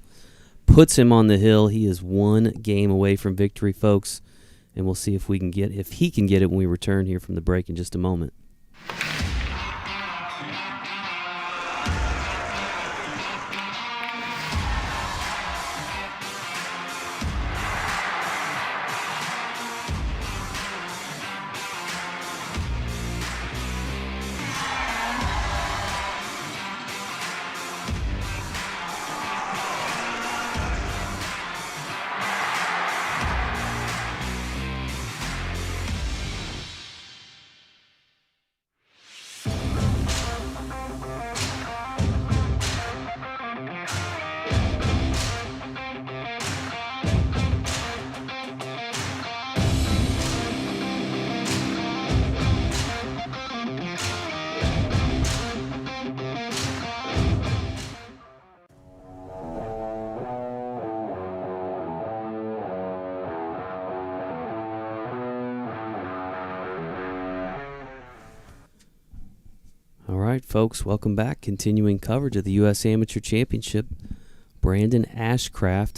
Puts him on the hill. He is one game away from victory, folks. And we'll see if he can get it when we return here from the break in just a moment. All right, folks, welcome back. Continuing coverage of the U.S. Amateur Championship. Brandon Ashcraft